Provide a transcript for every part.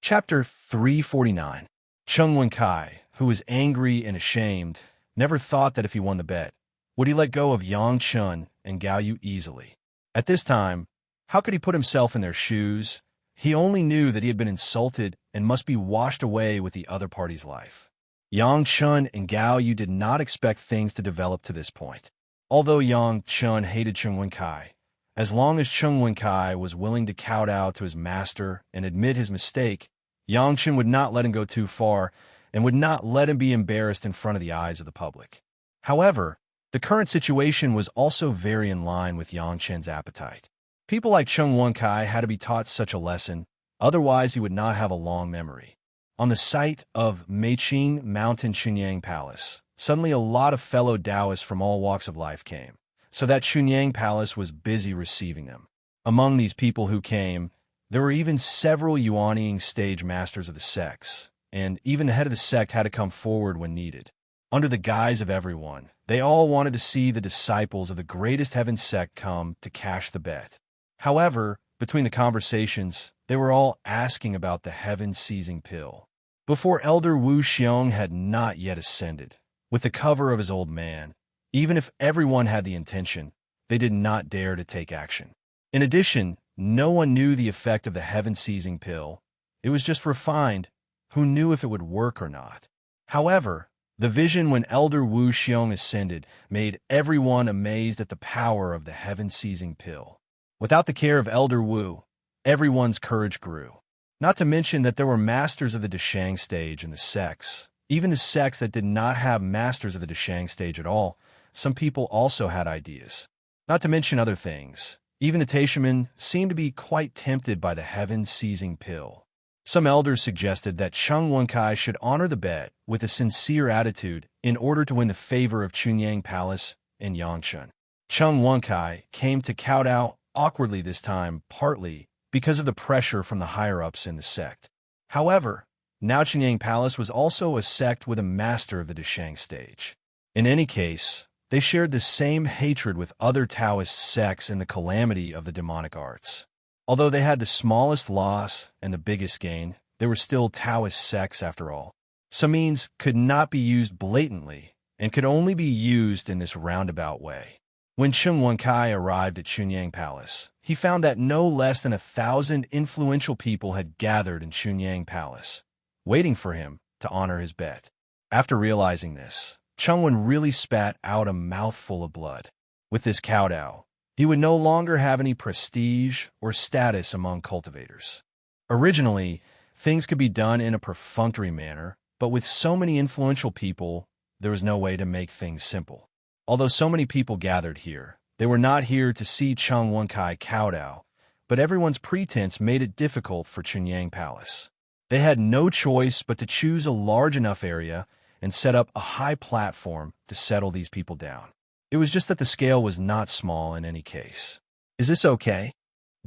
Chapter 349. Chung Wen-kai, who was angry and ashamed, never thought that if he won the bet, would he let go of Yang Chun and Gao Yu easily. At this time, how could he put himself in their shoes? He only knew that he had been insulted and must be washed away with the other party's life. Yang Chun and Gao Yu did not expect things to develop to this point. Although Yang Chun hated Chung Wen-kai, as long as Chung Wen-kai was willing to kowtow to his master and admit his mistake, Yang Chun would not let him go too far and would not let him be embarrassed in front of the eyes of the public. However, the current situation was also very in line with Yang Chun's appetite. People like Chung Wen-kai had to be taught such a lesson, otherwise he would not have a long memory. On the site of Meiqing Mountain Chunyang Palace, suddenly a lot of fellow Taoists from all walks of life came, so that Chunyang Palace was busy receiving them. Among these people who came, there were even several Yuanying stage masters of the sects, and even the head of the sect had to come forward when needed. Under the guise of everyone, they all wanted to see the disciples of the greatest heaven sect come to cash the bet. However, between the conversations, they were all asking about the heaven-seizing pill. Before Elder Wu Xiong had not yet ascended, with the cover of his old man, even if everyone had the intention, they did not dare to take action. In addition, no one knew the effect of the heaven-seizing pill. It was just refined. Who knew if it would work or not? However, the vision when Elder Wu Xiong ascended made everyone amazed at the power of the heaven-seizing pill. Without the care of Elder Wu, everyone's courage grew. Not to mention that there were masters of the Deshang stage in the sects. Even the sects that did not have masters of the Deshang stage at all, some people also had ideas. Not to mention other things. Even the Taishamen seemed to be quite tempted by the heaven-seizing pill. Some elders suggested that Chung Wen-kai should honor the bet with a sincere attitude in order to win the favor of Chunyang Palace and Yang Chun. Chung Wen-kai came to kowtow awkwardly this time, partly because of the pressure from the higher-ups in the sect. However, now Chunyang Palace was also a sect with a master of the Deshang stage. In any case, they shared the same hatred with other Taoist sects and the calamity of the demonic arts. Although they had the smallest loss and the biggest gain, they were still Taoist sects after all. Some means could not be used blatantly and could only be used in this roundabout way. When Chung Wen-kai arrived at Chunyang Palace, he found that no less than 1,000 influential people had gathered in Chunyang Palace, waiting for him to honor his bet. After realizing this, Chung Wen really spat out a mouthful of blood. With this kowtow, he would no longer have any prestige or status among cultivators. Originally, things could be done in a perfunctory manner, but with so many influential people, there was no way to make things simple. Although so many people gathered here, they were not here to see Chung Wen-kai kowtow, but everyone's pretense made it difficult for Chunyang Palace. They had no choice but to choose a large enough area and set up a high platform to settle these people down. It was just that the scale was not small in any case. Is this okay?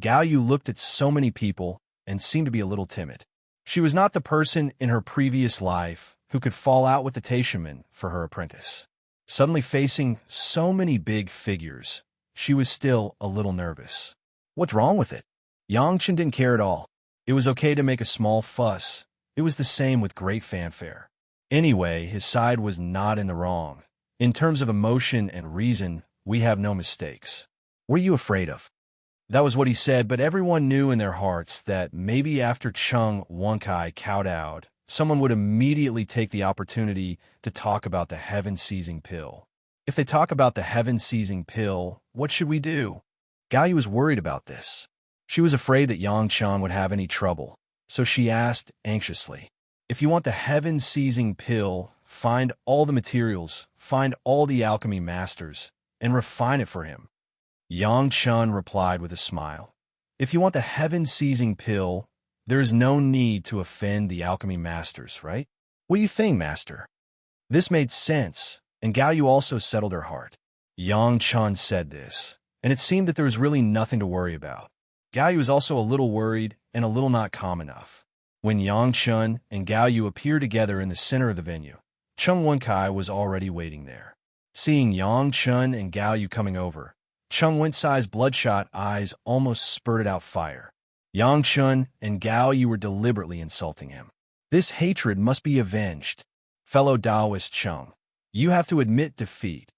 Gao Yu looked at so many people and seemed to be a little timid. She was not the person in her previous life who could fall out with the Taishamen for her apprentice. Suddenly facing so many big figures, she was still a little nervous. What's wrong with it? Yang Chun didn't care at all. It was okay to make a small fuss. It was the same with great fanfare. Anyway, his side was not in the wrong. In terms of emotion and reason, we have no mistakes. What are you afraid of? That was what he said, but everyone knew in their hearts that maybe after Chung Wen-kai kowtowed, someone would immediately take the opportunity to talk about the heaven-seizing pill. If they talk about the heaven-seizing pill, what should we do? Gao Yu was worried about this. She was afraid that Yang Chun would have any trouble, so she asked anxiously, "If you want the heaven-seizing pill, find all the materials, find all the alchemy masters, and refine it for him." Yang Chun replied with a smile, "If you want the heaven-seizing pill, there is no need to offend the alchemy masters, right? What do you think, master?" This made sense, and Gao Yu also settled her heart. Yang Chun said this, and it seemed that there was really nothing to worry about. Gao Yu was also a little worried and a little not calm enough. When Yang Chun and Gao Yu appeared together in the center of the venue, Chung Wen-kai was already waiting there. Seeing Yang Chun and Gao Yu coming over, Chung Wen-kai's bloodshot eyes almost spurted out fire. Yang Chun and Gao Yu were deliberately insulting him. This hatred must be avenged. Fellow Taoist Chung, you have to admit defeat.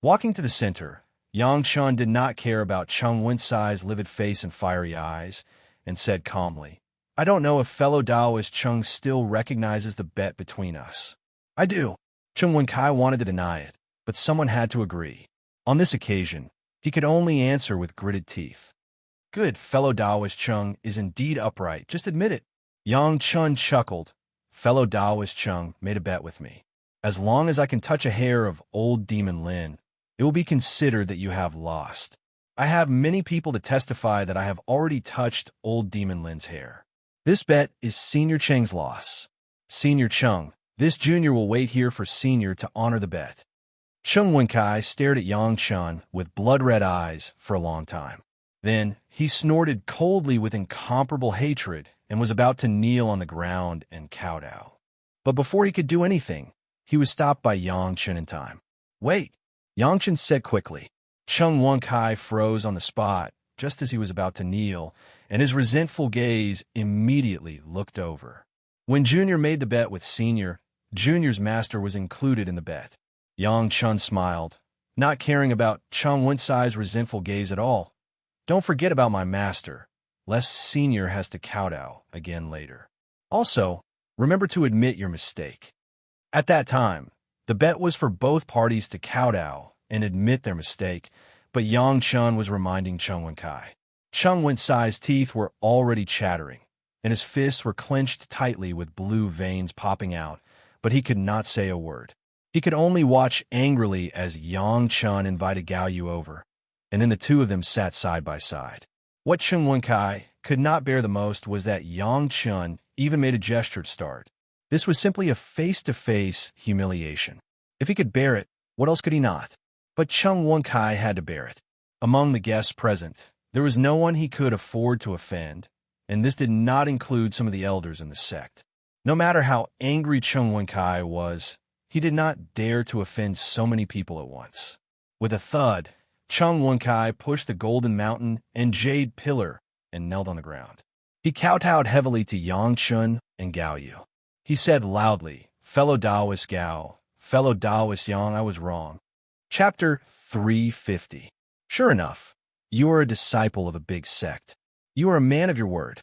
Walking to the center, Yang Chun did not care about Chung Wen-Sai's livid face and fiery eyes, and said calmly, I don't know if fellow Taoist Chung still recognizes the bet between us. I do. Chung Wen-Kai wanted to deny it, but someone had to agree. On this occasion, he could only answer with gritted teeth. Good, fellow Taoist Chung is indeed upright, just admit it. Yang Chun chuckled. Fellow Taoist Chung made a bet with me. As long as I can touch a hair of old Demon Lin, it will be considered that you have lost. I have many people to testify that I have already touched old Demon Lin's hair. This bet is Senior Cheng's loss. Senior Chung, this junior will wait here for Senior to honor the bet. Chung Wen-Kai stared at Yang Chun with blood-red eyes for a long time. Then he snorted coldly with incomparable hatred and was about to kneel on the ground and kowtow. But before he could do anything, he was stopped by Yang Chun in time. Wait, Yang Chun said quickly. Chung Wen-Kai froze on the spot just as he was about to kneel, and his resentful gaze immediately looked over. When Junior made the bet with Senior, Junior's master was included in the bet. Yang Chun smiled, not caring about Chung Wen-Sai's resentful gaze at all. Don't forget about my master, lest Senior has to kowtow again later. Also, remember to admit your mistake. At that time, the bet was for both parties to kowtow and admit their mistake, but Yang Chun was reminding Chung Wen-Kai. Chung Wen-Sai's teeth were already chattering, and his fists were clenched tightly with blue veins popping out, but he could not say a word. He could only watch angrily as Yang Chun invited Gao Yu over, and then the two of them sat side by side. What Chung Wen-Kai could not bear the most was that Yang Chun even made a gesture to start. This was simply a face-to-face humiliation. If he could bear it, what else could he not? But Chung Wen-Kai had to bear it. Among the guests present, there was no one he could afford to offend, and this did not include some of the elders in the sect. No matter how angry Chung Wen-Kai was, he did not dare to offend so many people at once. With a thud, Chung Wen-Kai pushed the golden mountain and jade pillar and knelt on the ground. He kowtowed heavily to Yang Chun and Gao Yu. He said loudly, Fellow Taoist Gao, fellow Taoist Yang, I was wrong. Chapter 350. Sure enough, you are a disciple of a big sect. You are a man of your word.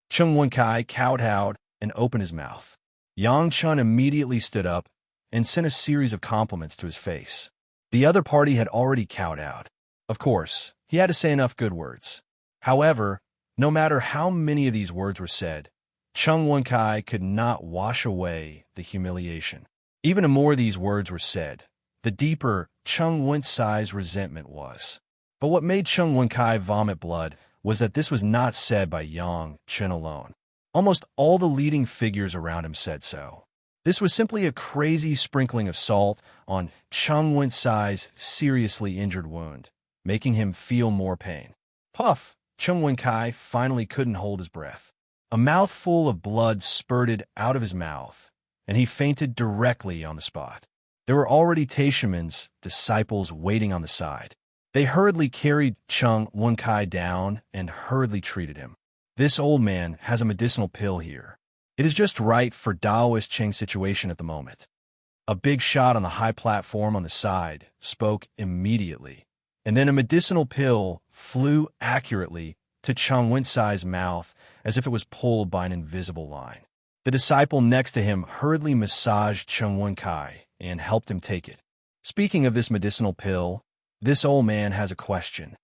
Chung Wen-Kai kowtowed and opened his mouth. Yang Chun immediately stood up and sent a series of compliments to his face. The other party had already kowtowed. Of course, he had to say enough good words. However, no matter how many of these words were said, Chung Wen-Kai could not wash away the humiliation. Even the more these words were said, the deeper Chung Wen-Sai's resentment was. But what made Chung Wen-Kai vomit blood was that this was not said by Yang Chun alone. Almost all the leading figures around him said so. This was simply a crazy sprinkling of salt on Chung Wen-Sai's seriously injured wound, making him feel more pain. Puff! Chung Wen-Kai finally couldn't hold his breath. A mouthful of blood spurted out of his mouth, and he fainted directly on the spot. There were already Taishiman's disciples waiting on the side. They hurriedly carried Chung Wen-Kai down and hurriedly treated him. This old man has a medicinal pill here. It is just right for Taoist Cheng's situation at the moment. A big shot on the high platform on the side spoke immediately, and then a medicinal pill flew accurately to Chung Wen-Sai's mouth as if it was pulled by an invisible line. The disciple next to him hurriedly massaged Chung Wen-Kai and helped him take it. Speaking of this medicinal pill, this old man has a question.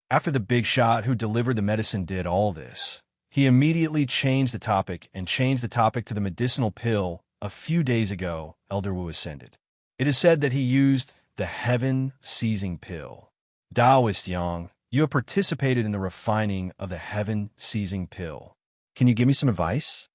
After the big shot who delivered the medicine did all this, he immediately changed the topic to the medicinal pill. A few days ago, Elder Wu ascended. It is said that he used the heaven-seizing pill. Taoist Yang, you have participated in the refining of the heaven-seizing pill. Can you give me some advice?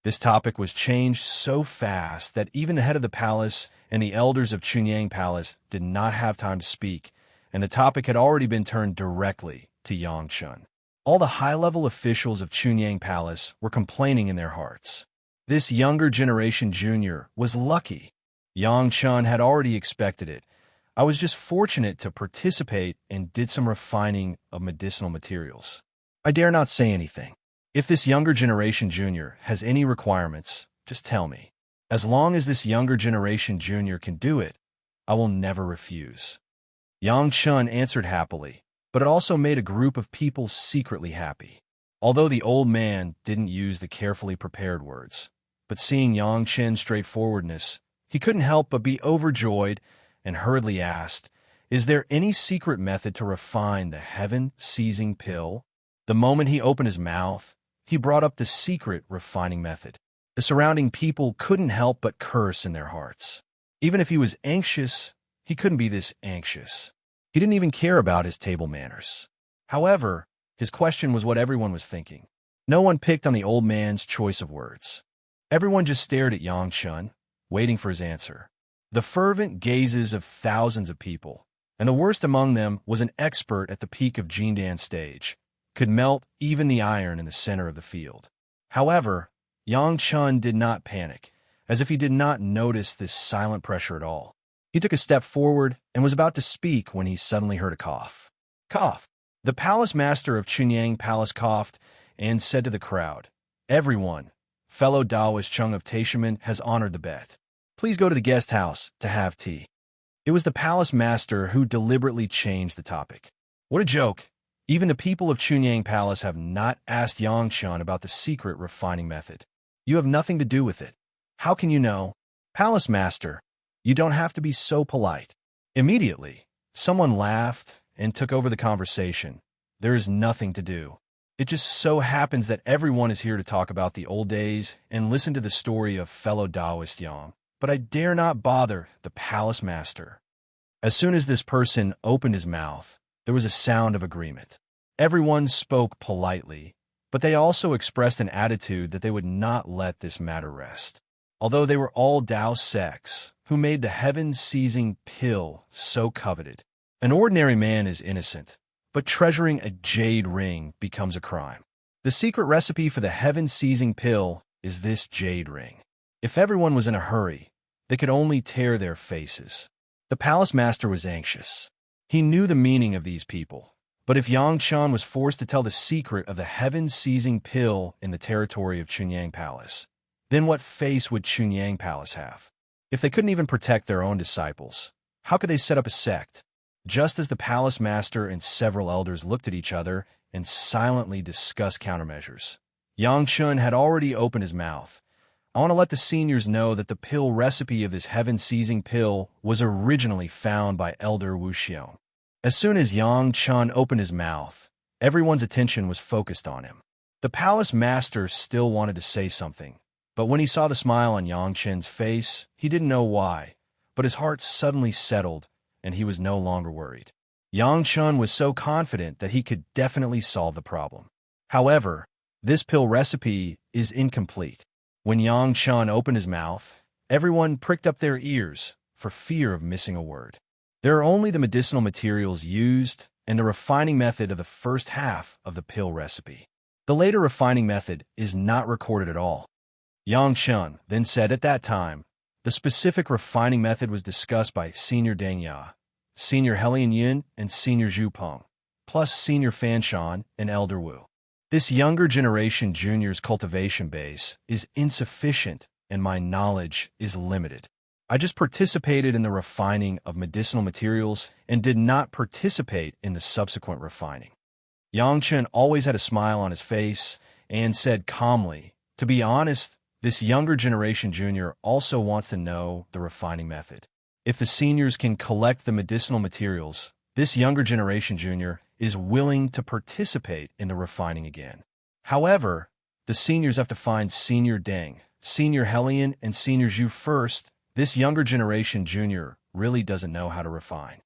This topic was changed so fast that even the head of the palace and the elders of Chunyang Palace did not have time to speak, and the topic had already been turned directly to Yang Chun. All the high-level officials of Chunyang Palace were complaining in their hearts. This younger generation junior was lucky. Yang Chun had already expected it. I was just fortunate to participate and did some refining of medicinal materials. I dare not say anything. If this younger generation junior has any requirements, just tell me. As long as this younger generation junior can do it, I will never refuse. Yang Chun answered happily, but it also made a group of people secretly happy. Although the old man didn't use the carefully prepared words, but seeing Yang Chen's straightforwardness, he couldn't help but be overjoyed and hurriedly asked, "Is there any secret method to refine the heaven-seizing pill?" The moment he opened his mouth, he brought up the secret refining method. The surrounding people couldn't help but curse in their hearts. Even if he was anxious, he couldn't be this anxious. He didn't even care about his table manners. However, his question was what everyone was thinking. No one picked on the old man's choice of words. Everyone just stared at Yang Chun, waiting for his answer. The fervent gazes of thousands of people, and the worst among them was an expert at the peak of Jindan's stage, could melt even the iron in the center of the field. However, Yang Chun did not panic, as if he did not notice this silent pressure at all. He took a step forward and was about to speak when he suddenly heard a cough. Cough! The palace master of Chunyang Palace coughed and said to the crowd, "Everyone, fellow Taoist Chung of Taishaman has honored the bet. Please go to the guest house to have tea." It was the palace master who deliberately changed the topic. What a joke! Even the people of Chunyang Palace have not asked Yang Chun about the secret refining method. You have nothing to do with it. How can you know? Palace master, you don't have to be so polite. Immediately, someone laughed and took over the conversation. There is nothing to do. It just so happens that everyone is here to talk about the old days and listen to the story of fellow Taoist Yang. But I dare not bother the palace master. As soon as this person opened his mouth, there was a sound of agreement. Everyone spoke politely, but they also expressed an attitude that they would not let this matter rest. Although they were all Tao sects who made the heaven-seizing pill so coveted. An ordinary man is innocent, but treasuring a jade ring becomes a crime. The secret recipe for the heaven-seizing pill is this jade ring. If everyone was in a hurry, they could only tear their faces. The palace master was anxious. He knew the meaning of these people, but if Yang Chun was forced to tell the secret of the heaven-seizing pill in the territory of Chunyang Palace, then what face would Chunyang Palace have? If they couldn't even protect their own disciples, how could they set up a sect? Just as the palace master and several elders looked at each other and silently discussed countermeasures, Yang Chun had already opened his mouth. I want to let the seniors know that the pill recipe of this heaven-seizing pill was originally found by Elder Wu Xiong. As soon as Yang Chun opened his mouth, everyone's attention was focused on him. The palace master still wanted to say something, but when he saw the smile on Yang Chun's face, he didn't know why, but his heart suddenly settled, and he was no longer worried. Yang Chun was so confident that he could definitely solve the problem. However, this pill recipe is incomplete. When Yang Chun opened his mouth, everyone pricked up their ears for fear of missing a word. There are only the medicinal materials used and the refining method of the first half of the pill recipe. The later refining method is not recorded at all. Yang Chun then said at that time, the specific refining method was discussed by Senior Deng Ya, Senior Helian Yin, and Senior Zhu Peng, plus Senior Fan Shan and Elder Wu. This younger generation junior's cultivation base is insufficient and my knowledge is limited. I just participated in the refining of medicinal materials and did not participate in the subsequent refining. Yang Chun always had a smile on his face and said calmly, to be honest, this younger generation junior also wants to know the refining method. If the seniors can collect the medicinal materials, this younger generation junior is willing to participate in the refining again. However, the seniors have to find Senior Deng, Senior Helian, and Senior Zhu first. This younger generation junior really doesn't know how to refine.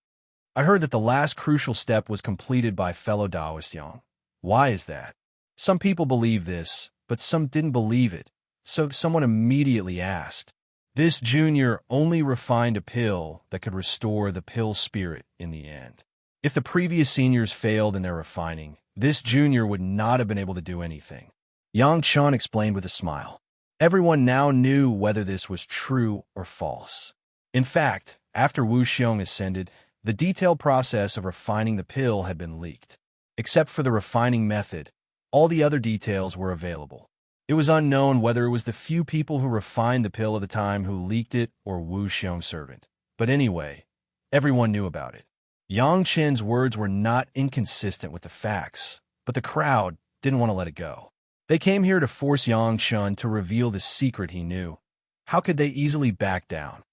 I heard that the last crucial step was completed by fellow Taoist Yang. Why is that? Some people believe this, but some didn't believe it, so someone immediately asked. This junior only refined a pill that could restore the pill spirit in the end. If the previous seniors failed in their refining, this junior would not have been able to do anything. Yang Chun explained with a smile. Everyone now knew whether this was true or false. In fact, after Wu Xiong ascended, the detailed process of refining the pill had been leaked. Except for the refining method, All the other details were available. It was unknown whether it was the few people who refined the pill at the time who leaked it or Wu Xiong's servant. But anyway, everyone knew about it. Yang Chen's words were not inconsistent with the facts, but the crowd didn't want to let it go. They came here to force Yang Chen to reveal the secret he knew. How could they easily back down?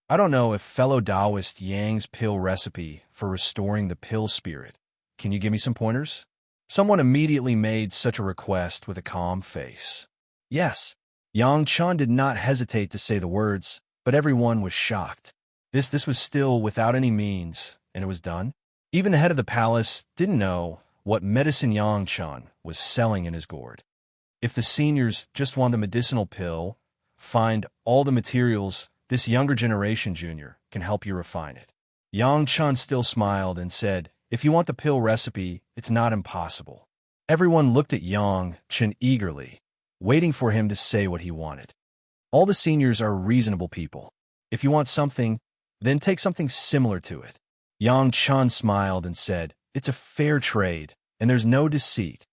I don't know if fellow Taoist Yang's pill recipe for restoring the pill spirit. Can you give me some pointers? Someone immediately made such a request with a calm face. Yes. Yang Chen did not hesitate to say the words, but everyone was shocked. This was still without any means, and it was done. Even the head of the palace didn't know what medicine Yang Chen was selling in his gourd. If the seniors just want the medicinal pill, find all the materials, this younger generation junior can help you refine it. Yang Chen still smiled and said, if you want the pill recipe, it's not impossible. Everyone looked at Yang Chen eagerly, waiting for him to say what he wanted. All the seniors are reasonable people. If you want something, then take something similar to it. Yang Chen smiled and said, it's a fair trade, and there's no deceit.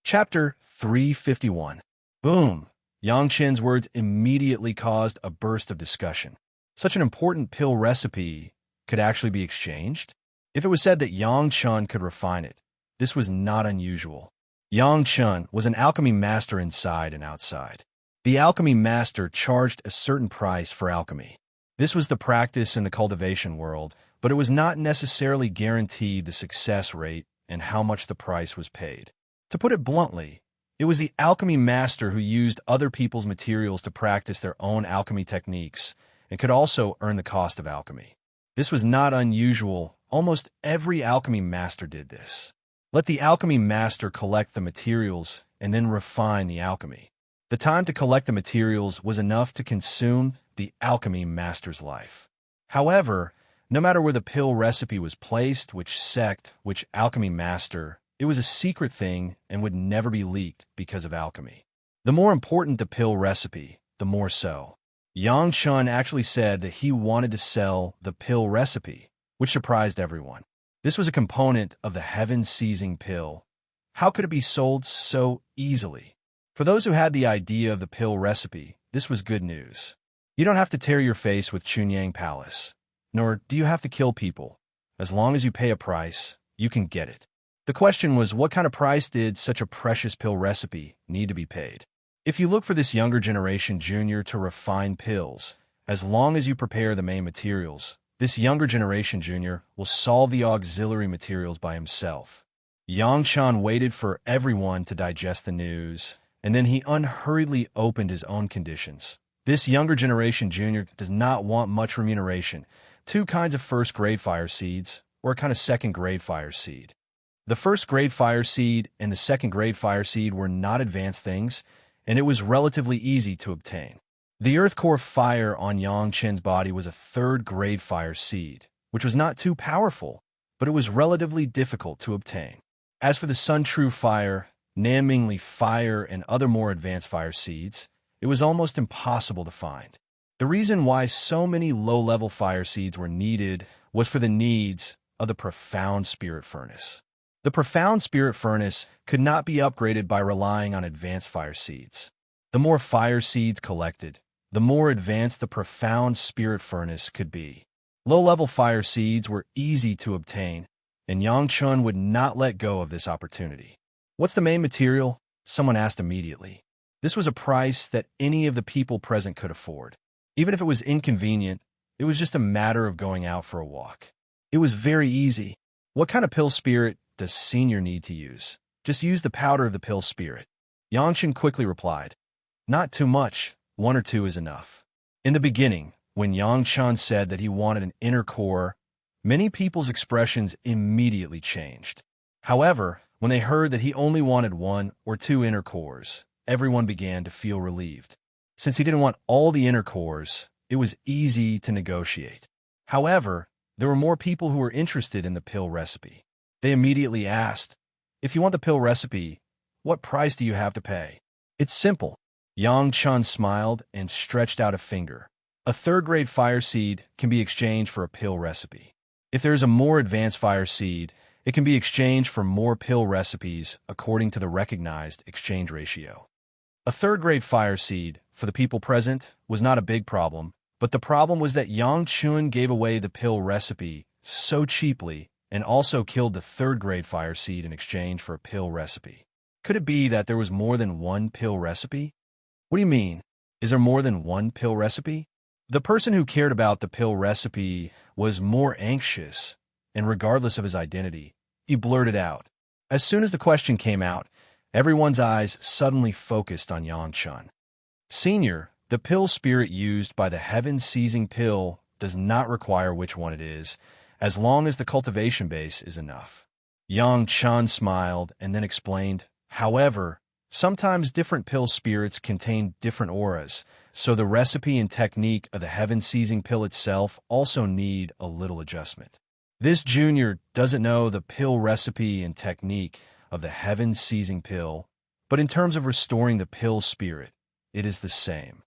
Chapter 351. Boom! Yang Chen's words immediately caused a burst of discussion. Such an important pill recipe could actually be exchanged? If it was said that Yang Chen could refine it, this was not unusual. Yang Chen was an alchemy master inside and outside. The alchemy master charged a certain price for alchemy. This was the practice in the cultivation world, but it was not necessarily guaranteed the success rate and how much the price was paid. To put it bluntly, it was the alchemy master who used other people's materials to practice their own alchemy techniques and could also earn the cost of alchemy. This was not unusual. Almost every alchemy master did this. Let the alchemy master collect the materials and then refine the alchemy. The time to collect the materials was enough to consume the alchemy master's life. However, no matter where the pill recipe was placed, which sect, which alchemy master, it was a secret thing and would never be leaked because of alchemy. The more important the pill recipe, the more so. Yang Chen actually said that he wanted to sell the pill recipe, which surprised everyone. This was a component of the heaven-seizing pill. How could it be sold so easily? For those who had the idea of the pill recipe, this was good news. You don't have to tear your face with Chunyang Palace, nor do you have to kill people. As long as you pay a price, you can get it. The question was, what kind of price did such a precious pill recipe need to be paid? If you look for this younger generation junior to refine pills, as long as you prepare the main materials, this younger generation junior will solve the auxiliary materials by himself. Yang Chen waited for everyone to digest the news, and then he unhurriedly opened his own conditions. This younger generation junior does not want much remuneration. 2 kinds of first-grade fire seeds, or a kind of second-grade fire seed. The first-grade fire seed and the second-grade fire seed were not advanced things, and it was relatively easy to obtain. The earth core fire on Yang Chen's body was a 3rd-grade fire seed, which was not too powerful, but it was relatively difficult to obtain. As for the Sun True fire, Nanmingli fire, and other more advanced fire seeds, it was almost impossible to find. The reason why so many low-level fire seeds were needed was for the needs of the profound spirit furnace. The profound spirit furnace could not be upgraded by relying on advanced fire seeds. The more fire seeds collected, the more advanced the profound spirit furnace could be. Low-level fire seeds were easy to obtain, and Yang Chen would not let go of this opportunity. What's the main material? Someone asked immediately. This was a price that any of the people present could afford. Even if it was inconvenient, it was just a matter of going out for a walk. It was very easy. What kind of pill spirit does senior need to use? Just use the powder of the pill spirit. Yang Chen quickly replied, not too much, 1 or 2 is enough. In the beginning, when Yang Chen said that he wanted an inner core, many people's expressions immediately changed. However, when they heard that he only wanted 1 or 2 inner cores, everyone began to feel relieved. Since he didn't want all the inner cores, it was easy to negotiate. However, there were more people who were interested in the pill recipe. They immediately asked, if you want the pill recipe, what price do you have to pay? It's simple. Yang Chen smiled and stretched out a finger. A 3rd-grade fire seed can be exchanged for a pill recipe. If there is a more advanced fire seed, It can be exchanged for more pill recipes according to the recognized exchange ratio. A third-grade fire seed, for the people present, was not a big problem, but the problem was that Yang Chun gave away the pill recipe so cheaply and also killed the third-grade fire seed in exchange for a pill recipe. Could it be that there was more than one pill recipe? What do you mean? Is there more than one pill recipe? The person who cared about the pill recipe was more anxious, and regardless of his identity, he blurted out. As soon as the question came out, everyone's eyes suddenly focused on Yang Chun. Senior, the pill spirit used by the heaven-seizing pill does not require which one it is, as long as the cultivation base is enough. Yang Chun smiled and then explained, however, sometimes different pill spirits contain different auras, so the recipe and technique of the heaven-seizing pill itself also need a little adjustment. This junior doesn't know the pill recipe and technique of the heaven-seizing pill, but in terms of restoring the pill spirit, it is the same.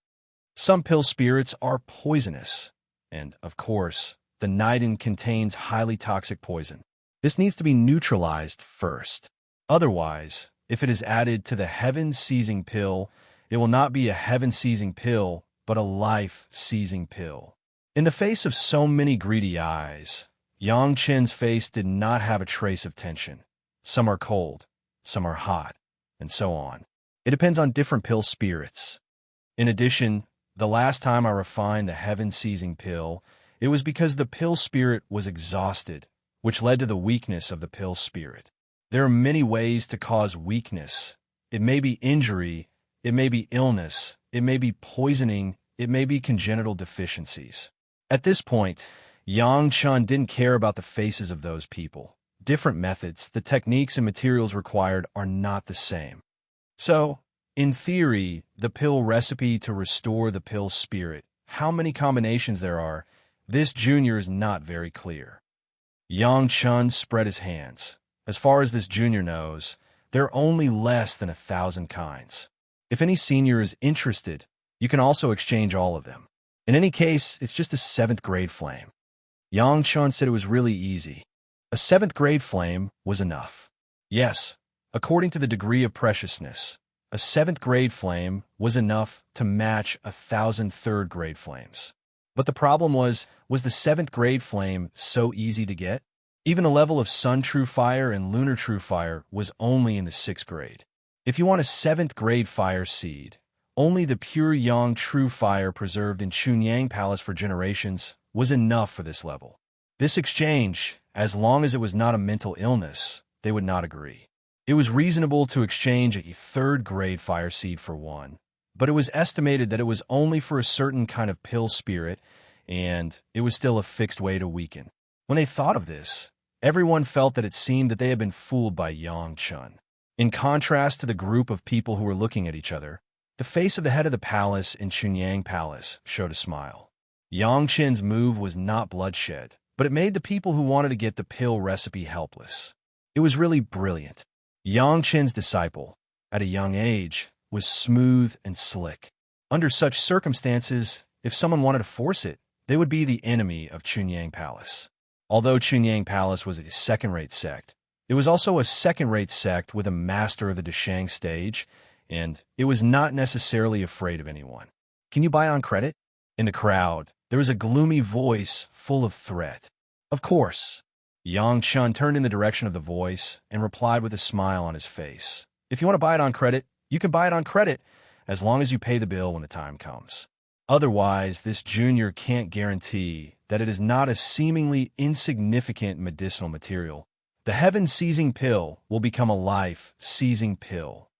Some pill spirits are poisonous, and, of course, the nidin contains highly toxic poison. This needs to be neutralized first. Otherwise, if it is added to the heaven-seizing pill, it will not be a heaven-seizing pill, but a life-seizing pill. In the face of so many greedy eyes, Yang Chen's face did not have a trace of tension. Some are cold, some are hot, and so on. It depends on different pill spirits. In addition, the last time I refined the heaven-seizing pill, it was because the pill spirit was exhausted, which led to the weakness of the pill spirit. There are many ways to cause weakness. It may be injury, it may be illness, it may be poisoning, it may be congenital deficiencies. At this point, Yang Chun didn't care about the faces of those people. Different methods, the techniques and materials required are not the same. So, in theory, the pill recipe to restore the pill spirit, how many combinations there are, this junior is not very clear. Yang Chun spread his hands. As far as this junior knows, there are only less than 1,000 kinds. If any senior is interested, you can also exchange all of them. In any case, it's just a 7th grade flame. Yang Chun said it was really easy. A 7th grade flame was enough. Yes, according to the degree of preciousness, a 7th grade flame was enough to match 1,000 3rd grade flames. But the problem was the 7th grade flame so easy to get? Even the level of Sun True Fire and Lunar True Fire was only in the 6th grade. If you want a 7th grade fire seed, only the pure Yang True Fire preserved in Chunyang Palace for generations was enough for this level. This exchange, as long as it was not a mental illness, they would not agree. It was reasonable to exchange a 3rd grade fire seed for one, but it was estimated that it was only for a certain kind of pill spirit, and it was still a fixed way to weaken. When they thought of this, everyone felt that it seemed that they had been fooled by Yang Chun. In contrast to the group of people who were looking at each other, the face of the head of the palace in Chunyang Palace showed a smile. Yang Chen's move was not bloodshed, but it made the people who wanted to get the pill recipe helpless. It was really brilliant. Yang Chen's disciple, at a young age, was smooth and slick. Under such circumstances, if someone wanted to force it, they would be the enemy of Chunyang Palace. Although Chunyang Palace was a second-rate sect, it was also a second-rate sect with a master of the Deshang stage, and it was not necessarily afraid of anyone. Can you buy on credit? In the crowd, there was a gloomy voice full of threat. Of course. Yang Chun turned in the direction of the voice and replied with a smile on his face. If you want to buy it on credit, you can buy it on credit, as long as you pay the bill when the time comes. Otherwise, this junior can't guarantee that it is not a seemingly insignificant medicinal material. The heaven-seizing pill will become a life-seizing pill.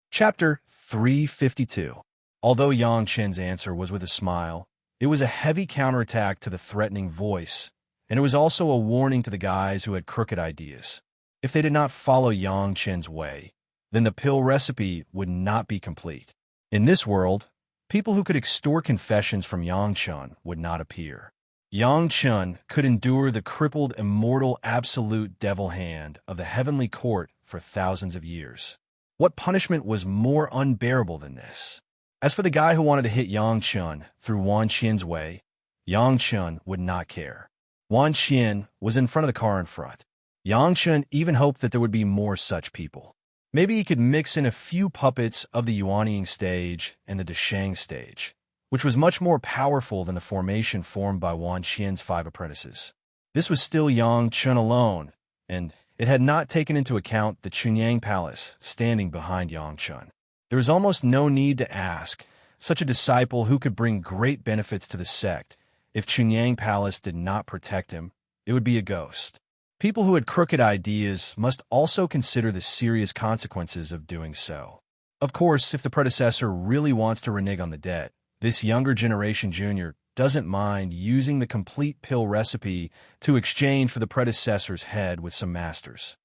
Chapter 352. Although Yang Chen's answer was with a smile, it was a heavy counterattack to the threatening voice, and it was also a warning to the guys who had crooked ideas. If they did not follow Yang Chen's way, then the pill recipe would not be complete. In this world, people who could extort confessions from Yang Chun would not appear. Yang Chun could endure the crippled immortal absolute devil hand of the heavenly court for thousands of years. What punishment was more unbearable than this? As for the guy who wanted to hit Yang Chun through Wan Qian's way, Yang Chun would not care. Wan Qian was in front of the car in front. Yangchun even hoped that there would be more such people. Maybe he could mix in a few puppets of the Yuanying stage and the Deshang stage, which was much more powerful than the formation formed by Wan Qian's 5 apprentices. This was still Yangchun alone, and it had not taken into account the Chunyang Palace standing behind Yangchun. There was almost no need to ask such a disciple who could bring great benefits to the sect. If Chunyang Palace did not protect him, it would be a ghost. People who had crooked ideas must also consider the serious consequences of doing so. Of course, if the predecessor really wants to renege on the debt, this younger generation junior doesn't mind using the complete pill recipe to exchange for the predecessor's head with some masters.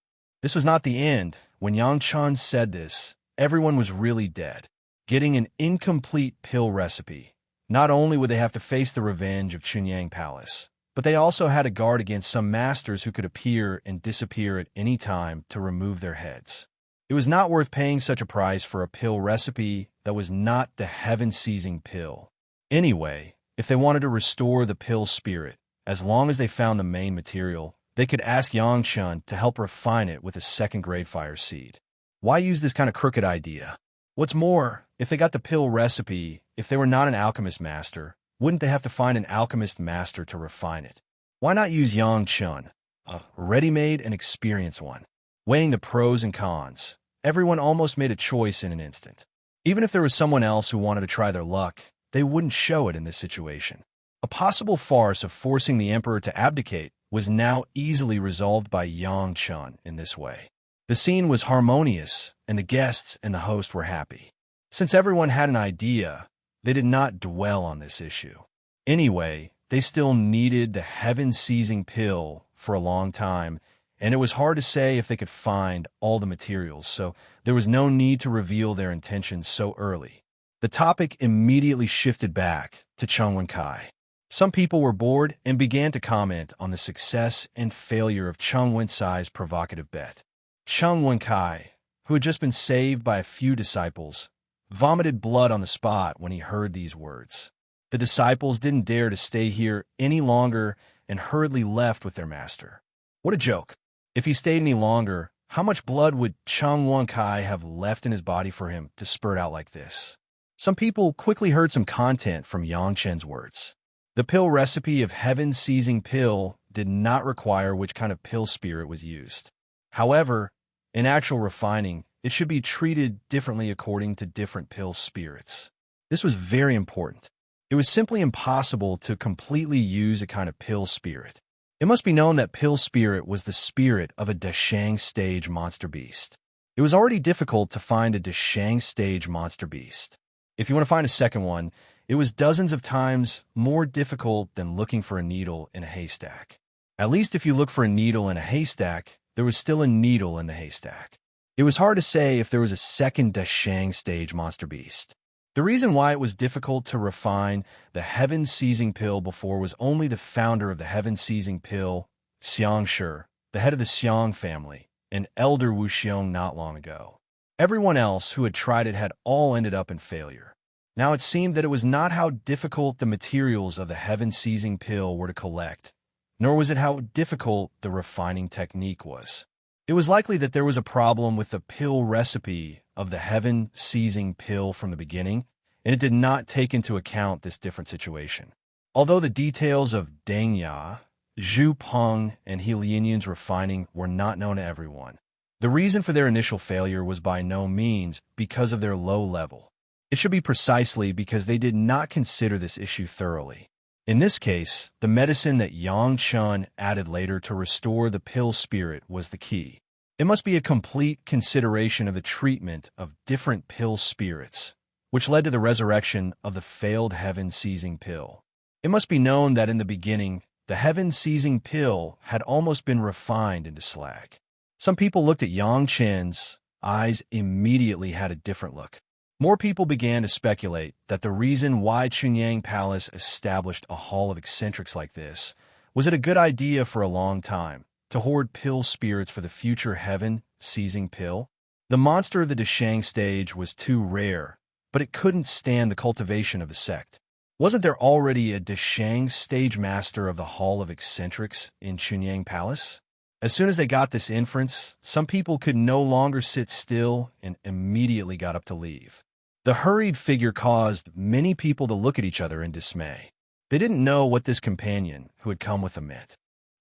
This was not the end. When Yangchun said this, everyone was really dead. Getting an incomplete pill recipe. Not only would they have to face the revenge of Chunyang Palace, but they also had to guard against some masters who could appear and disappear at any time to remove their heads. It was not worth paying such a price for a pill recipe that was not the heaven-seizing pill. Anyway, if they wanted to restore the pill spirit, as long as they found the main material, they could ask Yangchun to help refine it with a second-grade fire seed. Why use this kind of crooked idea? What's more, if they got the pill recipe, if they were not an alchemist master, wouldn't they have to find an alchemist master to refine it? Why not use Yangchun, a ready-made and experienced one? Weighing the pros and cons, everyone almost made a choice in an instant. Even if there was someone else who wanted to try their luck, they wouldn't show it in this situation. A possible farce of forcing the emperor to abdicate was now easily resolved by Yangchun in this way. The scene was harmonious, and the guests and the host were happy. Since everyone had an idea, they did not dwell on this issue. Anyway, they still needed the heaven-seizing pill for a long time, and it was hard to say if they could find all the materials, so there was no need to reveal their intentions so early. The topic immediately shifted back to Cheng Kai. Some people were bored and began to comment on the success and failure of Cheng Wencai's provocative bet. Cheng Kai, who had just been saved by a few disciples, vomited blood on the spot when he heard these words. The disciples didn't dare to stay here any longer and hurriedly left with their master. What a joke! If he stayed any longer, how much blood would Cheng Kai have left in his body for him to spurt out like this? Some people quickly heard some content from Yangchun's words. The pill recipe of heaven-seizing pill did not require which kind of pill spirit was used. However, in actual refining, it should be treated differently according to different pill spirits. This was very important. It was simply impossible to completely use a kind of pill spirit. It must be known that pill spirit was the spirit of a Deshang stage monster beast. It was already difficult to find a Deshang stage monster beast. If you want to find a second one, it was dozens of times more difficult than looking for a needle in a haystack. At least if you look for a needle in a haystack, there was still a needle in the haystack. It was hard to say if there was a second Deshang stage monster beast. The reason why it was difficult to refine the heaven-seizing pill before was only the founder of the heaven-seizing pill, Xiang Shi, the head of the Xiang family, an elder Wuxiong not long ago. Everyone else who had tried it had all ended up in failure. Now it seemed that it was not how difficult the materials of the heaven-seizing pill were to collect, nor was it how difficult the refining technique was. It was likely that there was a problem with the pill recipe of the heaven-seizing pill from the beginning, and it did not take into account this different situation. Although the details of Deng Ya, Zhu Peng, and He Lianyun's refining were not known to everyone, the reason for their initial failure was by no means because of their low level. It should be precisely because they did not consider this issue thoroughly. In this case, the medicine that Yangchun added later to restore the pill spirit was the key. It must be a complete consideration of the treatment of different pill spirits, which led to the resurrection of the failed heaven-seizing pill. It must be known that in the beginning, the heaven-seizing pill had almost been refined into slag. Some people looked at Yangchun's eyes immediately had a different look. More people began to speculate that the reason why Chunyang Palace established a hall of eccentrics like this was it a good idea for a long time to hoard pill spirits for the future heaven-seizing pill. The monster of the Deshang stage was too rare, but it couldn't stand the cultivation of the sect. Wasn't there already a Deshang stage master of the hall of eccentrics in Chunyang Palace? As soon as they got this inference, some people could no longer sit still and immediately got up to leave. The hurried figure caused many people to look at each other in dismay. They didn't know what this companion who had come with them meant.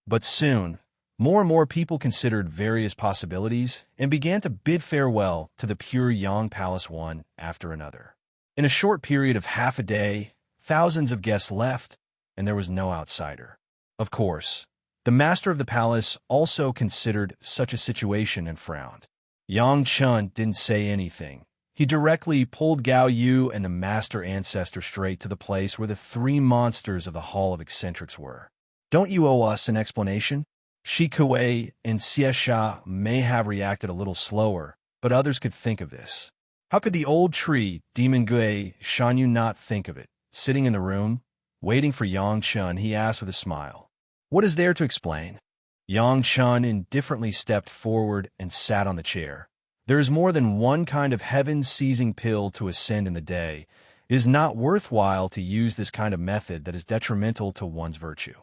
But soon, more and more people considered various possibilities and began to bid farewell to the pure Yang Palace one after another. In a short period of half a day, thousands of guests left, and there was no outsider. Of course, the master of the palace also considered such a situation and frowned. Yang Chun didn't say anything. He directly pulled Gao Yu and the master ancestor straight to the place where the three monsters of the Hall of Eccentrics were. Don't you owe us an explanation? Shi Kuei and Xie Sha may have reacted a little slower, but others could think of this. How could the old tree, Demon Gui, Shan Yu not think of it? Sitting in the room, waiting for Yang Chun, he asked with a smile. What is there to explain? Yang Chun indifferently stepped forward and sat on the chair. There is more than one kind of heaven-seizing pill to ascend in the day. It is not worthwhile to use this kind of method that is detrimental to one's virtue.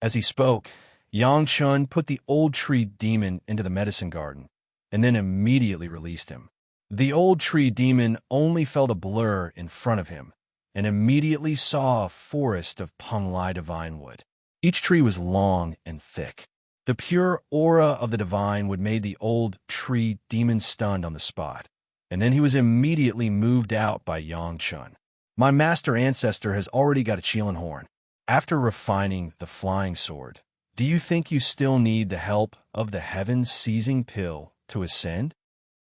As he spoke, Yang Chun put the old tree demon into the medicine garden, and then immediately released him. The old tree demon only felt a blur in front of him, and immediately saw a forest of Peng Lai divine wood. Each tree was long and thick. The pure aura of the divine wood made the old tree demon stunned on the spot, and then he was immediately moved out by Yang Chun. My master ancestor has already got a Qilin horn. After refining the flying sword, do you think you still need the help of the heaven-seizing pill to ascend?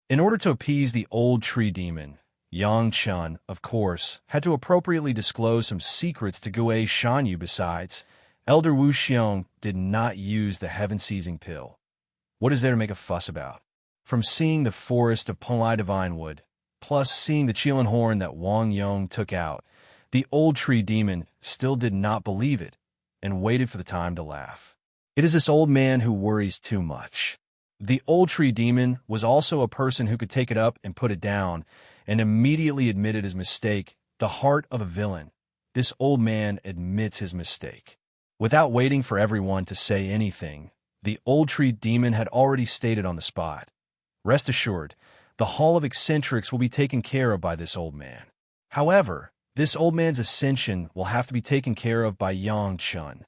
In order to appease the old tree demon, Yang Chun, of course, had to appropriately disclose some secrets to Gui Shanyu. Besides, Elder Wu Xiong did not use the heaven-seizing pill. What is there to make a fuss about? From seeing the forest of Peng Lai divine wood, plus seeing the Qilin horn that Wang Yong took out, the old tree demon still did not believe it and waited for the time to laugh. It is this old man who worries too much. The old tree demon was also a person who could take it up and put it down, and immediately admitted his mistake, the heart of a villain. This old man admits his mistake. Without waiting for everyone to say anything, the old tree demon had already stated on the spot. Rest assured, the Hall of Eccentrics will be taken care of by this old man. However, this old man's ascension will have to be taken care of by Yang Chun.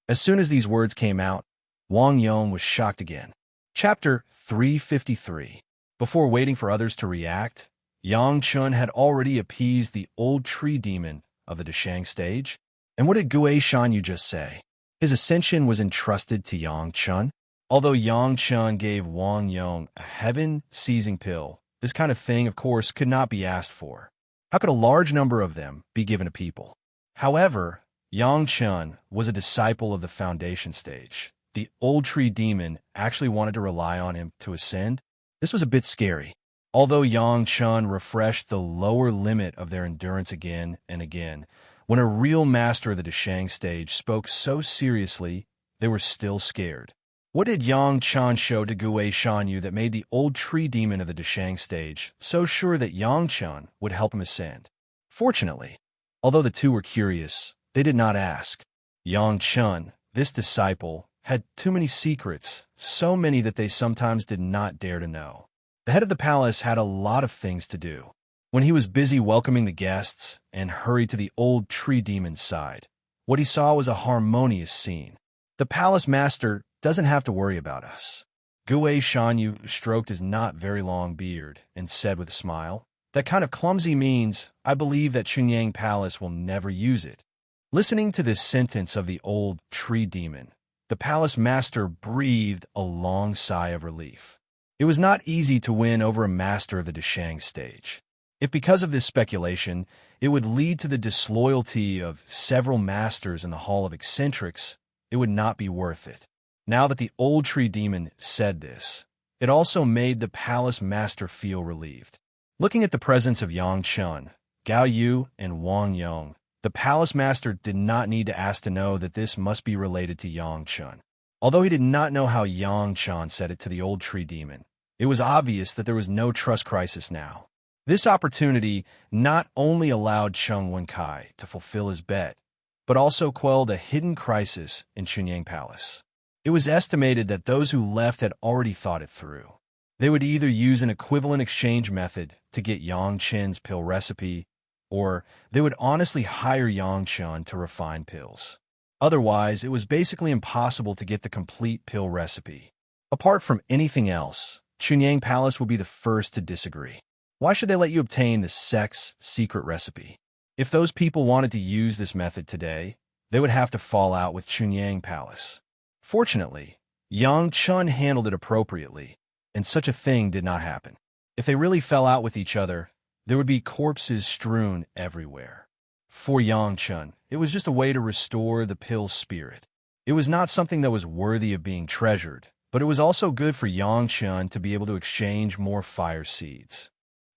As soon as these words came out, Wang Yong was shocked again. Chapter 353. Before waiting for others to react, Yang Chun had already appeased the old tree demon of the Deshang stage. And what did Gui Shanyu just say? His ascension was entrusted to Yang Chun. Although Yang Chun gave Wang Yong a heaven-seizing pill, this kind of thing, of course, could not be asked for. How could a large number of them be given to people? However, Yang Chun was a disciple of the foundation stage. The old tree demon actually wanted to rely on him to ascend. This was a bit scary. Although Yang Chun refreshed the lower limit of their endurance again and again, when a real master of the Deshang stage spoke so seriously, they were still scared. What did Yang Chun show to Gui Shanyu that made the old tree demon of the Deshang stage so sure that Yang Chun would help him ascend? Fortunately, although the two were curious, they did not ask. Yang Chun, this disciple, had too many secrets, so many that they sometimes did not dare to know. The head of the palace had a lot of things to do. When he was busy welcoming the guests and hurried to the old tree demon's side, what he saw was a harmonious scene. The palace master doesn't have to worry about us. Gui Shanyu stroked his not very long beard and said with a smile, that kind of clumsy means I believe that Chunyang Palace will never use it. Listening to this sentence of the old tree demon, the palace master breathed a long sigh of relief. It was not easy to win over a master of the Deshang stage. If because of this speculation, it would lead to the disloyalty of several masters in the Hall of Eccentrics, it would not be worth it. Now that the old tree demon said this, it also made the palace master feel relieved. Looking at the presence of Yang Chun, Gao Yu, and Wang Yong, the palace master did not need to ask to know that this must be related to Yang Chun. Although he did not know how Yang Chun said it to the old tree demon, it was obvious that there was no trust crisis now. This opportunity not only allowed Cheng Wenkai to fulfill his bet, but also quelled a hidden crisis in Chunyang Palace. It was estimated that those who left had already thought it through. They would either use an equivalent exchange method to get Yang Chen's pill recipe, or they would honestly hire Yang Chen to refine pills. Otherwise, it was basically impossible to get the complete pill recipe. Apart from anything else, Chunyang Palace would be the first to disagree. Why should they let you obtain the sex secret recipe? If those people wanted to use this method today, they would have to fall out with Chunyang Palace. Fortunately, Yang Chen handled it appropriately, and such a thing did not happen. If they really fell out with each other, there would be corpses strewn everywhere. For Yang Chen, it was just a way to restore the pill's spirit. It was not something that was worthy of being treasured, but it was also good for Yang Chen to be able to exchange more fire seeds.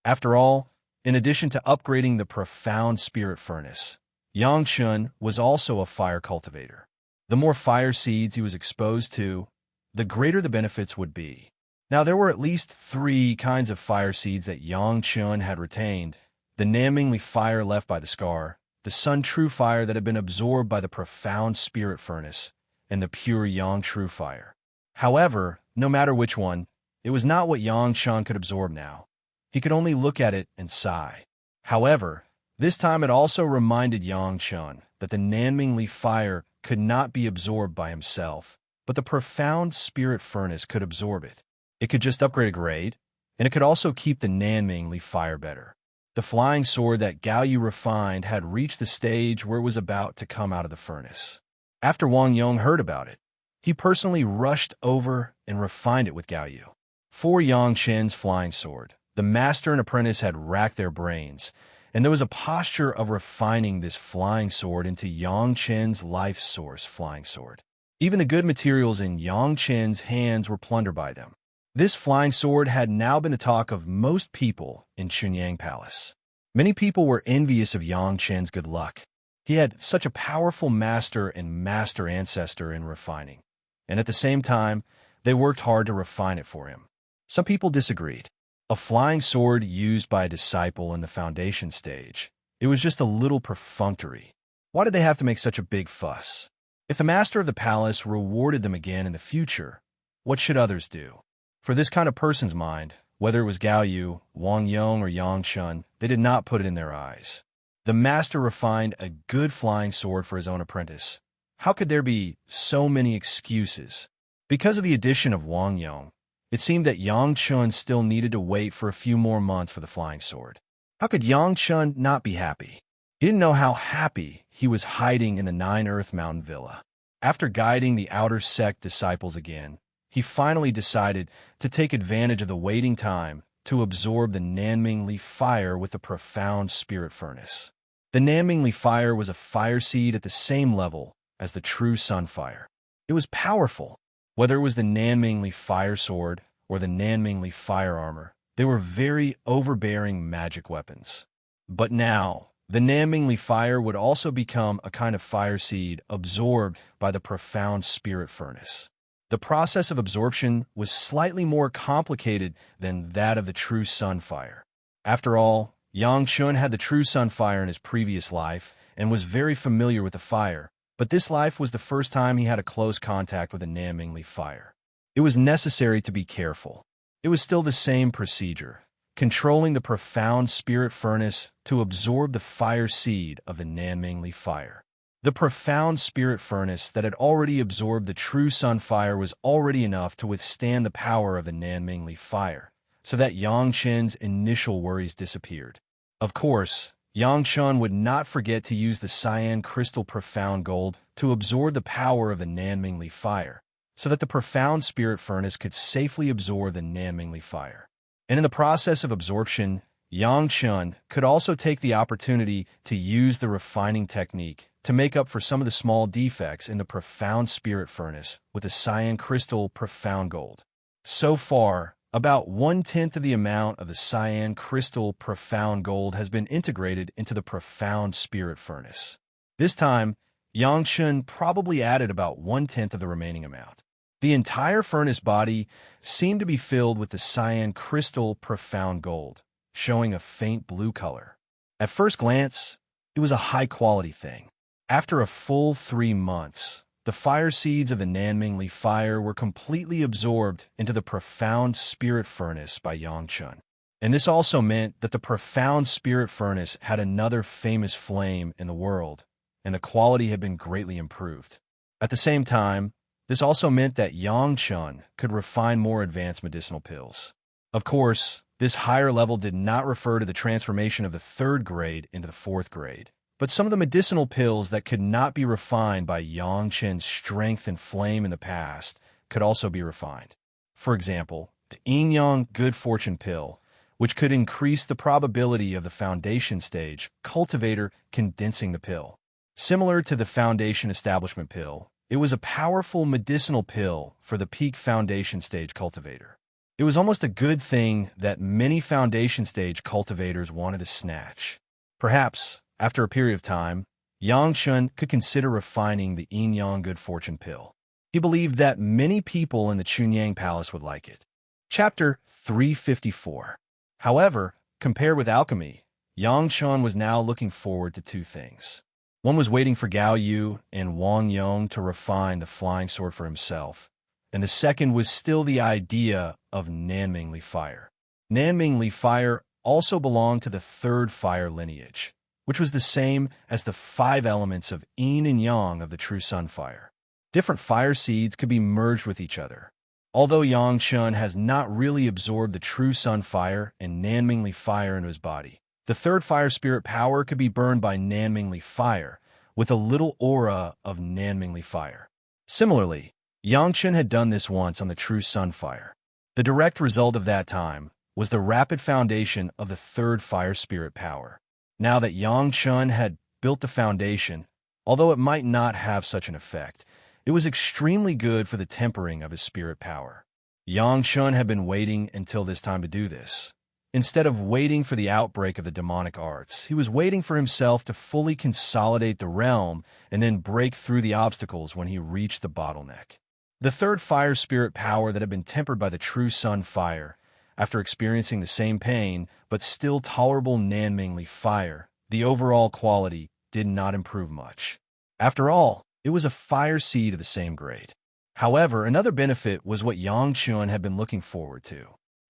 After all, in addition to upgrading the profound spirit furnace, Yang Chen was also a fire cultivator. The more fire seeds he was exposed to, the greater the benefits would be. Now, there were at least 3 kinds of fire seeds that Yang Chen had retained: the Nanmingli fire left by the scar, the Sun True fire that had been absorbed by the profound spirit furnace, and the pure Yang True fire. However, no matter which one, it was not what Yang Chen could absorb now. He could only look at it and sigh. However, this time it also reminded Yang Chen that the Nanmingli fire could not be absorbed by himself, but the profound spirit furnace could absorb it. It could just upgrade a grade, and it could also keep the Nanmingli fire better. The flying sword that Gao Yu refined had reached the stage where it was about to come out of the furnace. After Wang Yong heard about it, he personally rushed over and refined it with Gao Yu. For Yang Chen's flying sword, the master and apprentice had racked their brains, and there was a posture of refining this flying sword into Yang Chen's life source flying sword. Even the good materials in Yang Chen's hands were plundered by them. This flying sword had now been the talk of most people in Chunyang Palace. Many people were envious of Yang Chen's good luck. He had such a powerful master and master ancestor in refining, and at the same time, they worked hard to refine it for him. Some people disagreed. A flying sword used by a disciple in the foundation stage, it was just a little perfunctory. Why did they have to make such a big fuss? If the master of the palace rewarded them again in the future, what should others do? For this kind of person's mind, whether it was Gao Yu, Wang Yong, or Yang Chen, they did not put it in their eyes. The master refined a good flying sword for his own apprentice. How could there be so many excuses? Because of the addition of Wang Yong, it seemed that Yang Chen still needed to wait for a few more months for the flying sword. How could Yang Chen not be happy? He didn't know how happy he was hiding in the Nine Earth Mountain Villa. After guiding the outer sect disciples again, he finally decided to take advantage of the waiting time to absorb the Nanmingli fire with the profound spirit furnace. The Nanmingli fire was a fire seed at the same level as the true sun fire. It was powerful. Whether it was the Nanmingli fire sword or the Nanmingli fire armor, they were very overbearing magic weapons. But now, the Nanmingli fire would also become a kind of fire seed absorbed by the profound spirit furnace. The process of absorption was slightly more complicated than that of the true sun fire. After all, Yang Chen had the true sun fire in his previous life and was very familiar with the fire, but this life was the first time he had a close contact with a Nanmingli fire. It was necessary to be careful. It was still the same procedure, controlling the profound spirit furnace to absorb the fire seed of the Nanmingli fire. The profound spirit furnace that had already absorbed the true sun fire was already enough to withstand the power of the Nanmingli fire, so that Yang Chen's initial worries disappeared. Of course, Yang Chen would not forget to use the cyan crystal profound gold to absorb the power of the Nanmingli fire, so that the profound spirit furnace could safely absorb the Nanmingli fire. And in the process of absorption, Yang Chen could also take the opportunity to use the refining technique to make up for some of the small defects in the profound spirit furnace with the cyan crystal profound gold. So far, about 1/10 of the amount of the cyan crystal profound gold has been integrated into the profound spirit furnace. This time, Yang Chen probably added about 1/10 of the remaining amount. The entire furnace body seemed to be filled with the cyan crystal profound gold, showing a faint blue color. At first glance, it was a high-quality thing. After a full 3 months, the fire seeds of the Nanmingli fire were completely absorbed into the profound spirit furnace by Yangchun. And this also meant that the profound spirit furnace had another famous flame in the world, and the quality had been greatly improved. At the same time, this also meant that Yangchun could refine more advanced medicinal pills. Of course, this higher level did not refer to the transformation of the third grade into the fourth grade, but some of the medicinal pills that could not be refined by Yangchun's strength and flame in the past could also be refined. For example, the Yin-Yang Good Fortune pill, which could increase the probability of the foundation stage cultivator condensing the pill. Similar to the foundation establishment pill, it was a powerful medicinal pill for the peak foundation stage cultivator. It was almost a good thing that many foundation stage cultivators wanted to snatch. Perhaps, after a period of time, Yangchun could consider refining the Yin-Yang Good Fortune pill. He believed that many people in the Chunyang Palace would like it. Chapter 354. However, compared with alchemy, Yangchun was now looking forward to two things. One was waiting for Gao Yu and Wang Yong to refine the flying sword for himself, and the second was still the idea of Nanmingli fire. Nanmingli fire also belonged to the third fire lineage, which was the same as the 5 elements of Yin and Yang of the true sun fire. Different fire seeds could be merged with each other. Although Yangchun has not really absorbed the true sun fire and Nanmingli fire into his body, the third fire spirit power could be burned by Nanmingli fire, with a little aura of Nanmingli fire. Similarly, Yangchun had done this once on the true sun fire. The direct result of that time was the rapid foundation of the third fire spirit power. Now that Yangchun had built the foundation, although it might not have such an effect, it was extremely good for the tempering of his spirit power. Yangchun had been waiting until this time to do this. Instead of waiting for the outbreak of the demonic arts, he was waiting for himself to fully consolidate the realm and then break through the obstacles when he reached the bottleneck. The third fire spirit power that had been tempered by the true sun fire, after experiencing the same pain but still tolerable Nanmingli fire, the overall quality did not improve much. After all, it was a fire seed of the same grade. However, another benefit was what Yangchun had been looking forward to.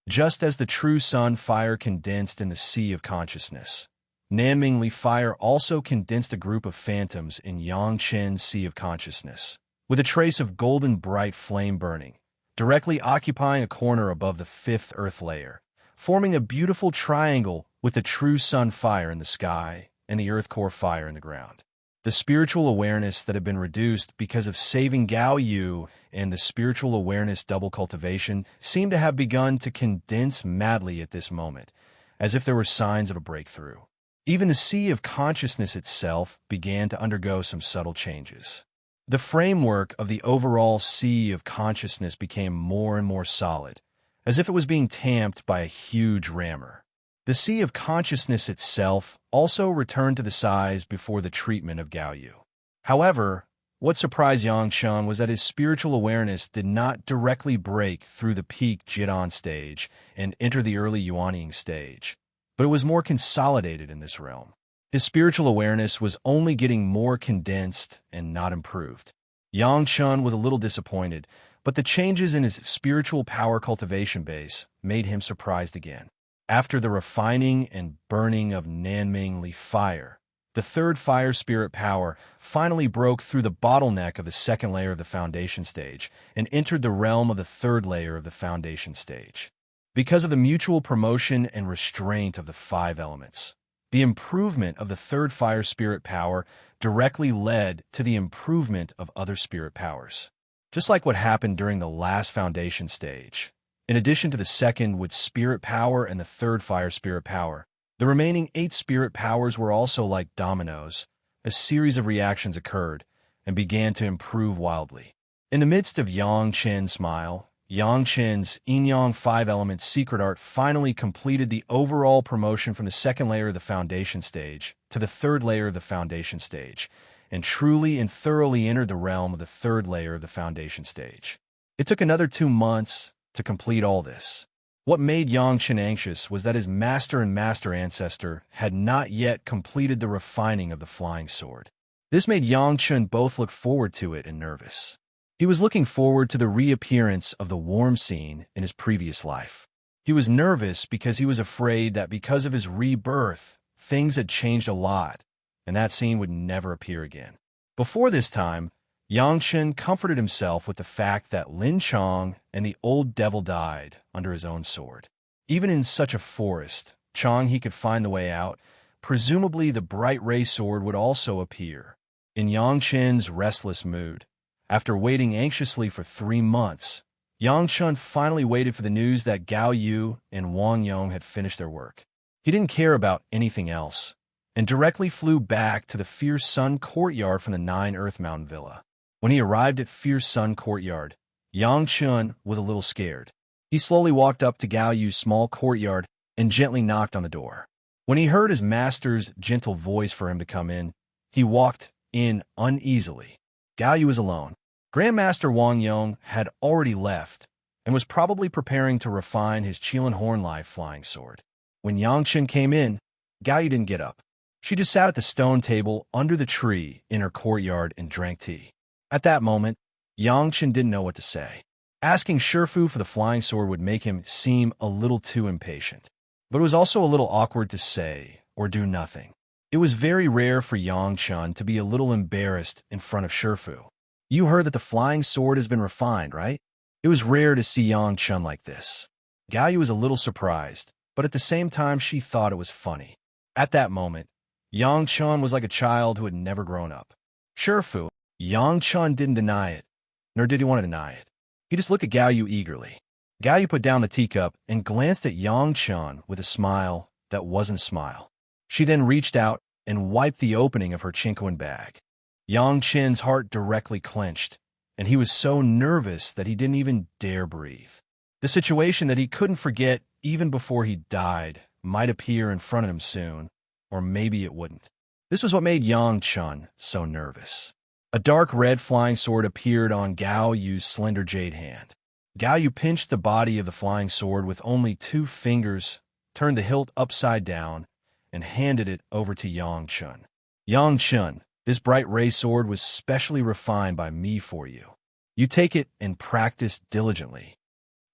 Just as the true sun fire condensed in the sea of consciousness, Nanmingli fire also condensed a group of phantoms in Yangchun's sea of consciousness, with a trace of golden bright flame burning, directly occupying a corner above the 5th earth layer, forming a beautiful triangle with the true sun fire in the sky and the earth core fire in the ground. The spiritual awareness that had been reduced because of saving Gao Yu and the spiritual awareness double cultivation seemed to have begun to condense madly at this moment, as if there were signs of a breakthrough. Even the sea of consciousness itself began to undergo some subtle changes. The framework of the overall sea of consciousness became more and more solid, as if it was being tamped by a huge rammer. The sea of consciousness itself also returned to the size before the treatment of Gao Yu. However, what surprised Yangchun was that his spiritual awareness did not directly break through the peak Jidan stage and enter the early Yuanying stage, but it was more consolidated in this realm. His spiritual awareness was only getting more condensed and not improved. Yangchun was a little disappointed, but the changes in his spiritual power cultivation base made him surprised again. After the refining and burning of Nanmingli fire, the third fire spirit power finally broke through the bottleneck of the second layer of the foundation stage and entered the realm of the third layer of the foundation stage. Because of the mutual promotion and restraint of the 5 elements, the improvement of the third fire spirit power directly led to the improvement of other spirit powers. Just like what happened during the last foundation stage, in addition to the second with spirit power and the third fire spirit power, the remaining 8 spirit powers were also like dominoes. A series of reactions occurred and began to improve wildly. In the midst of Yangchun's smile, Yangchun's Yin-Yang 5-element secret art finally completed the overall promotion from the second layer of the foundation stage to the third layer of the foundation stage, and truly and thoroughly entered the realm of the third layer of the foundation stage. It took another 2 months to complete all this. What made Yangchun anxious was that his master and master ancestor had not yet completed the refining of the flying sword. This made Yang Chun both look forward to it and nervous. He was looking forward to the reappearance of the warm scene in his previous life. He was nervous because he was afraid that because of his rebirth, things had changed a lot, and that scene would never appear again. Before this time, Yang Chun comforted himself with the fact that Lin Chong and the old devil died under his own sword. Even in such a forest, Chong he could find the way out. Presumably the bright ray sword would also appear. In Yang Chun's restless mood, after waiting anxiously for 3 months, Yang Chun finally waited for the news that Gao Yu and Wang Yong had finished their work. He didn't care about anything else, and directly flew back to the Fierce Sun Courtyard from the 9 Earth Mountain Villa. When he arrived at Fierce Sun Courtyard, Yang Chun was a little scared. He slowly walked up to Gao Yu's small courtyard and gently knocked on the door. When he heard his master's gentle voice for him to come in, he walked in uneasily. Gao Yu was alone. Grandmaster Wang Yong had already left and was probably preparing to refine his Qilin Hornlife flying sword. When Yang Chun came in, Gao Yu didn't get up. She just sat at the stone table under the tree in her courtyard and drank tea. At that moment, Yang Chun didn't know what to say. Asking Shifu for the flying sword would make him seem a little too impatient. But it was also a little awkward to say or do nothing. It was very rare for Yang Chun to be a little embarrassed in front of Shifu. You heard that the flying sword has been refined, right? It was rare to see Yang Chun like this. Gao Yu was a little surprised, but at the same time she thought it was funny. At that moment, Yang Chun was like a child who had never grown up. Shifu, Yang Chun didn't deny it, nor did he want to deny it. He just looked at Gao Yu eagerly. Gao Yu put down the teacup and glanced at Yang Chun with a smile that wasn't a smile. She then reached out and wiped the opening of her Chinquin bag. Yang Chun's heart directly clenched, and he was so nervous that he didn't even dare breathe. The situation that he couldn't forget even before he died might appear in front of him soon, or maybe it wouldn't. This was what made Yang Chun so nervous. A dark red flying sword appeared on Gao Yu's slender jade hand. Gao Yu pinched the body of the flying sword with only 2 fingers, turned the hilt upside down, and handed it over to Yang Chun. Yang Chun, this bright ray sword was specially refined by me for you. You take it and practice diligently.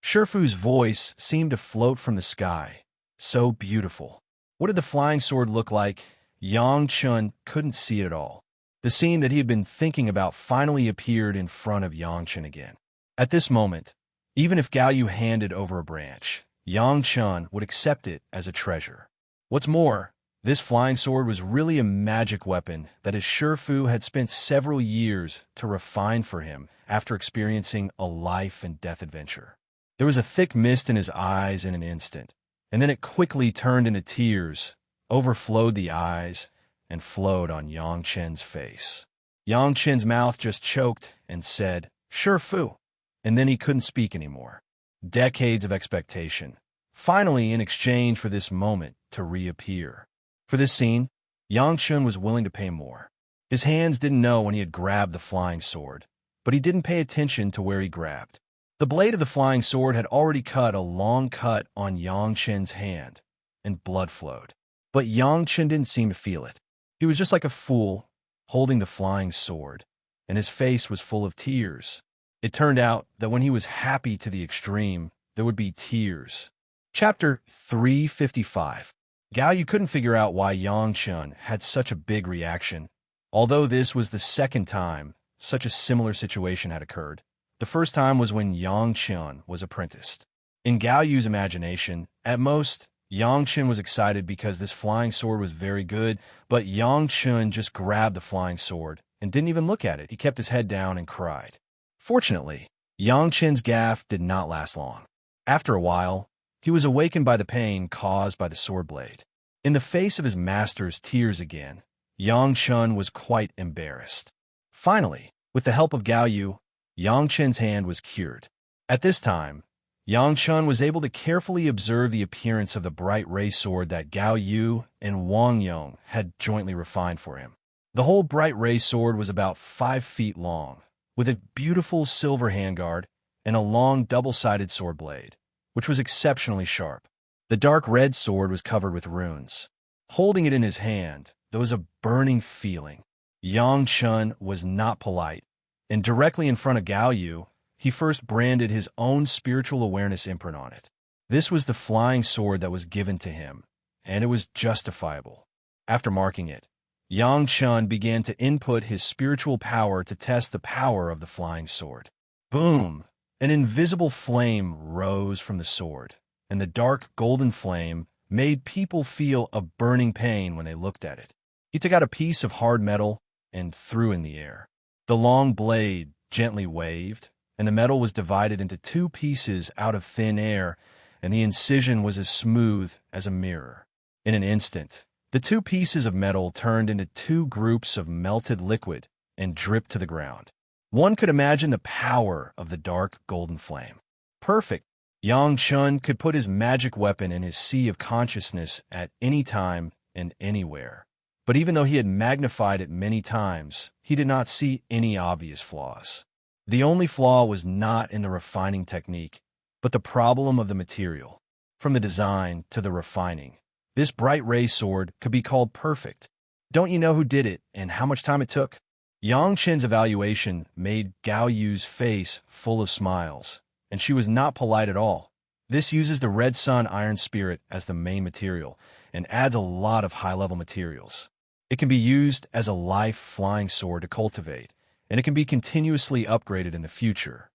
Shifu's voice seemed to float from the sky. So beautiful. What did the flying sword look like? Yang Chun couldn't see it at all. The scene that he had been thinking about finally appeared in front of Yang Chun again. At this moment, even if Gao Yu handed over a branch, Yang Chun would accept it as a treasure. What's more, this flying sword was really a magic weapon that his Shifu had spent several years to refine for him after experiencing a life and death adventure. There was a thick mist in his eyes in an instant, and then it quickly turned into tears, overflowed the eyes, and flowed on Yang Chun's face. Yang Chun's mouth just choked and said, Shifu, and then he couldn't speak anymore. Decades of expectation, finally in exchange for this moment to reappear. For this scene, Yang Chun was willing to pay more. His hands didn't know when he had grabbed the flying sword, but he didn't pay attention to where he grabbed. The blade of the flying sword had already cut a long cut on Yang Chun's hand, and blood flowed. But Yang Chun didn't seem to feel it. He was just like a fool, holding the flying sword, and his face was full of tears. It turned out that when he was happy to the extreme, there would be tears. Chapter 355. Gao Yu couldn't figure out why Yang Chun had such a big reaction. Although this was the second time such a similar situation had occurred, the first time was when Yang Chun was apprenticed. In Gao Yu's imagination, at most, Yang Chun was excited because this flying sword was very good, but Yang Chun just grabbed the flying sword and didn't even look at it. He kept his head down and cried. Fortunately, Yang Chun's gaffe did not last long. After a while, he was awakened by the pain caused by the sword blade. In the face of his master's tears again, Yang Chun was quite embarrassed. Finally, with the help of Gao Yu, Yang Chun's hand was cured. At this time, Yang Chun was able to carefully observe the appearance of the bright ray sword that Gao Yu and Wang Yong had jointly refined for him. The whole bright ray sword was about 5 feet long, with a beautiful silver handguard and a long double-sided sword blade, which was exceptionally sharp. The dark red sword was covered with runes. Holding it in his hand, there was a burning feeling. Yang Chun was not polite, and directly in front of Gao Yu, he first branded his own spiritual awareness imprint on it. This was the flying sword that was given to him, and it was justifiable. After marking it, Yang Chun began to input his spiritual power to test the power of the flying sword. Boom! An invisible flame rose from the sword, and the dark golden flame made people feel a burning pain when they looked at it. He took out a piece of hard metal and threw in the air. The long blade gently waved, and the metal was divided into two pieces out of thin air, and the incision was as smooth as a mirror. In an instant, the two pieces of metal turned into two groups of melted liquid and dripped to the ground. One could imagine the power of the dark golden flame. Perfect! Yang Chun could put his magic weapon in his sea of consciousness at any time and anywhere. But even though he had magnified it many times, he did not see any obvious flaws. The only flaw was not in the refining technique, but the problem of the material. From the design to the refining, this bright ray sword could be called perfect. Don't you know who did it and how much time it took? Yang Chen's evaluation made Gao Yu's face full of smiles, and she was not polite at all. This uses the Red Sun Iron Spirit as the main material and adds a lot of high-level materials. It can be used as a life flying sword to cultivate, and it can be continuously upgraded in the future.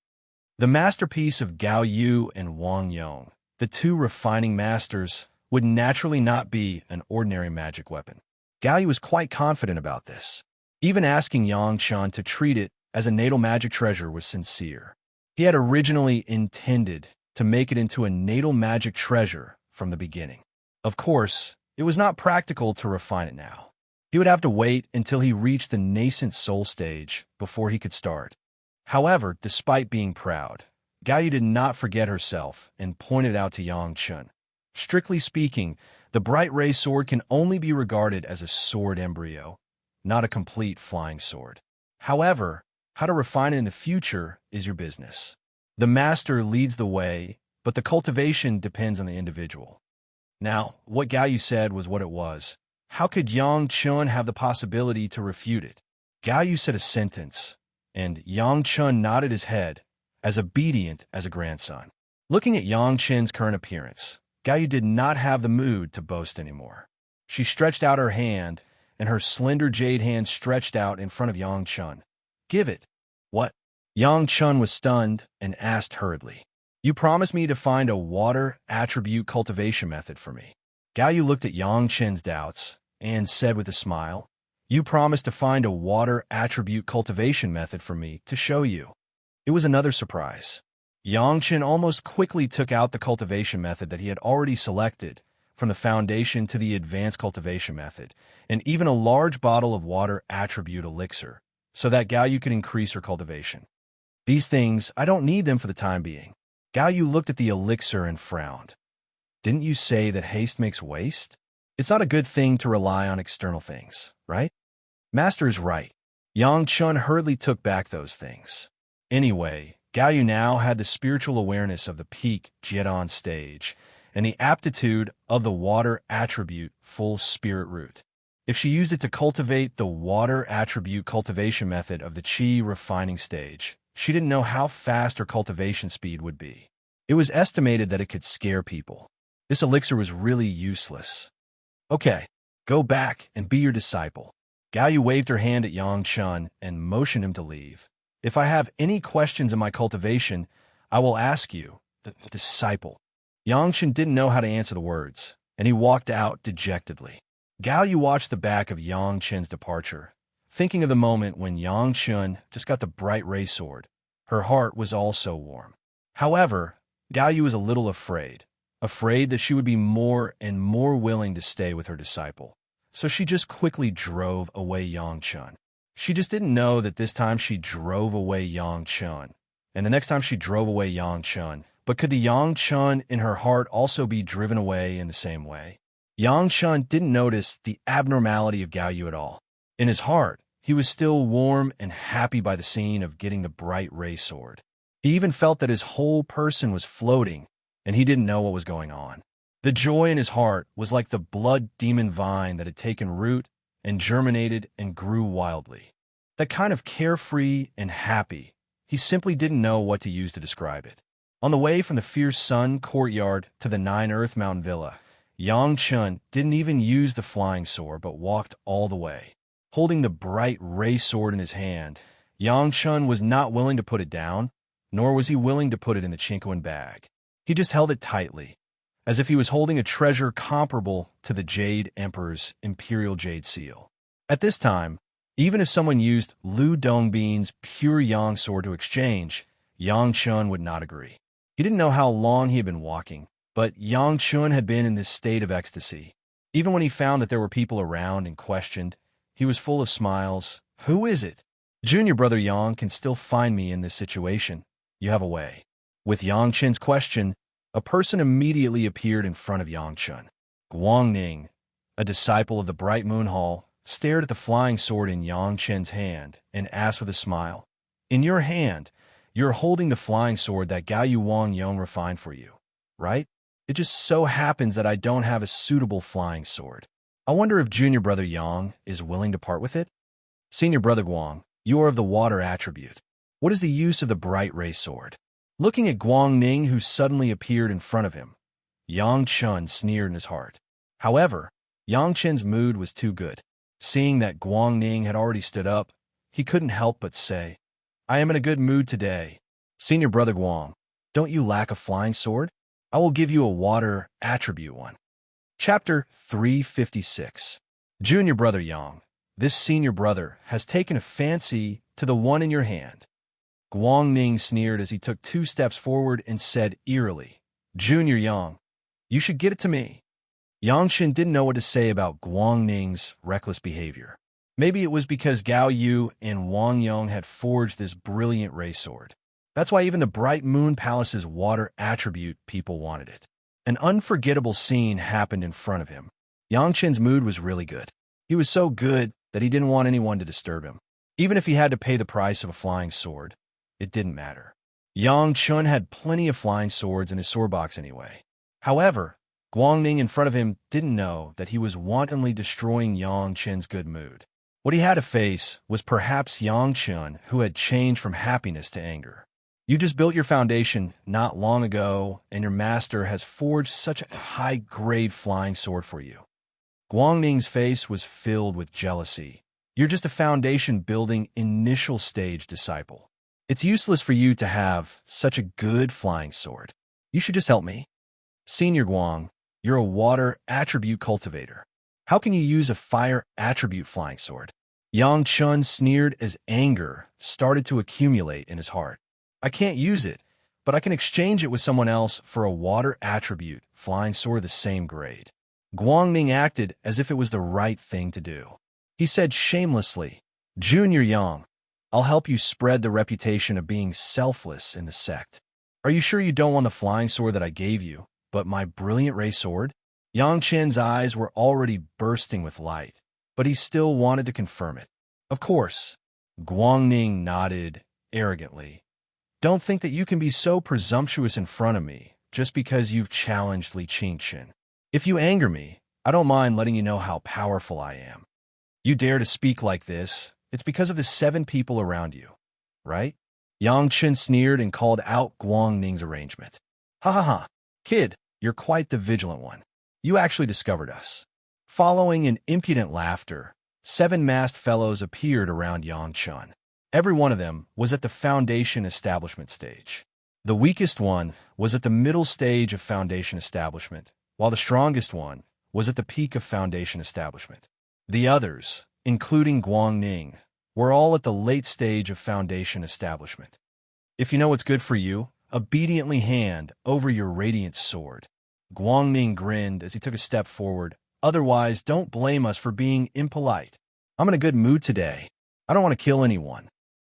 The masterpiece of Gao Yu and Wang Yong, the two refining masters, would naturally not be an ordinary magic weapon. Gao Yu was quite confident about this. Even asking Yang Chun to treat it as a natal magic treasure was sincere. He had originally intended to make it into a natal magic treasure from the beginning. Of course, it was not practical to refine it now. He would have to wait until he reached the nascent soul stage before he could start. However, despite being proud, Gao Yu did not forget herself and pointed out to Yang Chun. Strictly speaking, the bright ray sword can only be regarded as a sword embryo, not a complete flying sword. However, how to refine it in the future is your business. The master leads the way, but the cultivation depends on the individual. Now, what Gao Yu said was what it was. How could Yang Chun have the possibility to refute it? Gao Yu said a sentence, and Yang Chun nodded his head, as obedient as a grandson. Looking at Yang Chen's current appearance, Gao Yu did not have the mood to boast anymore. She stretched out her hand, and her slender jade hand stretched out in front of Yang Chun. Give it. What? Yang Chun was stunned and asked hurriedly. You promised me to find a water attribute cultivation method for me. Gao Yu looked at Yang Chen's doubts and said with a smile, You promised to find a water attribute cultivation method for me to show you. It was another surprise. Yang Chen almost quickly took out the cultivation method that he had already selected, from the foundation to the advanced cultivation method, and even a large bottle of water attribute elixir, so that Gao Yu could increase her cultivation. These things, I don't need them for the time being. Gao Yu looked at the elixir and frowned. Didn't you say that haste makes waste? It's not a good thing to rely on external things, right? Master is right. Yang Chun hurriedly took back those things. Anyway, Gao Yu now had the spiritual awareness of the peak Jiedon stage and the aptitude of the water attribute full spirit root. If she used it to cultivate the water attribute cultivation method of the Qi refining stage, she didn't know how fast her cultivation speed would be. It was estimated that it could scare people. This elixir was really useless. Okay, go back and be your disciple. Gao Yu waved her hand at Yang Chun and motioned him to leave. If I have any questions in my cultivation, I will ask you, the disciple. Yang Chun didn't know how to answer the words, and he walked out dejectedly. Gao Yu watched the back of Yang Chun's departure, thinking of the moment when Yang Chun just got the bright ray sword. Her heart was also warm. However, Gao Yu was a little afraid that she would be more and more willing to stay with her disciple. So she just quickly drove away Yang Chun. She just didn't know that this time she drove away Yang Chun, and the next time she drove away Yang Chun. But could the Yang Chun in her heart also be driven away in the same way? Yang Chun didn't notice the abnormality of Gao Yu at all. In his heart, he was still warm and happy by the scene of getting the bright ray sword. He even felt that his whole person was floating, and he didn't know what was going on. The joy in his heart was like the blood demon vine that had taken root and germinated and grew wildly. That kind of carefree and happy, he simply didn't know what to use to describe it. On the way from the fierce sun courtyard to the Nine Earth Mountain Villa, Yang Chun didn't even use the flying sword but walked all the way. Holding the bright ray sword in his hand, Yang Chun was not willing to put it down, nor was he willing to put it in the Chinquan bag. He just held it tightly, as if he was holding a treasure comparable to the Jade Emperor's Imperial Jade Seal. At this time, even if someone used Lu Dongbin's pure Yang sword to exchange, Yang Chun would not agree. He didn't know how long he had been walking, but Yang Chun had been in this state of ecstasy. Even when he found that there were people around and questioned, he was full of smiles. "Who is it?" "Junior brother Yang can still find me in this situation. You have a way." With Yang Chun's question, a person immediately appeared in front of Yang Chun. Guang Ning, a disciple of the Bright Moon Hall, stared at the flying sword in Yang Chun's hand and asked with a smile, "In your hand, you're holding the flying sword that Gao Yu Wang Yong refined for you, right? It just so happens that I don't have a suitable flying sword. I wonder if junior brother Yang is willing to part with it?" "Senior brother Guang, you are of the water attribute. What is the use of the bright ray sword?" Looking at Guang Ning, who suddenly appeared in front of him, Yang Chun sneered in his heart. However, Yang Chun's mood was too good. Seeing that Guang Ning had already stood up, he couldn't help but say, "I am in a good mood today. Senior brother Guang, don't you lack a flying sword? I will give you a water attribute one." Chapter 356. Junior brother Yang, this senior brother has taken a fancy to the one in your hand. Guang Ning sneered as he took 2 steps forward and said eerily, "Junior Yang, you should get it to me." Yang Chun didn't know what to say about Guang Ning's reckless behavior. Maybe it was because Gao Yu and Wang Yong had forged this brilliant ray sword. That's why even the Bright Moon Palace's water attribute people wanted it. An unforgettable scene happened in front of him. Yang Chun's mood was really good. He was so good that he didn't want anyone to disturb him. Even if he had to pay the price of a flying sword, it didn't matter. Yang Chun had plenty of flying swords in his sword box anyway. However, Guang Ning in front of him didn't know that he was wantonly destroying Yang Chun's good mood. What he had to face was perhaps Yang Chun, who had changed from happiness to anger. You just built your foundation not long ago, and your master has forged such a high-grade flying sword for you. Guang Ning's face was filled with jealousy. You're just a foundation-building initial stage disciple. It's useless for you to have such a good flying sword. You should just help me. Senior Guang, you're a water attribute cultivator. How can you use a fire attribute flying sword? Yang Chun sneered as anger started to accumulate in his heart. I can't use it, but I can exchange it with someone else for a water attribute flying sword the same grade. Guang Ning acted as if it was the right thing to do. He said shamelessly, "Junior Yang, I'll help you spread the reputation of being selfless in the sect. Are you sure you don't want the flying sword that I gave you, but my brilliant ray sword?" Yang Chen's eyes were already bursting with light, but he still wanted to confirm it. "Of course." Guang Ning nodded arrogantly. "Don't think that you can be so presumptuous in front of me just because you've challenged Li Qingchen. If you anger me, I don't mind letting you know how powerful I am. You dare to speak like this, it's because of the 7 people around you, right?" Yang Chen sneered and called out Guang Ning's arrangement. "Ha ha ha, kid, you're quite the vigilant one. You actually discovered us." Following an impudent laughter, 7 masked fellows appeared around Yang Chun. Every one of them was at the foundation establishment stage. The weakest one was at the middle stage of foundation establishment, while the strongest one was at the peak of foundation establishment. The others, including Guang Ning, were all at the late stage of foundation establishment. "If you know what's good for you, obediently hand over your radiant sword." Guang Ning grinned as he took a step forward. "Otherwise, don't blame us for being impolite. I'm in a good mood today. I don't want to kill anyone."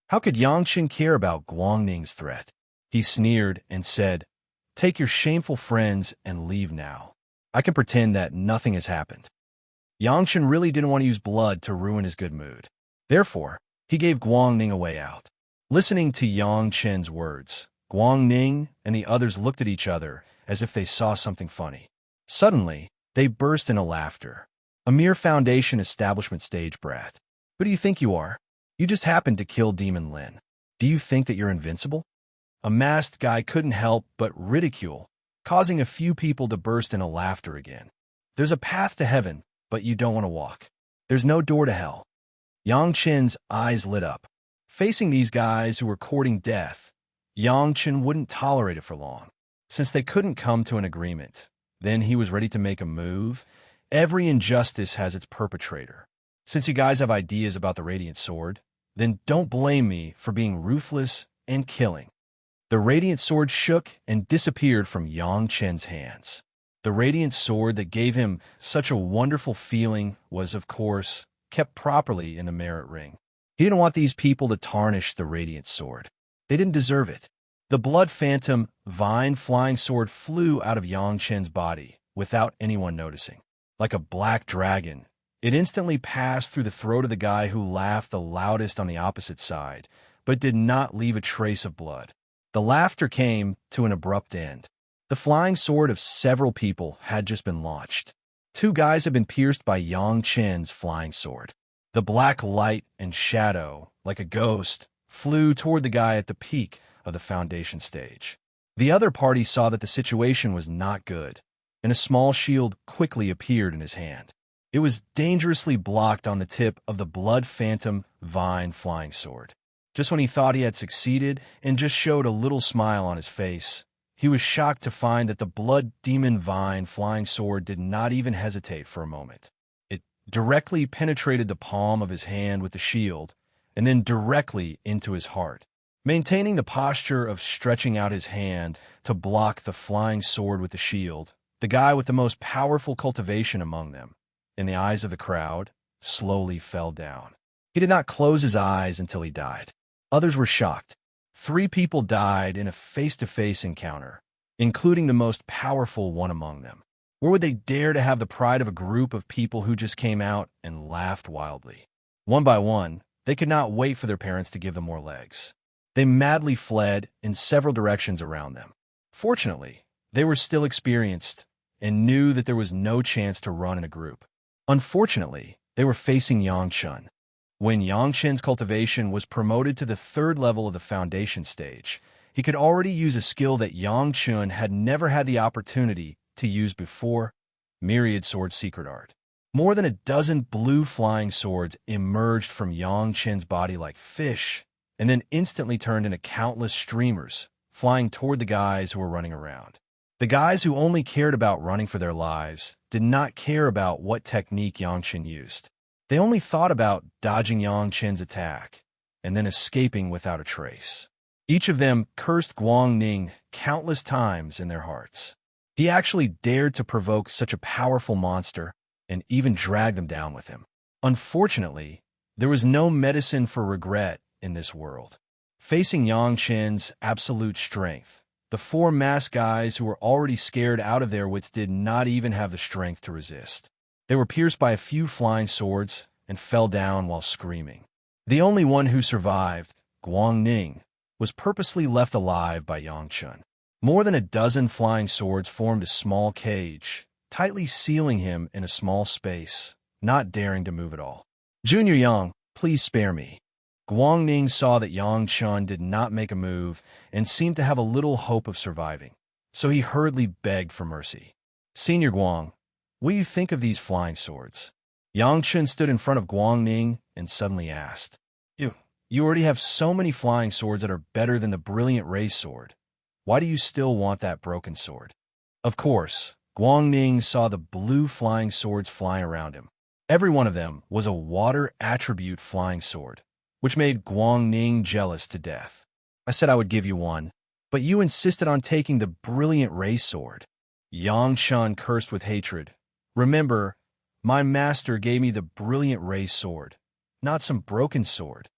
How could Yang Chen care about Guang Ning's threat? He sneered and said, "Take your shameful friends and leave now. I can pretend that nothing has happened." Yang Chen really didn't want to use blood to ruin his good mood. Therefore, he gave Guang Ning a way out. Listening to Yang Chen's words, Guang Ning and the others looked at each other as if they saw something funny. Suddenly, they burst into laughter. A mere Foundation establishment stage brat. Who do you think you are? You just happened to kill Demon Lin. Do you think that you're invincible? A masked guy couldn't help but ridicule, causing a few people to burst into laughter again. There's a path to heaven, but you don't want to walk. There's no door to hell. Yang Chen's eyes lit up. Facing these guys who were courting death, Yang Chen wouldn't tolerate it for long. Since they couldn't come to an agreement, then he was ready to make a move. Every injustice has its perpetrator. Since you guys have ideas about the Radiant Sword, then don't blame me for being ruthless and killing. The Radiant Sword shook and disappeared from Yang Chen's hands. The Radiant Sword that gave him such a wonderful feeling was, of course, kept properly in the merit ring. He didn't want these people to tarnish the Radiant Sword. They didn't deserve it. The Blood Phantom Vine Flying Sword flew out of Yang Chen's body without anyone noticing. Like a black dragon, it instantly passed through the throat of the guy who laughed the loudest on the opposite side, but did not leave a trace of blood. The laughter came to an abrupt end. The flying sword of several people had just been launched. 2 guys had been pierced by Yang Chen's flying sword. The black light and shadow, like a ghost, flew toward the guy at the peak of the Foundation stage. The other party saw that the situation was not good, and a small shield quickly appeared in his hand. It was dangerously blocked on the tip of the Blood Phantom Vine Flying Sword. Just when he thought he had succeeded and just showed a little smile on his face, he was shocked to find that the Blood Demon Vine Flying Sword did not even hesitate for a moment. It directly penetrated the palm of his hand with the shield, and then directly into his heart. Maintaining the posture of stretching out his hand to block the flying sword with the shield, the guy with the most powerful cultivation among them, in the eyes of the crowd, slowly fell down. He did not close his eyes until he died. Others were shocked. 3 people died in a face-to-face encounter, including the most powerful one among them. Where would they dare to have the pride of a group of people who just came out and laughed wildly? One by one, they could not wait for their parents to give them more legs. They madly fled in several directions around them. Fortunately, they were still experienced and knew that there was no chance to run in a group. Unfortunately, they were facing Yang Chen. When Yang Chen's cultivation was promoted to the 3rd level of the Foundation stage, he could already use a skill that Yang Chen had never had the opportunity to use before, Myriad Sword Secret Art. More than a dozen blue flying swords emerged from Yang Chen's body like fish, and then instantly turned into countless streamers, flying toward the guys who were running around. The guys who only cared about running for their lives did not care about what technique Yang Chen used. They only thought about dodging Yang Chen's attack, and then escaping without a trace. Each of them cursed Guang Ning countless times in their hearts. He actually dared to provoke such a powerful monster and even drag them down with him. Unfortunately, there was no medicine for regret in this world. Facing Yang Chen's absolute strength, the 4 masked guys who were already scared out of their wits did not even have the strength to resist. They were pierced by a few flying swords and fell down while screaming. The only one who survived, Guang Ning, was purposely left alive by Yang Chen. More than a dozen flying swords formed a small cage, tightly sealing him in a small space, not daring to move at all. Junior Yang, please spare me. Guang Ning saw that Yang Chen did not make a move and seemed to have a little hope of surviving, so he hurriedly begged for mercy. Senior Guang, what do you think of these flying swords? Yang Chen stood in front of Guang Ning and suddenly asked, You already have so many flying swords that are better than the brilliant ray sword. Why do you still want that broken sword? Of course, Guang Ning saw the blue flying swords flying around him. Every one of them was a water attribute flying sword, which made Guang Ning jealous to death. I said I would give you one, but you insisted on taking the brilliant ray sword. Yang Chen cursed with hatred. Remember, my master gave me the brilliant ray sword, not some broken sword.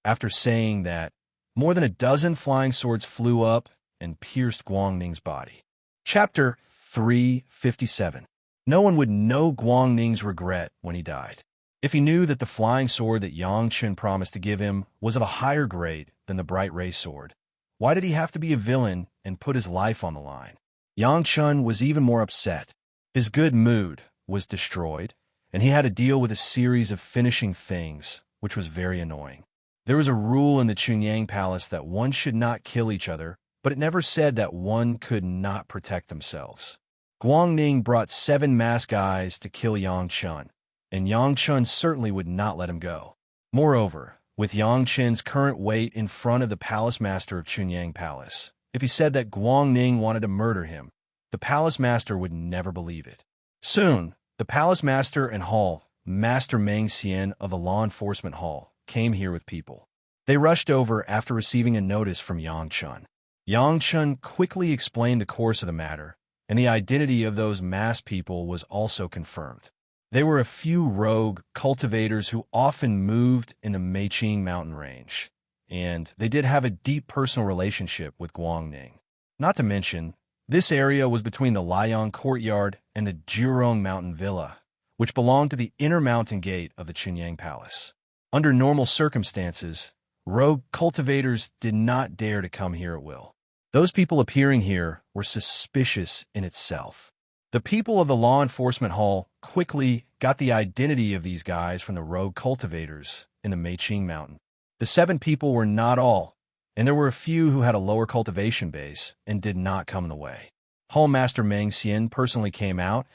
After saying that, more than a dozen flying swords flew up and pierced Guang Ning's body. Chapter 357. No one would know Guang Ning's regret when he died. If he knew that the flying sword that Yang Chen promised to give him was of a higher grade than the bright ray sword, why did he have to be a villain and put his life on the line? Yang Chen was even more upset. His good mood was destroyed, and he had to deal with a series of finishing things, which was very annoying. There was a rule in the Chunyang Palace that one should not kill each other, but it never said that one could not protect themselves. Guangning brought 7 masked guys to kill Yang Chun, and Yang Chun certainly would not let him go. Moreover, with Yang Chun's current weight in front of the palace master of Chunyang Palace, if he said that Guangning wanted to murder him, the palace master would never believe it. Soon, the palace master and hall master Meng Xian of the law enforcement hall came here with people. They rushed over after receiving a notice from Yang Chun. Yang Chun quickly explained the course of the matter, and the identity of those masked people was also confirmed. They were a few rogue cultivators who often moved in the Meiqing mountain range, and they did have a deep personal relationship with Guangning. Not to mention, this area was between the Liang courtyard and the Jirong mountain villa, which belonged to the inner mountain gate of the Chunyang Palace. Under normal circumstances, rogue cultivators did not dare to come here at will. Those people appearing here were suspicious in itself. The people of the law enforcement hall quickly got the identity of these guys from the rogue cultivators in the Meiqing mountain. The 7 people were not all, and there were a few who had a lower cultivation base and did not come in the way. Hall Master Meng Xian personally came out,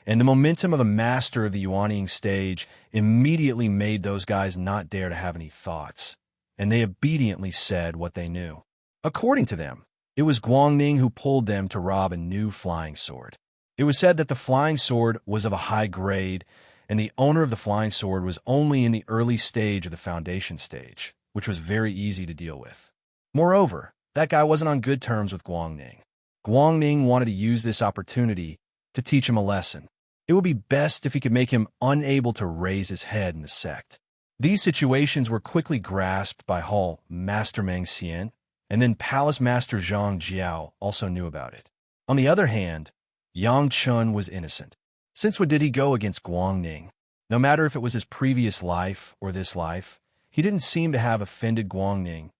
and the momentum of the master of the Yuanying stage immediately made those guys not dare to have any thoughts, and they obediently said what they knew. According to them, it was Guangning who pulled them to rob a new flying sword. It was said that the flying sword was of a high grade, and the owner of the flying sword was only in the early stage of the foundation stage, which was very easy to deal with. Moreover, that guy wasn't on good terms with Guangning. Guangning wanted to use this opportunity to teach him a lesson. It would be best if he could make him unable to raise his head in the sect. These situations were quickly grasped by Hall Master Meng Xian, and then Palace Master Zhang Jiao also knew about it. On the other hand, Yang Chun was innocent. Since when did he go against Guangning? No matter if it was his previous life or this life, he didn't seem to have offended Guangning,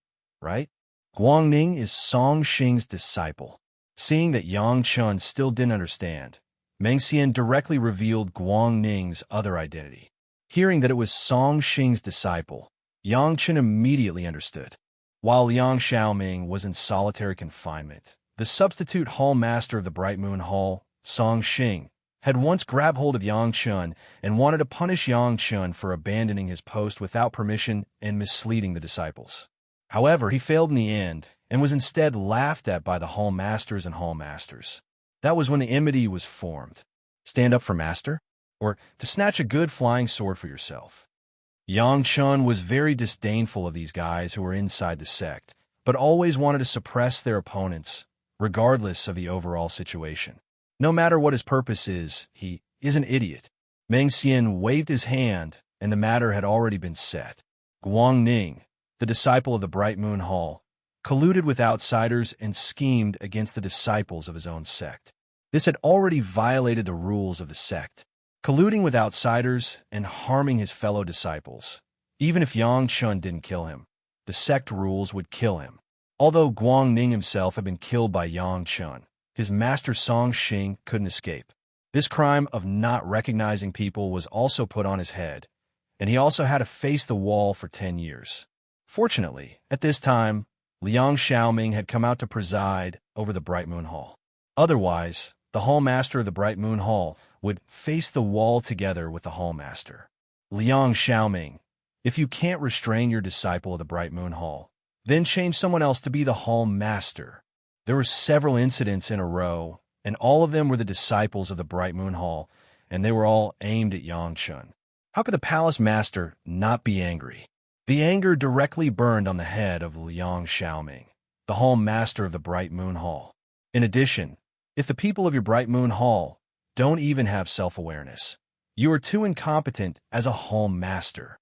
right? Guangning is Song Xing's disciple. Seeing that Yang Chun still didn't understand, Meng Xian directly revealed Guangning's other identity. Hearing that it was Song Xing's disciple, Yang Chun immediately understood. While Liang Xiaoming was in solitary confinement, the substitute hall master of the Bright Moon Hall, Song Xing, had once grabbed hold of Yang Chun and wanted to punish Yang Chun for abandoning his post without permission and misleading the disciples. However, he failed in the end and was instead laughed at by the hall masters and hall masters. That was when the enmity was formed. Stand up for master? Or to snatch a good flying sword for yourself. Yang Chun was very disdainful of these guys who were inside the sect, but always wanted to suppress their opponents, regardless of the overall situation. No matter what his purpose is, he is an idiot. Meng Xian waved his hand, and the matter had already been set. Guangning, the disciple of the Bright Moon Hall, colluded with outsiders and schemed against the disciples of his own sect. This had already violated the rules of the sect, colluding with outsiders and harming his fellow disciples. Even if Yang Chun didn't kill him, the sect rules would kill him. Although Guangning himself had been killed by Yang Chun, his master Song Xing couldn't escape. This crime of not recognizing people was also put on his head, and he also had to face the wall for 10 years. Fortunately, at this time, Liang Xiaoming had come out to preside over the Bright Moon Hall. Otherwise, the hall master of the Bright Moon Hall would face the wall together with the hall master. Liang Xiaoming, if you can't restrain your disciple of the Bright Moon Hall, then change someone else to be the hall master. There were several incidents in a row, and all of them were the disciples of the Bright Moon Hall, and they were all aimed at Yang Chun. How could the palace master not be angry? The anger directly burned on the head of Liang Xiaoming, the hall master of the Bright Moon Hall. In addition, if the people of your Bright Moon Hall don't even have self-awareness, you are too incompetent as a hall master.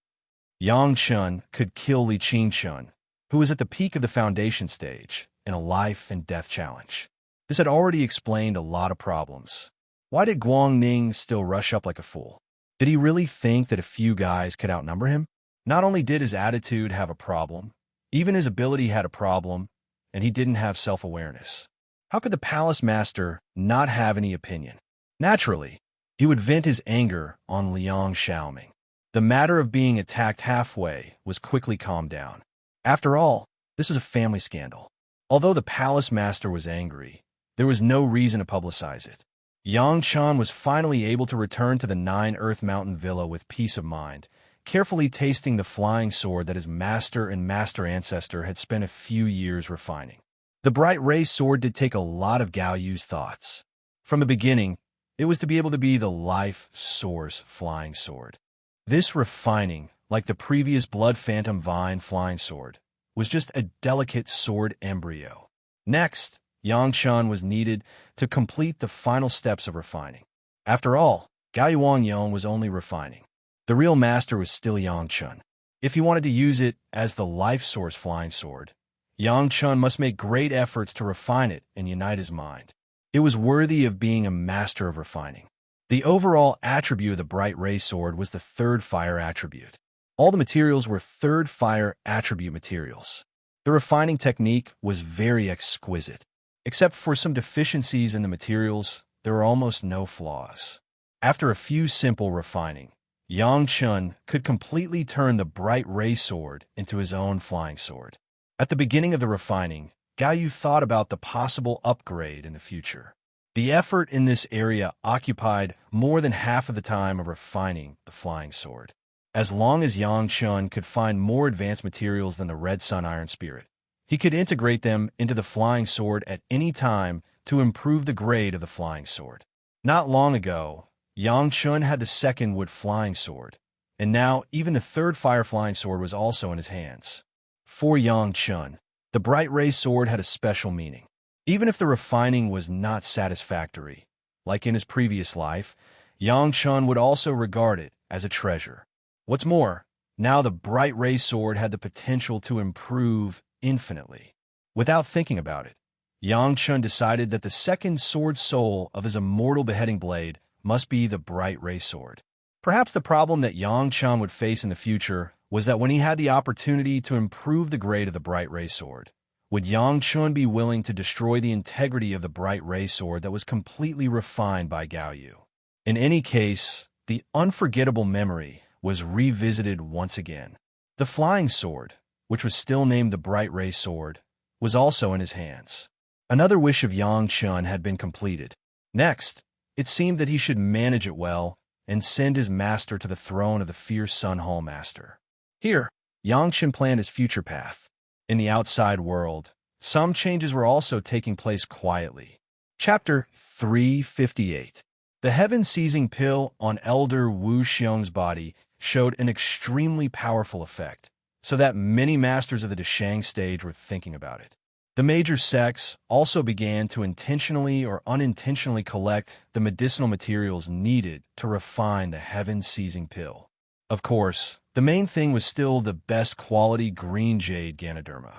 Yang Chun could kill Li Qingchun, who was at the peak of the foundation stage, in a life-and-death challenge. This had already explained a lot of problems. Why did Guangning still rush up like a fool? Did he really think that a few guys could outnumber him? Not only did his attitude have a problem, even his ability had a problem, and he didn't have self-awareness. How could the palace master not have any opinion? Naturally, He would vent his anger on Liang Xiaoming. The matter of being attacked halfway was quickly calmed down. After all, this was a family scandal. Although the palace master was angry, there was no reason to publicize it. Yang Chan was finally able to return to the Nine Earth Mountain villa with peace of mind, carefully tasting the flying sword that his master and master ancestor had spent a few years refining. The bright ray sword did take a lot of Gao Yu's thoughts. From the beginning, it was to be able to be the life source flying sword. This refining, like the previous Blood Phantom Vine flying sword, was just a delicate sword embryo. Next, Yang Chan was needed to complete the final steps of refining. After all, Gao Yuanyong was only refining. The real master was still Yang Chun. If he wanted to use it as the life source flying sword, Yang Chun must make great efforts to refine it and unite his mind. It was worthy of being a master of refining. The overall attribute of the bright ray sword was the third fire attribute. All the materials were third fire attribute materials. The refining technique was very exquisite. Except for some deficiencies in the materials, there were almost no flaws. After a few simple refining, Yang Chun could completely turn the bright ray sword into his own flying sword. At the beginning of the refining, Gao Yu thought about the possible upgrade in the future. The effort in this area occupied more than half of the time of refining the flying sword. As long as Yang Chun could find more advanced materials than the Red Sun Iron Spirit, he could integrate them into the flying sword at any time to improve the grade of the flying sword. Not long ago, Yang Chun had the second wood flying sword, and now even the third fire flying sword was also in his hands. For Yang Chun, the bright ray sword had a special meaning. Even if the refining was not satisfactory, like in his previous life, Yang Chun would also regard it as a treasure. What's more, now the bright ray sword had the potential to improve infinitely. Without thinking about it, Yang Chun decided that the second sword soul of his immortal beheading blade must be the bright ray sword. Perhaps the problem that Yang Chun would face in the future was that when he had the opportunity to improve the grade of the bright ray sword, would Yang Chun be willing to destroy the integrity of the bright ray sword that was completely refined by Gao Yu? In any case, the unforgettable memory was revisited once again. The flying sword, which was still named the bright ray sword, was also in his hands. Another wish of Yang Chun had been completed. Next, it seemed that he should manage it well and send his master to the throne of the fierce Sun Hall Master. Here, Yang Chun planned his future path. In the outside world, some changes were also taking place quietly. Chapter 358. The heaven-seizing pill on Elder Wu Xiong's body showed an extremely powerful effect, so that many masters of the Deshang stage were thinking about it. The major sects also began to intentionally or unintentionally collect the medicinal materials needed to refine the heaven-seizing pill. Of course, the main thing was still the best quality green jade Ganoderma.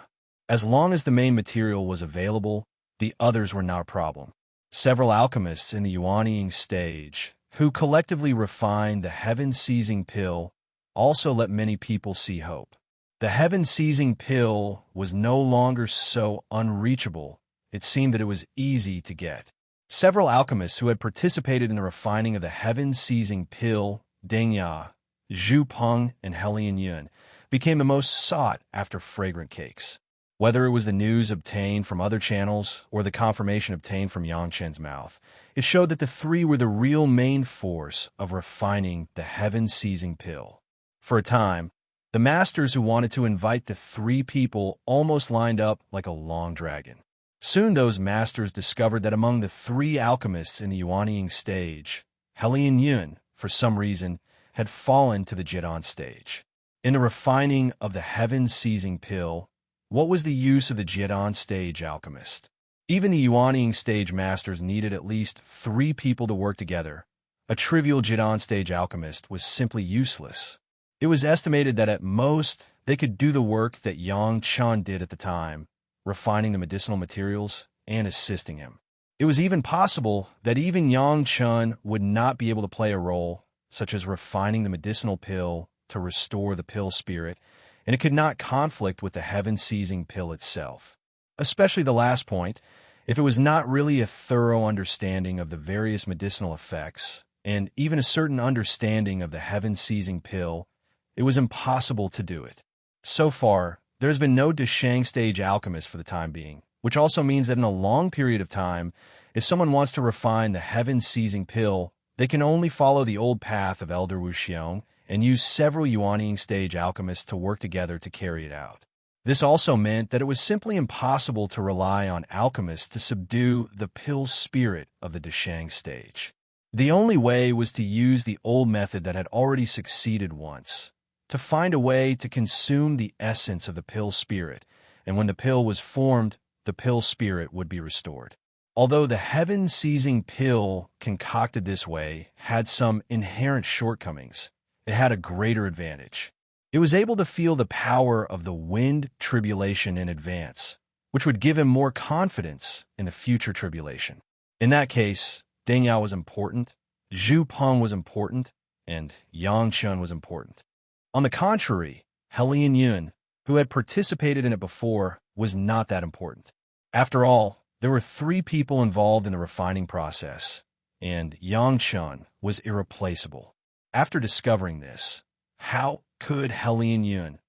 As long as the main material was available, the others were not a problem. Several alchemists in the Yuanying stage, who collectively refined the heaven-seizing pill, also let many people see hope. The heaven-seizing pill was no longer so unreachable. It seemed that it was easy to get. Several alchemists who had participated in the refining of the heaven-seizing pill, Deng Ya, Zhu Peng, and Helian Yun, became the most sought-after fragrant cakes. Whether it was the news obtained from other channels or the confirmation obtained from Yang Chen's mouth, it showed that the three were the real main force of refining the heaven-seizing pill. For a time, the masters who wanted to invite the three people almost lined up like a long dragon. Soon those masters discovered that among the three alchemists in the Yuanying stage, Helian Yun, for some reason, had fallen to the Jidan stage. In the refining of the heaven-seizing pill, what was the use of the Jidan stage alchemist? Even the Yuanying stage masters needed at least three people to work together. A trivial Jidan stage alchemist was simply useless. It was estimated that at most they could do the work that Yang Chan did at the time, refining the medicinal materials and assisting him. It was even possible that even Yang Chun would not be able to play a role, such as refining the medicinal pill to restore the pill spirit, and it could not conflict with the heaven-seizing pill itself. Especially the last point, if it was not really a thorough understanding of the various medicinal effects and even a certain understanding of the heaven-seizing pill, it was impossible to do it. So far, there has been no Deshang stage alchemist for the time being, which also means that in a long period of time, if someone wants to refine the heaven-seizing pill, they can only follow the old path of Elder Wu Xiong and use several Yuanying stage alchemists to work together to carry it out. This also meant that it was simply impossible to rely on alchemists to subdue the pill spirit of the Deshang stage. The only way was to use the old method that had already succeeded once, to find a way to consume the essence of the pill spirit, and when the pill was formed, the pill spirit would be restored. Although the heaven-seizing pill concocted this way had some inherent shortcomings, it had a greater advantage. It was able to feel the power of the wind tribulation in advance, which would give him more confidence in the future tribulation. In that case, Deng Yao was important, Zhu Peng was important, and Yang Chun was important. On the contrary, Helian Yun, who had participated in it before, was not that important. After all, there were 3 people involved in the refining process, and Yang Chun was irreplaceable. After discovering this, how could Helian Yun,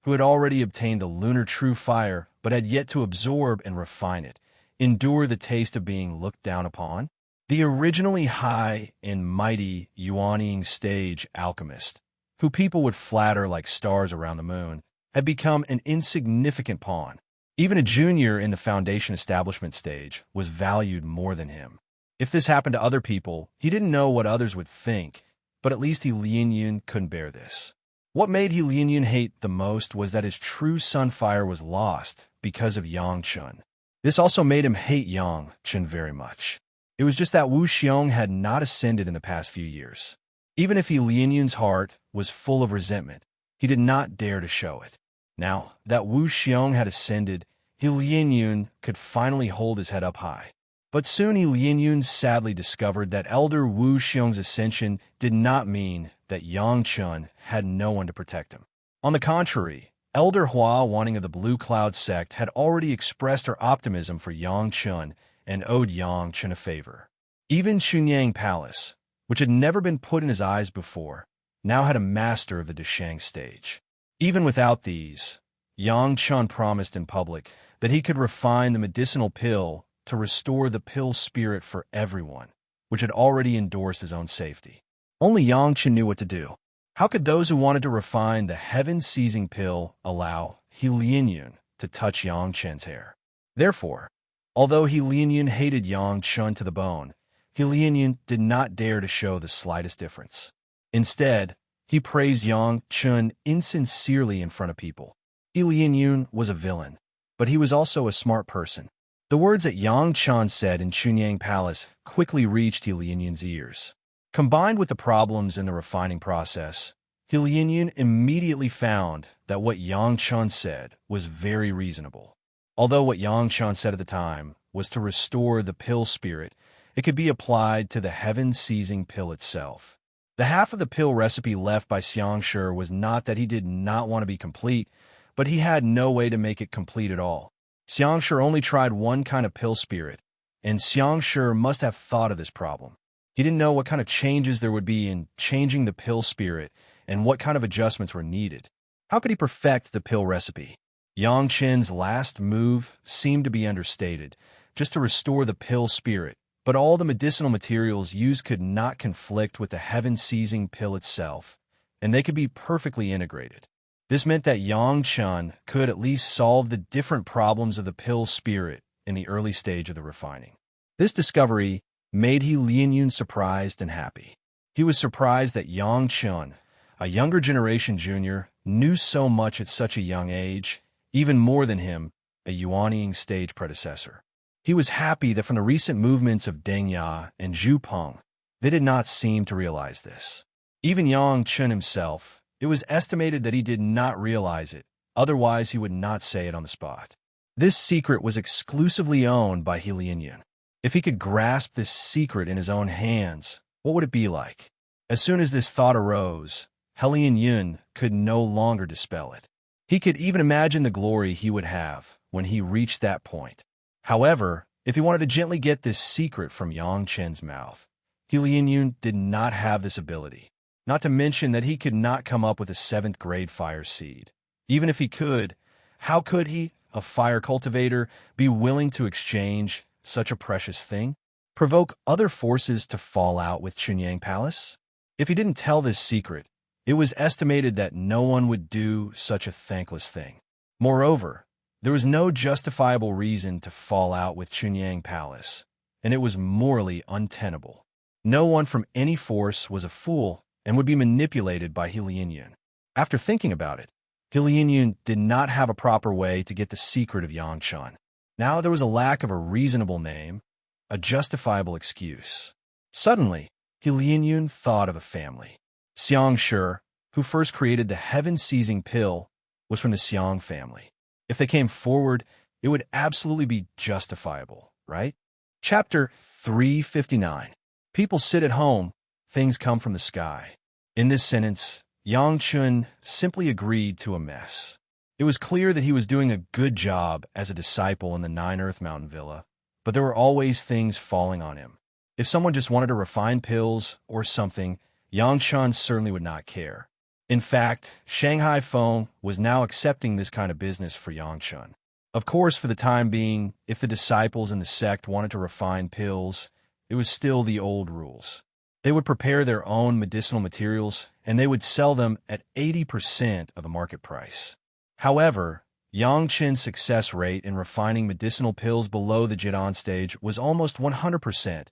who had already obtained the lunar true fire but had yet to absorb and refine it, endure the taste of being looked down upon? The originally high and mighty Yuanying stage alchemist, who people would flatter like stars around the moon, had become an insignificant pawn. Even a junior in the foundation establishment stage was valued more than him. If this happened to other people, he didn't know what others would think, but at least Lin Yun couldn't bear this. What made Lin Yun hate the most was that his true sunfire was lost because of Yang Chun. This also made him hate Yang Chun very much. It was just that Wu Xiong had not ascended in the past few years. Even if Lin Yun's heart was full of resentment, he did not dare to show it. Now that Wu Xiong had ascended, Lin Yun could finally hold his head up high. But soon Lin Yun sadly discovered that Elder Wu Xiong's ascension did not mean that Yang Chun had no one to protect him. On the contrary, Elder Hua Wanting of the Blue Cloud sect had already expressed her optimism for Yang Chun and owed Yang Chun a favor. Even Chunyang Palace, which had never been put in his eyes before, now had a master of the Deshang stage. Even without these, Yang Chun promised in public that he could refine the medicinal pill to restore the pill spirit for everyone, which had already endorsed his own safety. Only Yang Chun knew what to do. How could those who wanted to refine the heaven-seizing pill allow Lin Yun to touch Yang Chun's hair? Therefore, although Lin Yun hated Yang Chun to the bone, Lin Yun did not dare to show the slightest difference. Instead, he praised Yang Chun insincerely in front of people. Lin Yun was a villain, but he was also a smart person. The words that Yang Chun said in Chunyang Palace quickly reached Lin Yun's ears. Combined with the problems in the refining process, Lin Yun immediately found that what Yang Chun said was very reasonable. Although what Yang Chun said at the time was to restore the pill spirit, it could be applied to the heaven-seizing pill itself. The half of the pill recipe left by Xiang Shi was not that he did not want to be complete, but he had no way to make it complete at all. Xiang Shi only tried one kind of pill spirit, and Xiang Shi must have thought of this problem. He didn't know what kind of changes there would be in changing the pill spirit and what kind of adjustments were needed. How could he perfect the pill recipe? Yang Chen's last move seemed to be understated, just to restore the pill spirit, but all the medicinal materials used could not conflict with the heaven-seizing pill itself, and they could be perfectly integrated. This meant that Yang Chun could at least solve the different problems of the pill spirit in the early stage of the refining. This discovery made Lin Yun surprised and happy. He was surprised that Yang Chun, a younger generation junior, knew so much at such a young age, even more than him, a Yuanying stage predecessor. He was happy that from the recent movements of Deng Ya and Zhu Peng, they did not seem to realize this. Even Yang Chun himself, it was estimated that he did not realize it, otherwise he would not say it on the spot. This secret was exclusively owned by Lin Yun. If he could grasp this secret in his own hands, what would it be like? As soon as this thought arose, Lin Yun could no longer dispel it. He could even imagine the glory he would have when he reached that point. However, if he wanted to gently get this secret from Yang Chen's mouth, He Lianyun did not have this ability. Not to mention that he could not come up with a 7th grade fire seed. Even if he could, how could he, a fire cultivator, be willing to exchange such a precious thing? Provoke other forces to fall out with Chunyang Palace? If he didn't tell this secret, it was estimated that no one would do such a thankless thing. Moreover, there was no justifiable reason to fall out with Chunyang Palace, and it was morally untenable. No one from any force was a fool and would be manipulated by He Lianyun. After thinking about it, He Lianyun did not have a proper way to get the secret of Yangchun. Now there was a lack of a reasonable name, a justifiable excuse. Suddenly, He Lianyun thought of a family. Xiang Shi, who first created the heaven-seizing pill, was from the Xiang family. If they came forward, it would absolutely be justifiable, right? Chapter 359. People sit at home, things come from the sky. In this sentence, Yangchun simply agreed to a mess. It was clear that he was doing a good job as a disciple in the Nine Earth Mountain Villa, but there were always things falling on him. If someone just wanted to refine pills or something, Yangchun certainly would not care. In fact, Shanghai Feng was now accepting this kind of business for Yangchun. Of course, for the time being, if the disciples in the sect wanted to refine pills, it was still the old rules. They would prepare their own medicinal materials, and they would sell them at 80% of the market price. However, Yangchun's success rate in refining medicinal pills below the Jidan stage was almost 100%,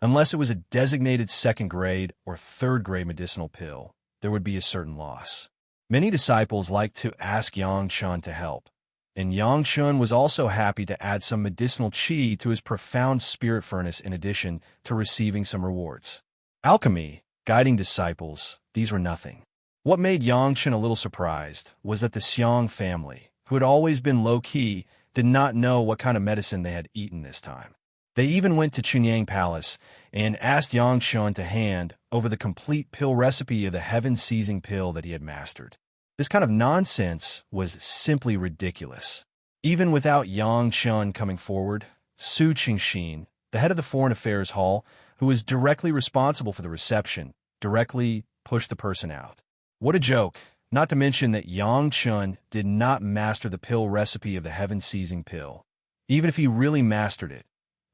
unless it was a designated 2nd grade or 3rd grade medicinal pill. There would be a certain loss. Many disciples liked to ask Yangchun to help, and Yangchun was also happy to add some medicinal qi to his profound spirit furnace in addition to receiving some rewards. Alchemy, guiding disciples, these were nothing. What made Yangchun a little surprised was that the Xiang family, who had always been low-key, did not know what kind of medicine they had eaten this time. They even went to Chunyang Palace and asked Yangchun to hand over the complete pill recipe of the heaven-seizing pill that he had mastered. This kind of nonsense was simply ridiculous. Even without Yangchun coming forward, Su Qingxin, the head of the Foreign Affairs Hall, who was directly responsible for the reception, directly pushed the person out. What a joke, not to mention that Yangchun did not master the pill recipe of the heaven-seizing pill. Even if he really mastered it,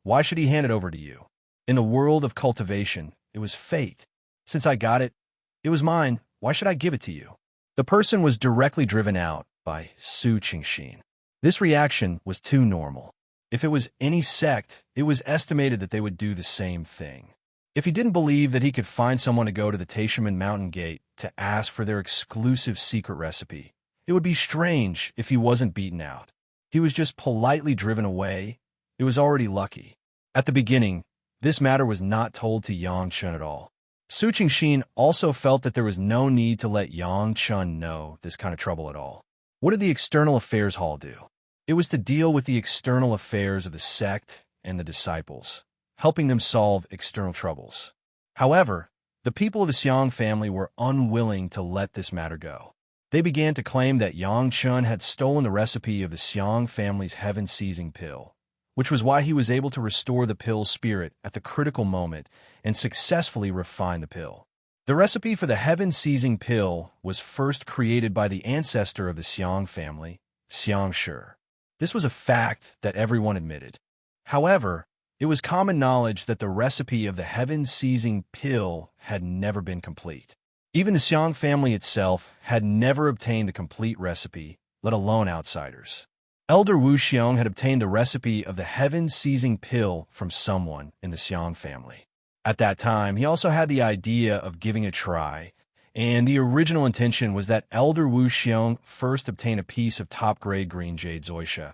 why should he hand it over to you? In the world of cultivation, it was fate. Since I got it, it was mine. Why should I give it to you? The person was directly driven out by Su Qingxin. This reaction was too normal. If it was any sect, it was estimated that they would do the same thing. If he didn't believe that he could find someone to go to the Taishaman Mountain Gate to ask for their exclusive secret recipe, it would be strange if he wasn't beaten out. He was just politely driven away. It was already lucky. At the beginning, this matter was not told to Yangchun at all. Su Qingxin also felt that there was no need to let Yangchun know this kind of trouble at all. What did the External Affairs Hall do? It was to deal with the external affairs of the sect and the disciples, helping them solve external troubles. However, the people of the Xiang family were unwilling to let this matter go. They began to claim that Yangchun had stolen the recipe of the Xiang family's heaven-seizing pill, which was why he was able to restore the pill's spirit at the critical moment and successfully refine the pill. The recipe for the heaven-seizing pill was first created by the ancestor of the Xiang family, Xiang Shi. This was a fact that everyone admitted. However, it was common knowledge that the recipe of the heaven-seizing pill had never been complete. Even the Xiang family itself had never obtained the complete recipe, let alone outsiders. Elder Wu Xiong had obtained the recipe of the heaven-seizing pill from someone in the Xiang family. At that time, he also had the idea of giving a try, and the original intention was that Elder Wu Xiong first obtain a piece of top-grade green jade zoysha,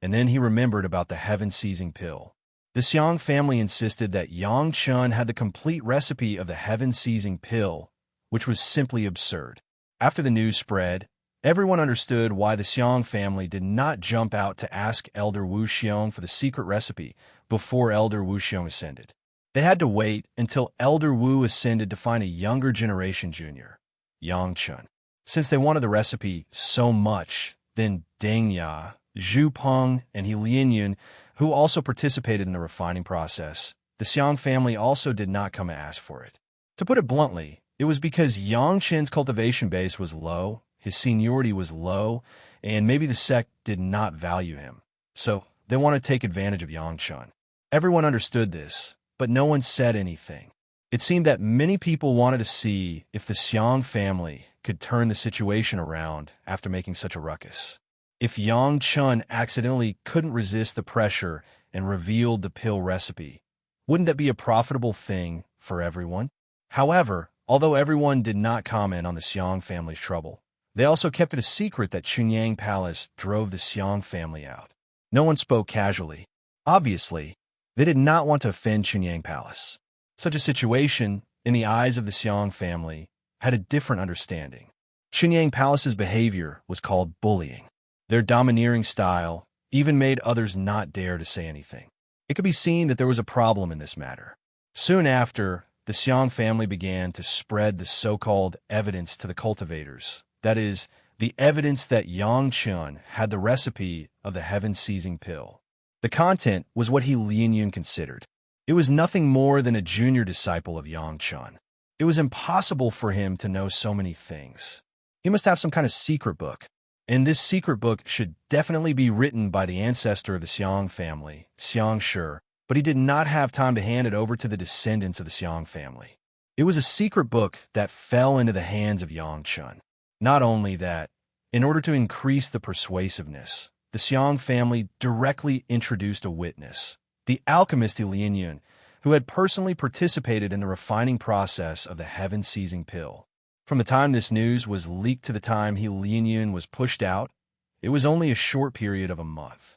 and then he remembered about the heaven-seizing pill. The Xiang family insisted that Yangchun had the complete recipe of the heaven-seizing pill, which was simply absurd. After the news spread, everyone understood why the Xiang family did not jump out to ask Elder Wu Xiong for the secret recipe before Elder Wu Xiong ascended. They had to wait until Elder Wu ascended to find a younger generation junior, Yangchun. Since they wanted the recipe so much, then Deng Ya, Zhu Peng, and He Lianyun, who also participated in the refining process, the Xiang family also did not come and ask for it. To put it bluntly, it was because Yang Qin's cultivation base was low, his seniority was low, and maybe the sect did not value him. So they wanted to take advantage of Yang Qin. Everyone understood this, but no one said anything. It seemed that many people wanted to see if the Xiang family could turn the situation around after making such a ruckus. If Yang Qin accidentally couldn't resist the pressure and revealed the pill recipe, wouldn't that be a profitable thing for everyone? However, although everyone did not comment on the Xiang family's trouble, they also kept it a secret that Chunyang Palace drove the Xiang family out. No one spoke casually. Obviously, they did not want to offend Chunyang Palace. Such a situation, in the eyes of the Xiang family, had a different understanding. Chunyang Palace's behavior was called bullying. Their domineering style even made others not dare to say anything. It could be seen that there was a problem in this matter. Soon after, the Xiang family began to spread the so-called evidence to the cultivators. That is, the evidence that Yang Qin had the recipe of the heaven-seizing pill. The content was what he Lianyun considered. It was nothing more than a junior disciple of Yang Qin. It was impossible for him to know so many things. He must have some kind of secret book. And this secret book should definitely be written by the ancestor of the Xiang family, Xiang Shi, but he did not have time to hand it over to the descendants of the Xiang family. It was a secret book that fell into the hands of Yang Qin. Not only that, in order to increase the persuasiveness, the Xiang family directly introduced a witness, the alchemist Lianyun, who had personally participated in the refining process of the heaven-seizing pill. From the time this news was leaked to the time Lianyun was pushed out, it was only a short period of a month.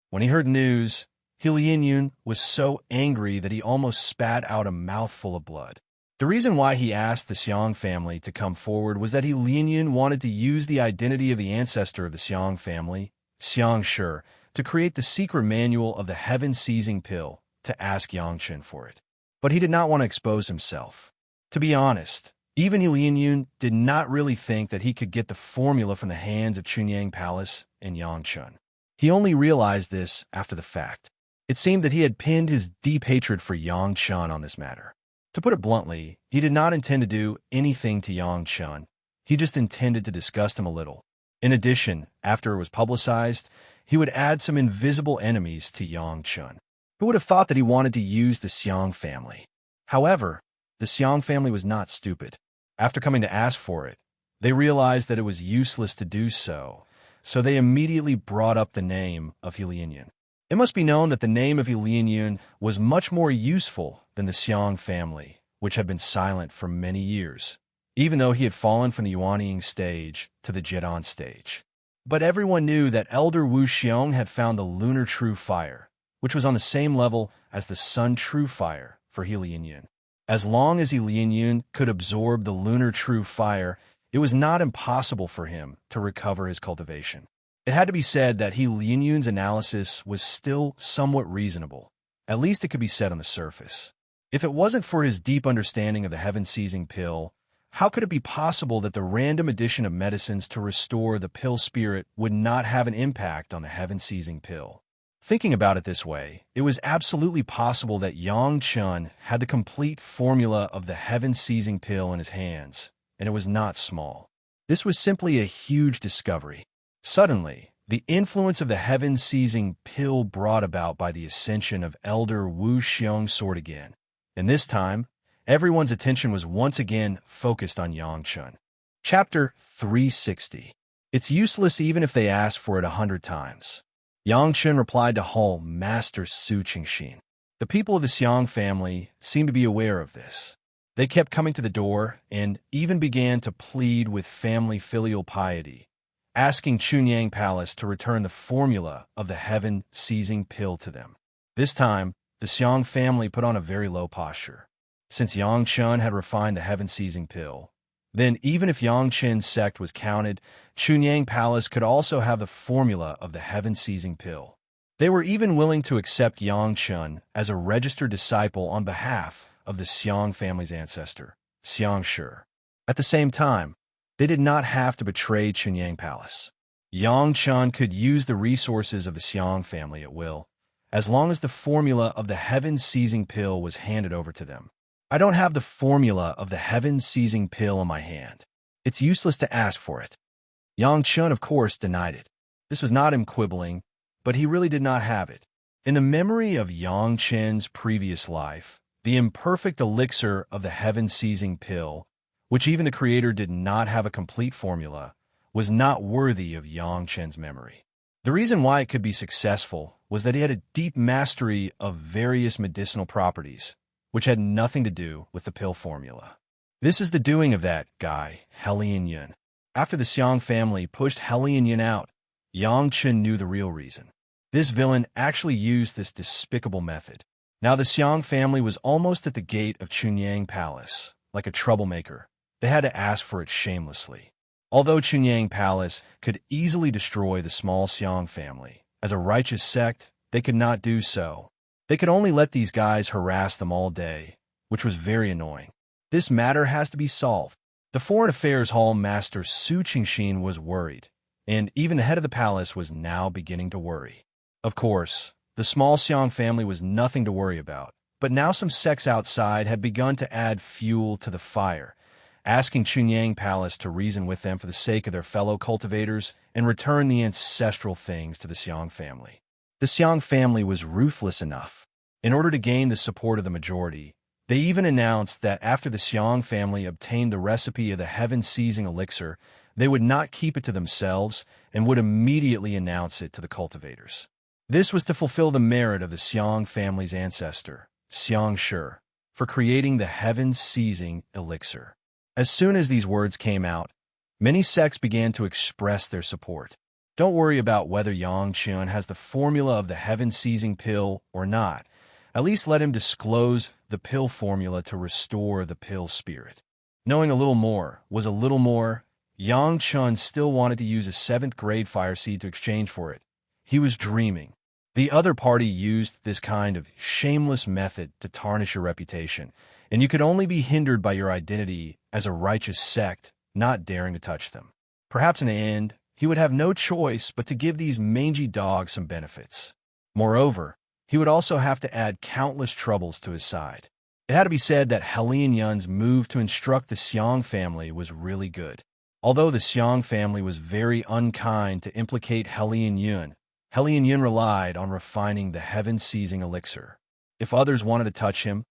When he heard news, Lianyun was so angry that he almost spat out a mouthful of blood. The reason why he asked the Xiang family to come forward was that Lianyun wanted to use the identity of the ancestor of the Xiang family, Xiang Shi, to create the secret manual of the heaven-seizing pill to ask Yang Qin for it. But he did not want to expose himself. To be honest, even Lianyun did not really think that he could get the formula from the hands of Chunyang Palace and Yang Qin. He only realized this after the fact. It seemed that he had pinned his deep hatred for Yang Qin on this matter. To put it bluntly, he did not intend to do anything to Yang Qin. He just intended to disgust him a little. In addition, after it was publicized, he would add some invisible enemies to Yang Qin. Who would have thought that he wanted to use the Xiang family? However, the Xiang family was not stupid. After coming to ask for it, they realized that it was useless to do so, so they immediately brought up the name of Lianyun. It must be known that the name of Lianyun was much more useful than the Xiang family, which had been silent for many years, even though he had fallen from the Yuanying stage to the Jidan stage. But everyone knew that Elder Wu Xiong had found the lunar true fire, which was on the same level as the sun true fire for Lianyun. As long as Lianyun could absorb the lunar true fire, it was not impossible for him to recover his cultivation. It had to be said that Lianyun's analysis was still somewhat reasonable. At least it could be said on the surface. If it wasn't for his deep understanding of the heaven-seizing pill, how could it be possible that the random addition of medicines to restore the pill spirit would not have an impact on the heaven-seizing pill? Thinking about it this way, it was absolutely possible that Yang Qin had the complete formula of the heaven-seizing pill in his hands, and it was not small. This was simply a huge discovery. Suddenly, the influence of the heaven-seizing pill brought about by the ascension of Elder Wu Xiong soared again, and this time, everyone's attention was once again focused on Yang Qin. Chapter 360. It's useless even if they ask for it 100 times. Yang Qin replied to Hull, Master Su Qingxin. The people of the Xiang family seemed to be aware of this. They kept coming to the door and even began to plead with family filial piety, asking Chunyang Palace to return the formula of the heaven-seizing pill to them. This time, the Xiang family put on a very low posture. Since Yang Qin had refined the heaven-seizing pill, then even if Yang Qin's sect was counted, Chunyang Palace could also have the formula of the heaven-seizing pill. They were even willing to accept Yang Qin as a registered disciple on behalf of the Xiang family's ancestor, Xiang Shi. At the same time, they did not have to betray Chunyang Palace. Yang Qin could use the resources of the Xiang family at will, as long as the formula of the heaven-seizing pill was handed over to them. I don't have the formula of the heaven-seizing pill in my hand. It's useless to ask for it. Yang Chun, of course, denied it. This was not him quibbling, but he really did not have it. In the memory of Yang Chen's previous life, the imperfect elixir of the heaven-seizing pill, which even the creator did not have a complete formula, was not worthy of Yang Chen's memory. The reason why it could be successful was that he had a deep mastery of various medicinal properties, which had nothing to do with the pill formula. This is the doing of that guy, Helian Yun. After the Xiang family pushed Helian Yun out, Yang Chen knew the real reason. This villain actually used this despicable method. Now the Xiang family was almost at the gate of Chunyang Palace. Like a troublemaker, they had to ask for it shamelessly. Although Chunyang Palace could easily destroy the small Xiang family, as a righteous sect, they could not do so. They could only let these guys harass them all day, which was very annoying. This matter has to be solved. The Foreign Affairs Hall Master Su Qingxin was worried, and even the head of the palace was now beginning to worry. Of course, the small Xiang family was nothing to worry about, but now some sects outside had begun to add fuel to the fire, asking Chunyang Palace to reason with them for the sake of their fellow cultivators and return the ancestral things to the Xiang family. The Xiang family was ruthless enough. In order to gain the support of the majority, they even announced that after the Xiang family obtained the recipe of the heaven-seizing elixir, they would not keep it to themselves and would immediately announce it to the cultivators. This was to fulfill the merit of the Xiang family's ancestor, Xiang Shi, for creating the heaven-seizing elixir. As soon as these words came out, many sects began to express their support. Don't worry about whether Yang Chen has the formula of the heaven-seizing pill or not. At least let him disclose the pill formula to restore the pill spirit. Knowing a little more was a little more. Yang Chen still wanted to use a 7th grade fire seed to exchange for it. He was dreaming. The other party used this kind of shameless method to tarnish your reputation, and you could only be hindered by your identity as a righteous sect, not daring to touch them. Perhaps in the end, he would have no choice but to give these mangy dogs some benefits. Moreover, he would also have to add countless troubles to his side. It had to be said that Helian Yun's move to instruct the Xiang family was really good. Although the Xiang family was very unkind to implicate Helian Yun relied on refining the heaven-seizing elixir. If others wanted to touch him,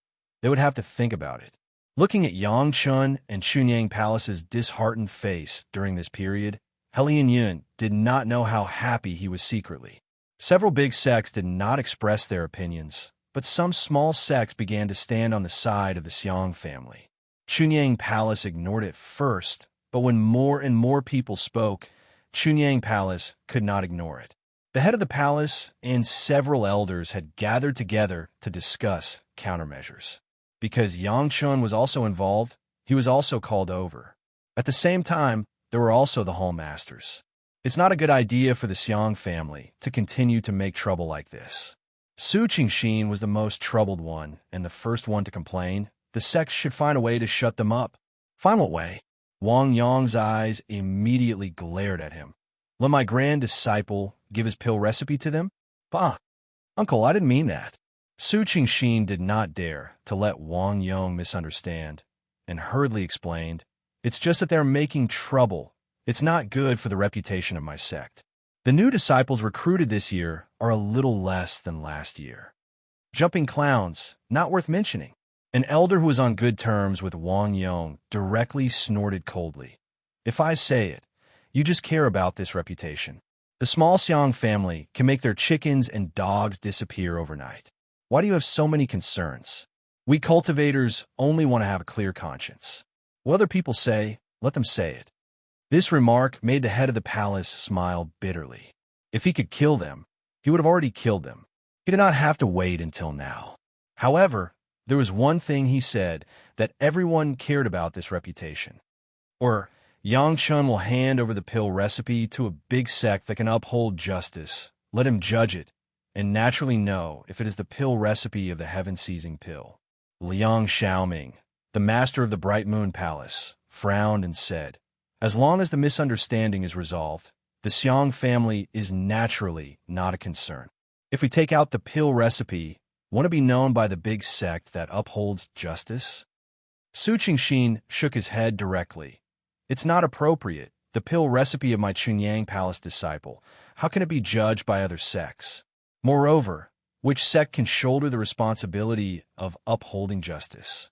they would have to think about it. Looking at Yang Chen and Chunyang Palace's disheartened face during this period, Helian Yun did not know how happy he was secretly. Several big sects did not express their opinions, but some small sects began to stand on the side of the Xiang family. Chunyang Palace ignored it first, but when more and more people spoke, Chunyang Palace could not ignore it. The head of the palace and several elders had gathered together to discuss countermeasures. Because Yang Chen was also involved, he was also called over. At the same time, there were also the Hall Masters. It's not a good idea for the Xiang family to continue to make trouble like this. Su Qingxin was the most troubled one and the first one to complain. The sects should find a way to shut them up. Find what way? Wang Yang's eyes immediately glared at him. Let my grand disciple give his pill recipe to them? Bah! Uncle, I didn't mean that. Su Qingxin did not dare to let Wang Yang misunderstand, and hurriedly explained, "It's just that they're making trouble. It's not good for the reputation of my sect. The new disciples recruited this year are a little less than last year. Jumping clowns, not worth mentioning." An elder who was on good terms with Wang Yang directly snorted coldly. "If I say it, you just care about this reputation. The small Xiang family can make their chickens and dogs disappear overnight. Why do you have so many concerns? We cultivators only want to have a clear conscience. What other people say, let them say it." This remark made the head of the palace smile bitterly. If he could kill them, he would have already killed them. He did not have to wait until now. However, there was one thing he said that everyone cared about this reputation. Or Yang Chen will hand over the pill recipe to a big sect that can uphold justice, let him judge it, and naturally know if it is the pill recipe of the heaven-seizing pill. Liang Xiaoming, the master of the Bright Moon Palace, frowned and said, "As long as the misunderstanding is resolved, the Xiang family is naturally not a concern." If we take out the pill recipe, want to be known by the big sect that upholds justice? Su Qingxin shook his head directly. It's not appropriate. The pill recipe of my Chunyang Palace disciple. How can it be judged by other sects? Moreover, which sect can shoulder the responsibility of upholding justice?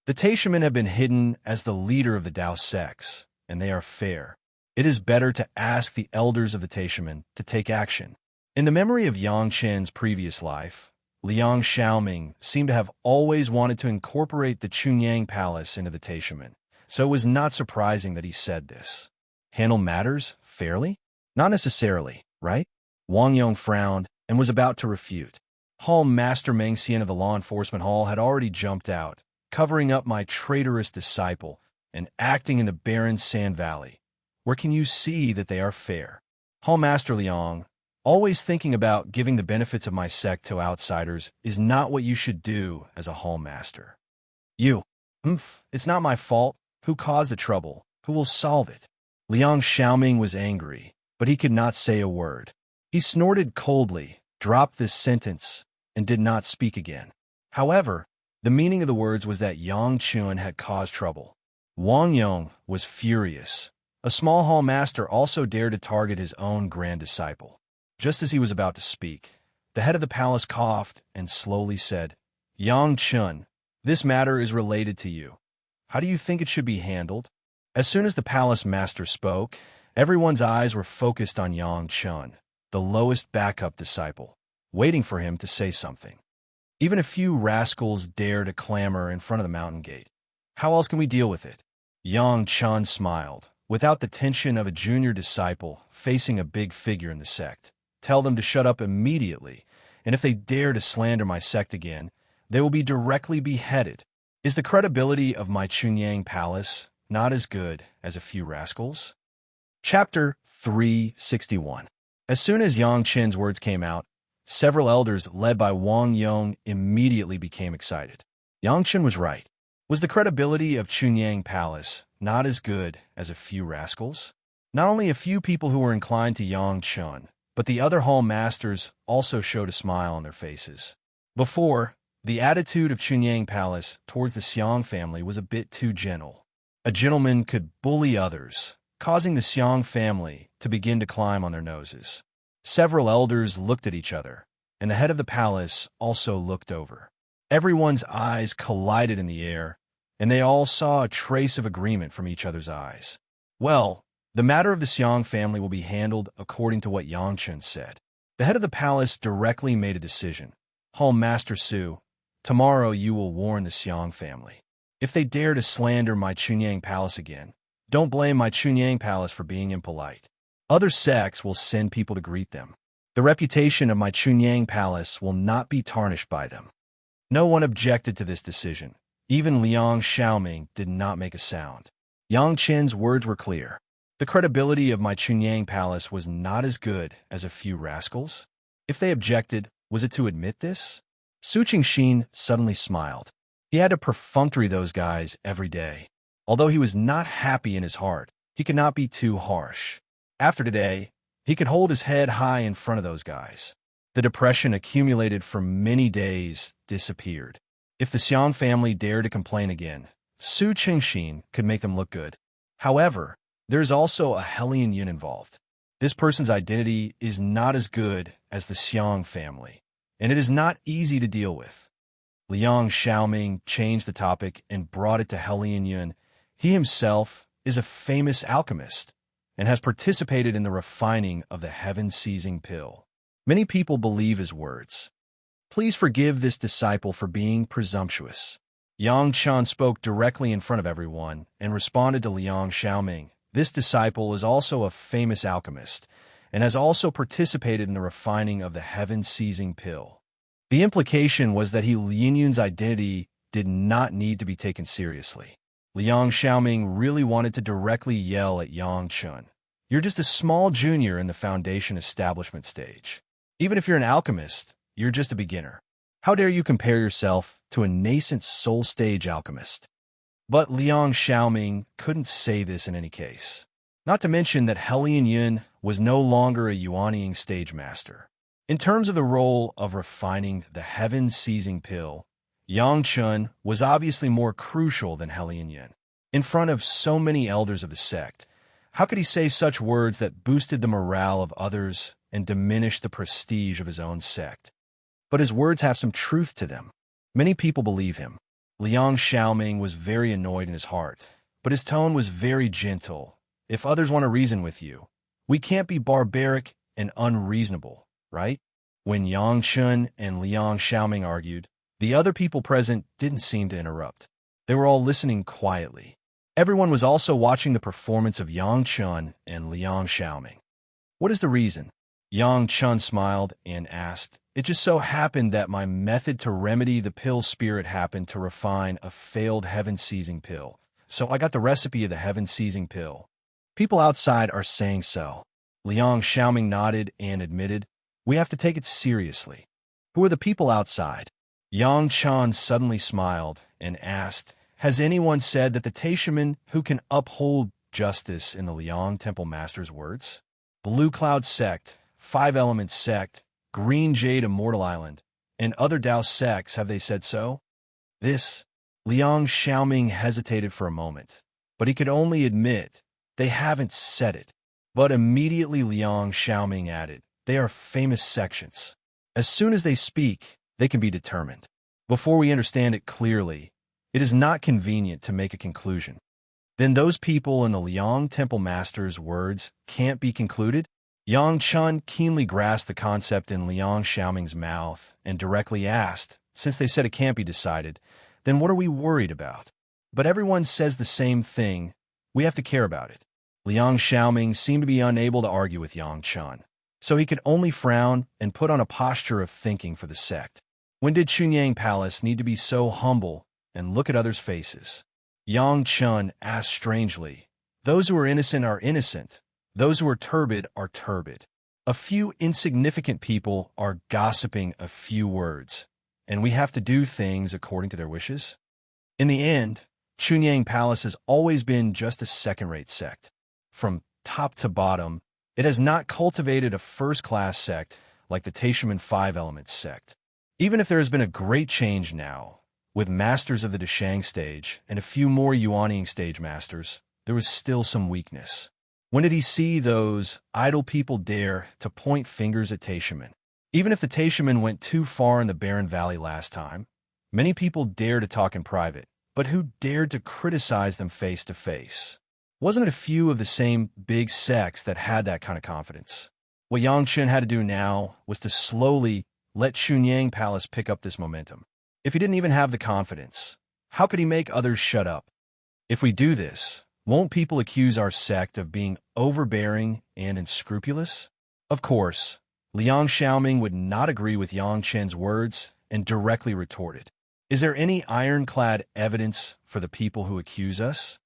The Taishamen have been hidden as the leader of the Dao sects, and they are fair. It is better to ask the elders of the Taishamen to take action. In the memory of Yang Chen's previous life, Liang Xiaoming seemed to have always wanted to incorporate the Chunyang Palace into the Taishamen, so it was not surprising that he said this. Handle matters fairly? Not necessarily, right? Wang Yong frowned and was about to refute. Hall Master Meng Xian of the Law Enforcement Hall had already jumped out, covering up my traitorous disciple and acting in the barren Sand Valley. Where can you see that they are fair? Hall Master Liang, always thinking about giving the benefits of my sect to outsiders is not what you should do as a Hall Master. You. It's not my fault. Who caused the trouble? Who will solve it? Liang Xiaoming was angry, but he could not say a word. He snorted coldly, dropped this sentence, and did not speak again. However, the meaning of the words was that Yang Chun had caused trouble. Wang Yong was furious. A small hall master also dared to target his own grand disciple. Just as he was about to speak, the head of the palace coughed and slowly said, Yang Chun, this matter is related to you. How do you think it should be handled? As soon as the palace master spoke, everyone's eyes were focused on Yang Chun, the lowest backup disciple, waiting for him to say something. Even a few rascals dare to clamor in front of the mountain gate. How else can we deal with it? Yang Chun smiled, without the tension of a junior disciple facing a big figure in the sect. Tell them to shut up immediately, and if they dare to slander my sect again, they will be directly beheaded. Is the credibility of my Chunyang Palace not as good as a few rascals? Chapter 361. As soon as Yang Chen's words came out, several elders led by Wang Yong immediately became excited. Yang Chen was right. Was the credibility of Chunyang Palace not as good as a few rascals? Not only a few people who were inclined to Yang Chen, but the other hall masters also showed a smile on their faces. Before, the attitude of Chunyang Palace towards the Xiang family was a bit too gentle. A gentleman could bully others, causing the Xiang family to begin to climb on their noses. Several elders looked at each other, and the head of the palace also looked over. Everyone's eyes collided in the air, and they all saw a trace of agreement from each other's eyes. Well, the matter of the Xiang family will be handled according to what Yang Chen said. The head of the palace directly made a decision. Hall Master Su, tomorrow you will warn the Xiang family. If they dare to slander my Chunyang Palace again, don't blame my Chunyang Palace for being impolite. Other sects will send people to greet them. The reputation of my Chunyang Palace will not be tarnished by them. No one objected to this decision. Even Liang Xiaoming did not make a sound. Yang Chen's words were clear. The credibility of my Chunyang Palace was not as good as a few rascals. If they objected, was it to admit this? Su Qingxin suddenly smiled. He had to perfunctory those guys every day. Although he was not happy in his heart, he could not be too harsh. After today, he could hold his head high in front of those guys. The depression accumulated for many days disappeared. If the Xiang family dared to complain again, Su Qingxin could make them look good. However, there is also a Hellion Yun involved. This person's identity is not as good as the Xiang family, and it is not easy to deal with. Liang Xiaoming changed the topic and brought it to Hellion Yun. He himself is a famous alchemist and has participated in the refining of the heaven-seizing pill. Many people believe his words. Please forgive this disciple for being presumptuous. Yang Chen spoke directly in front of everyone and responded to Liang Xiaoming. This disciple is also a famous alchemist and has also participated in the refining of the heaven-seizing pill. The implication was that Lin Yun's identity did not need to be taken seriously. Liang Xiaoming really wanted to directly yell at Yang Chen. You're just a small junior in the foundation establishment stage. Even if you're an alchemist, you're just a beginner. How dare you compare yourself to a nascent soul stage alchemist? But Liang Xiaoming couldn't say this in any case. Not to mention that Hellion Yun was no longer a Yuanying stage master. In terms of the role of refining the heaven-seizing pill, Yang Chun was obviously more crucial than Helian Yin. In front of so many elders of the sect, how could he say such words that boosted the morale of others and diminished the prestige of his own sect? But his words have some truth to them. Many people believe him. Liang Xiaoming was very annoyed in his heart, but his tone was very gentle. If others want to reason with you, we can't be barbaric and unreasonable, right? When Yang Chun and Liang Xiaoming argued, the other people present didn't seem to interrupt. They were all listening quietly. Everyone was also watching the performance of Yang Chun and Liang Xiaoming. What is the reason? Yang Chun smiled and asked, "It just so happened that my method to remedy the pill spirit happened to refine a failed heaven-seizing pill. So I got the recipe of the heaven-seizing pill." People outside are saying so. Liang Xiaoming nodded and admitted, "We have to take it seriously." Who are the people outside? Yang Chun suddenly smiled and asked, "Has anyone said that the Taishaman who can uphold justice in the Liang Temple Master's words? Blue Cloud Sect, Five Elements Sect, Green Jade Immortal Island, and other Tao sects, have they said so?" This, Liang Xiaoming hesitated for a moment, but he could only admit, "They haven't said it." But immediately Liang Xiaoming added, "They are famous sections. As soon as they speak, they can be determined. Before we understand it clearly, it is not convenient to make a conclusion." Then those people in the Liang Temple Master's words can't be concluded? Yang Chun keenly grasped the concept in Liang Xiaoming's mouth and directly asked, "Since they said it can't be decided, then what are we worried about? But everyone says the same thing. We have to care about it." Liang Xiaoming seemed to be unable to argue with Yang Chun, so he could only frown and put on a posture of thinking for the sect. When did Chunyang Palace need to be so humble and look at others' faces? Yang Chun asked strangely, "Those who are innocent. Those who are turbid are turbid. A few insignificant people are gossiping a few words, and we have to do things according to their wishes?" In the end, Chunyang Palace has always been just a second-rate sect. From top to bottom, it has not cultivated a first-class sect like the Taishaman Five Elements sect. Even if there has been a great change now, with masters of the Deshang stage and a few more Yuanying stage masters, there was still some weakness. When did he see those idle people dare to point fingers at Taishaman? Even if the Taishaman went too far in the Barren Valley last time, many people dared to talk in private, but who dared to criticize them face to face? Wasn't it a few of the same big sects that had that kind of confidence? What Yang Chun had to do now was to slowly let Chunyang Palace pick up this momentum. If he didn't even have the confidence, how could he make others shut up? If we do this, won't people accuse our sect of being overbearing and unscrupulous? Of course, Liang Xiaoming would not agree with Yang Chen's words and directly retorted, "Is there any ironclad evidence for the people who accuse us?"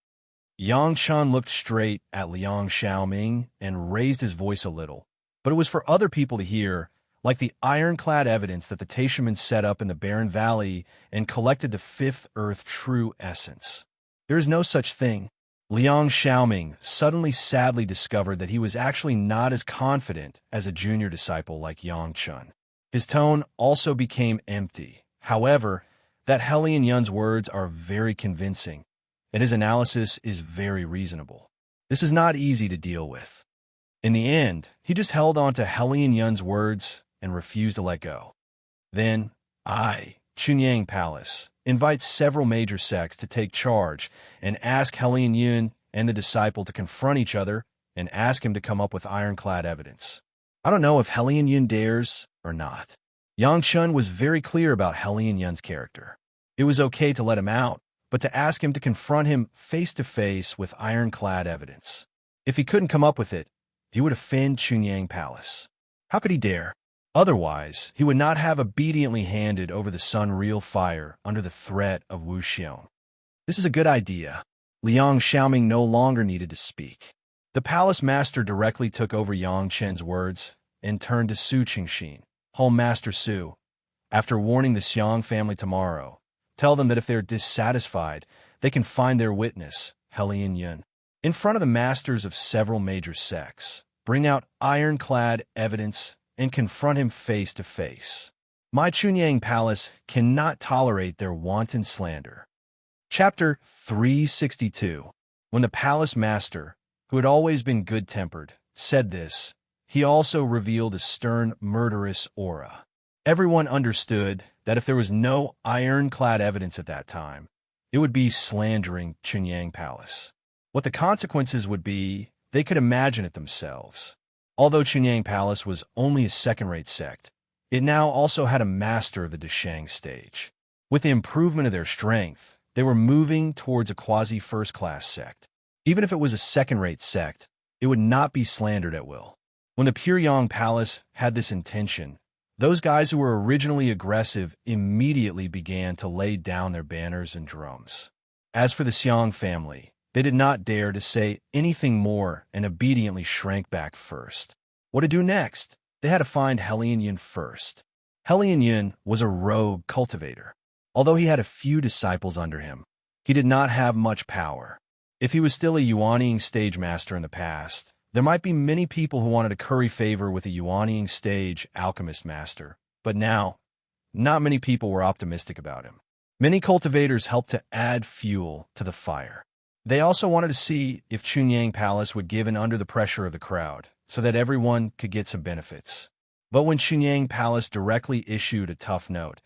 Yang Chun looked straight at Liang Xiaoming and raised his voice a little, but it was for other people to hear, like the ironclad evidence that the Taishaman set up in the Barren Valley and collected the fifth earth true essence. There is no such thing. Liang Xiaoming suddenly sadly discovered that he was actually not as confident as a junior disciple like Yang Chun. His tone also became empty. However, that Helian Yun's words are very convincing, and his analysis is very reasonable. This is not easy to deal with. In the end, he just held on to Helian Yun's words and refused to let go. Then, Chunyang Palace, invites several major sects to take charge and ask Helian Yun and the disciple to confront each other and ask him to come up with ironclad evidence. I don't know if Helian Yun dares or not. Yang Chun was very clear about Helian Yun's character. It was okay to let him out, but to ask him to confront him face to face with ironclad evidence. If he couldn't come up with it, he would offend Chunyang Palace. How could he dare? Otherwise, he would not have obediently handed over the sun real fire under the threat of Wu Xiong. This is a good idea. Liang Xiaoming no longer needed to speak. The palace master directly took over Yang Chen's words and turned to Su Qingxin, Home Master Su. After warning the Xiang family tomorrow, tell them that if they're dissatisfied, they can find their witness, Helian Yun, in front of the masters of several major sects. Bring out ironclad evidence and confront him face to face. My Chunyang Palace cannot tolerate their wanton slander. Chapter 362. When the palace master, who had always been good-tempered, said this, he also revealed a stern, murderous aura. Everyone understood that if there was no ironclad evidence at that time, it would be slandering Chunyang Palace. What the consequences would be, they could imagine it themselves. Although Chunyang Palace was only a second-rate sect, it now also had a master of the Deshang stage. With the improvement of their strength, they were moving towards a quasi-first-class sect. Even if it was a second-rate sect, it would not be slandered at will. When the Puryang Palace had this intention, those guys who were originally aggressive immediately began to lay down their banners and drums. As for the Xiang family, they did not dare to say anything more and obediently shrank back first. What to do next? They had to find Helian Yun first. Helian Yun was a rogue cultivator. Although he had a few disciples under him, he did not have much power. If he was still a Yuanying stage master in the past, there might be many people who wanted to curry favor with a Yuanying stage alchemist master, but now, not many people were optimistic about him. Many cultivators helped to add fuel to the fire. They also wanted to see if Chunyang Palace would give in under the pressure of the crowd, so that everyone could get some benefits. But when Chunyang Palace directly issued a tough note,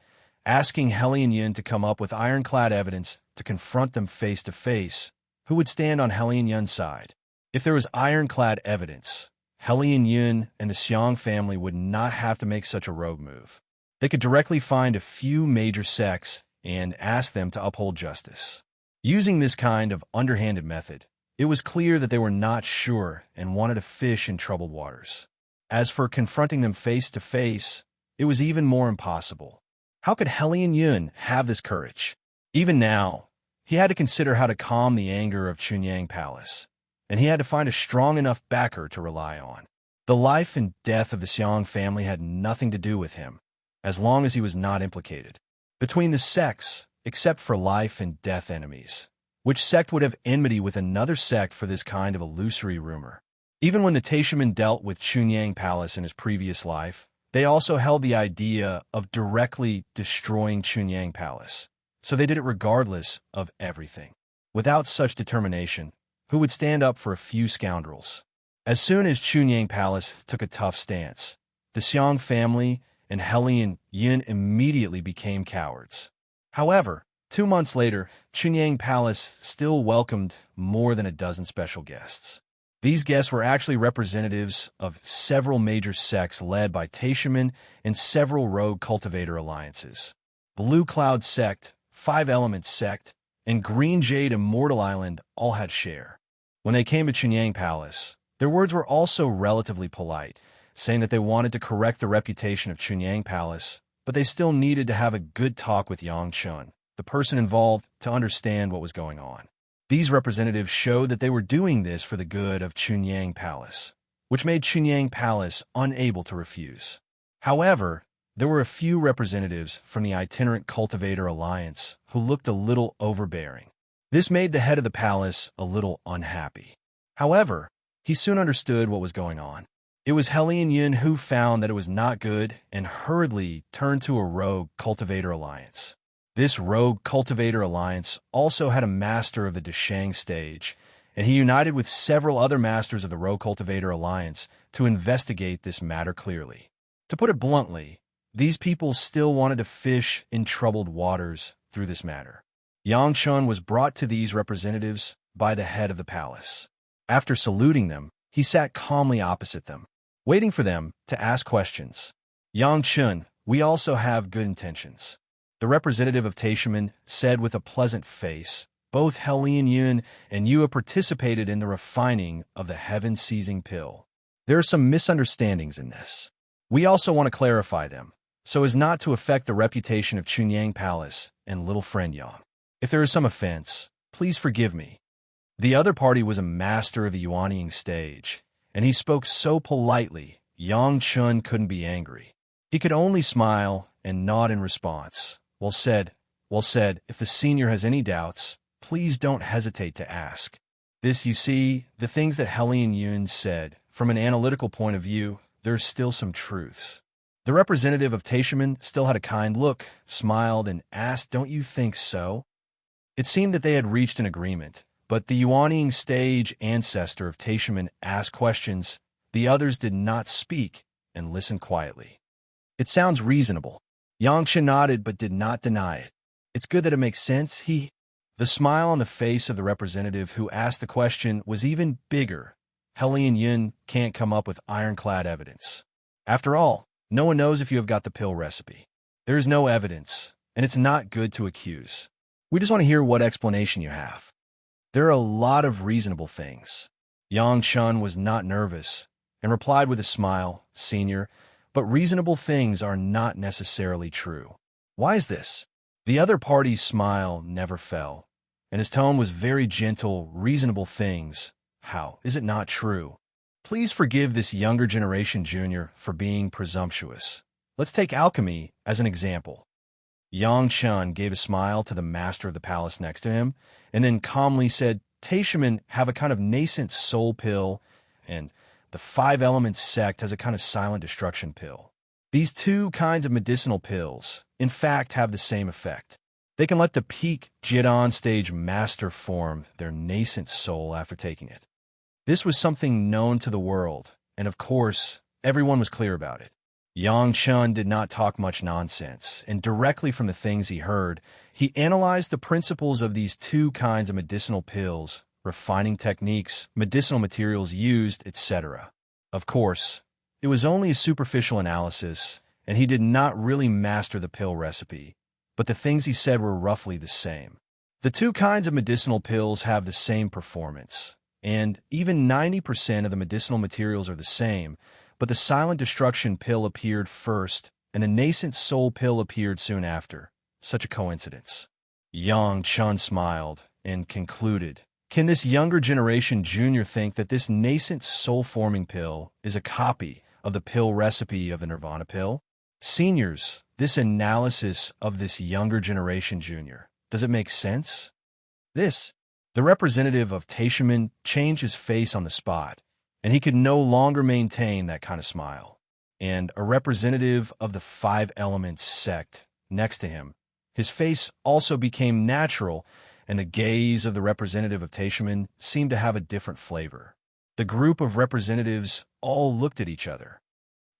asking Helian Yun to come up with ironclad evidence to confront them face to face, who would stand on Helian Yun's side? If there was ironclad evidence, Helian Yun and the Xiang family would not have to make such a rogue move. They could directly find a few major sects and ask them to uphold justice. Using this kind of underhanded method, it was clear that they were not sure and wanted to fish in troubled waters. As for confronting them face to face, it was even more impossible. How could Helian Yun have this courage? Even now, he had to consider how to calm the anger of Chunyang Palace, and he had to find a strong enough backer to rely on. The life and death of the Xiang family had nothing to do with him, as long as he was not implicated. Between the sects, except for life and death enemies, which sect would have enmity with another sect for this kind of illusory rumor? Even when the Taishaman dealt with Chunyang Palace in his previous life, they also held the idea of directly destroying Chunyang Palace, so they did it regardless of everything. Without such determination, who would stand up for a few scoundrels? As soon as Chunyang Palace took a tough stance, the Xiang family and Helian Yun immediately became cowards. However, 2 months later, Chunyang Palace still welcomed more than a dozen special guests. These guests were actually representatives of several major sects led by Taishaman and several rogue cultivator alliances. Blue Cloud Sect, Five Elements Sect, and Green Jade Immortal Island all had share. When they came to Chunyang Palace, their words were also relatively polite, saying that they wanted to correct the reputation of Chunyang Palace, but they still needed to have a good talk with Yang Chun, the person involved, to understand what was going on. These representatives showed that they were doing this for the good of Chunyang Palace, which made Chunyang Palace unable to refuse. However, there were a few representatives from the Itinerant Cultivator Alliance who looked a little overbearing. This made the head of the palace a little unhappy. However, he soon understood what was going on. It was Helian Yun who found that it was not good and hurriedly turned to a rogue cultivator alliance. This rogue cultivator alliance also had a master of the Deshang stage, and he united with several other masters of the rogue cultivator alliance to investigate this matter clearly. To put it bluntly, these people still wanted to fish in troubled waters through this matter. Yang Chun was brought to these representatives by the head of the palace. After saluting them, he sat calmly opposite them, waiting for them to ask questions. Yang Chun, we also have good intentions. The representative of Taishaman said with a pleasant face, both Helian Yun and you have participated in the refining of the heaven-seizing pill. There are some misunderstandings in this. We also want to clarify them, so as not to affect the reputation of Chunyang Palace and little friend Yang. If there is some offense, please forgive me. The other party was a master of the Yuanying stage, and he spoke so politely, Yang Chun couldn't be angry. He could only smile and nod in response. Well said, if the senior has any doubts, please don't hesitate to ask. This, you see, the things that Helian Yun said, from an analytical point of view, there's still some truths. The representative of Teichmann still had a kind look, smiled, and asked, "Don't you think so?" It seemed that they had reached an agreement, but the Yuanying stage ancestor of Teichmann asked questions. The others did not speak and listened quietly. "It sounds reasonable." Yangsha nodded but did not deny it. "It's good that it makes sense." The smile on the face of the representative who asked the question was even bigger. Hellion Yun can't come up with ironclad evidence. After all, no one knows if you have got the pill recipe. There is no evidence, and it's not good to accuse. We just want to hear what explanation you have. There are a lot of reasonable things. Yang Chun was not nervous and replied with a smile, "Senior, but reasonable things are not necessarily true." "Why is this?" The other party's smile never fell, and his tone was very gentle. "Reasonable things. How is it not true? Please forgive this younger generation junior for being presumptuous. Let's take alchemy as an example." Yang Chun gave a smile to the master of the palace next to him, and then calmly said, "Taishaman have a kind of nascent soul pill, and the Five Elements sect has a kind of silent destruction pill. These two kinds of medicinal pills, in fact, have the same effect. They can let the peak Jidon stage master form their nascent soul after taking it." This was something known to the world, and of course, everyone was clear about it. Yang Chun did not talk much nonsense, and directly from the things he heard, he analyzed the principles of these two kinds of medicinal pills, refining techniques, medicinal materials used, etc. Of course, it was only a superficial analysis, and he did not really master the pill recipe, but the things he said were roughly the same. The two kinds of medicinal pills have the same performance, and even 90% of the medicinal materials are the same, but the silent destruction pill appeared first, and the nascent soul pill appeared soon after. Such a coincidence. Yang Chun smiled and concluded, "Can this younger generation junior think that this nascent soul-forming pill is a copy of the pill recipe of the Nirvana pill? Seniors, this analysis of this younger generation junior, does it make sense?" The representative of Taishaman changed his face on the spot, and he could no longer maintain that kind of smile. And a representative of the Five Elements sect next to him, his face also became natural, and the gaze of the representative of Taishaman seemed to have a different flavor. The group of representatives all looked at each other.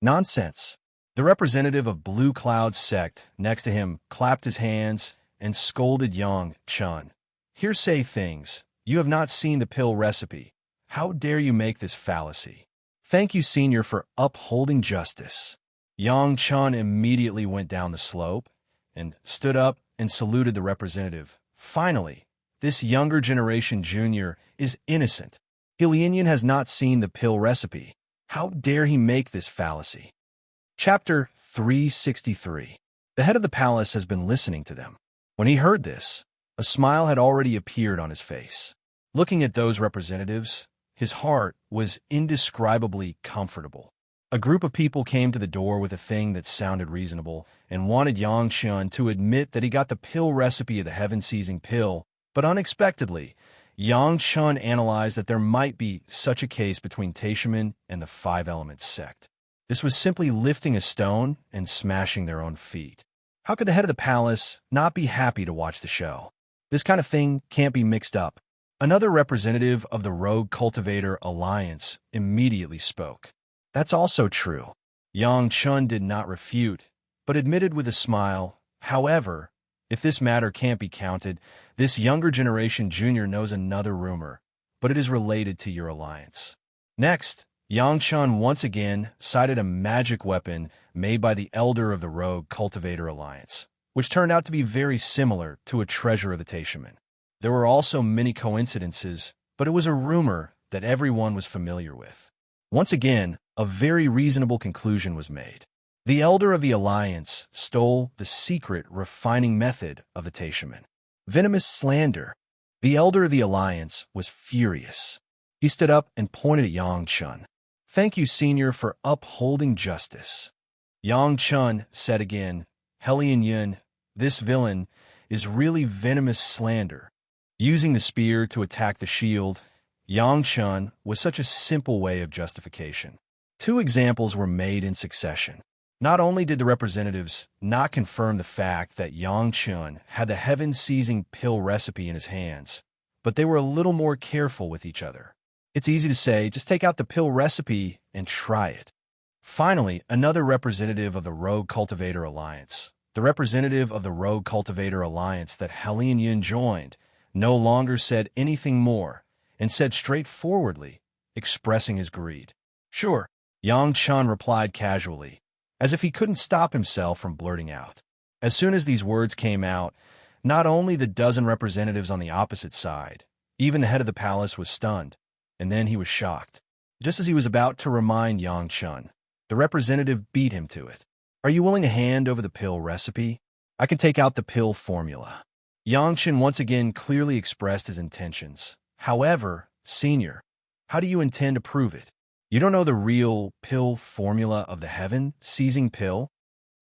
"Nonsense." The representative of Blue Cloud sect next to him clapped his hands and scolded Yang Chun. "Hearsay things. You have not seen the pill recipe. How dare you make this fallacy? Thank you, Senior, for upholding justice." Yang Chun immediately went down the slope and stood up and saluted the representative. "Finally, this younger generation junior is innocent. Hillianian has not seen the pill recipe. How dare he make this fallacy?" Chapter 363. The head of the palace has been listening to them. When he heard this, a smile had already appeared on his face. Looking at those representatives, his heart was indescribably comfortable. A group of people came to the door with a thing that sounded reasonable and wanted Yang Chun to admit that he got the pill recipe of the heaven-seizing pill, but unexpectedly, Yang Chun analyzed that there might be such a case between Taishaman and the Five Elements sect. This was simply lifting a stone and smashing their own feet. How could the head of the palace not be happy to watch the show? This kind of thing can't be mixed up. Another representative of the Rogue Cultivator Alliance immediately spoke. "That's also true." Yang Chun did not refute, but admitted with a smile, "However, if this matter can't be counted, this younger generation junior knows another rumor, but it is related to your alliance." Next, Yang Chun once again cited a magic weapon made by the elder of the Rogue Cultivator Alliance, which turned out to be very similar to a treasure of the Taishaman. There were also many coincidences, but it was a rumor that everyone was familiar with. Once again, a very reasonable conclusion was made. The elder of the alliance stole the secret refining method of the Taishaman. Venomous slander. The elder of the alliance was furious. He stood up and pointed at Yang Chun. "Thank you, Senior, for upholding justice." Yang Chun said again, "Hellion Yun, this villain is really venomous slander." Using the spear to attack the shield, Yang Chun was such a simple way of justification. Two examples were made in succession. Not only did the representatives not confirm the fact that Yang Chun had the heaven-seizing pill recipe in his hands, but they were a little more careful with each other. It's easy to say, just take out the pill recipe and try it. Finally, another representative of the Rogue Cultivator Alliance, the representative of the Rogue Cultivator Alliance that Helene Yin joined, no longer said anything more and said straightforwardly, expressing his greed. Sure, Yang Chun replied casually, as if he couldn't stop himself from blurting out. As soon as these words came out, not only the dozen representatives on the opposite side, even the head of the palace was stunned, and then he was shocked. Just as he was about to remind Yang Chun, the representative beat him to it. Are you willing to hand over the pill recipe? I can take out the pill formula. Yang Chun once again clearly expressed his intentions. However, Senior, how do you intend to prove it? You don't know the real pill formula of the heaven-seizing pill?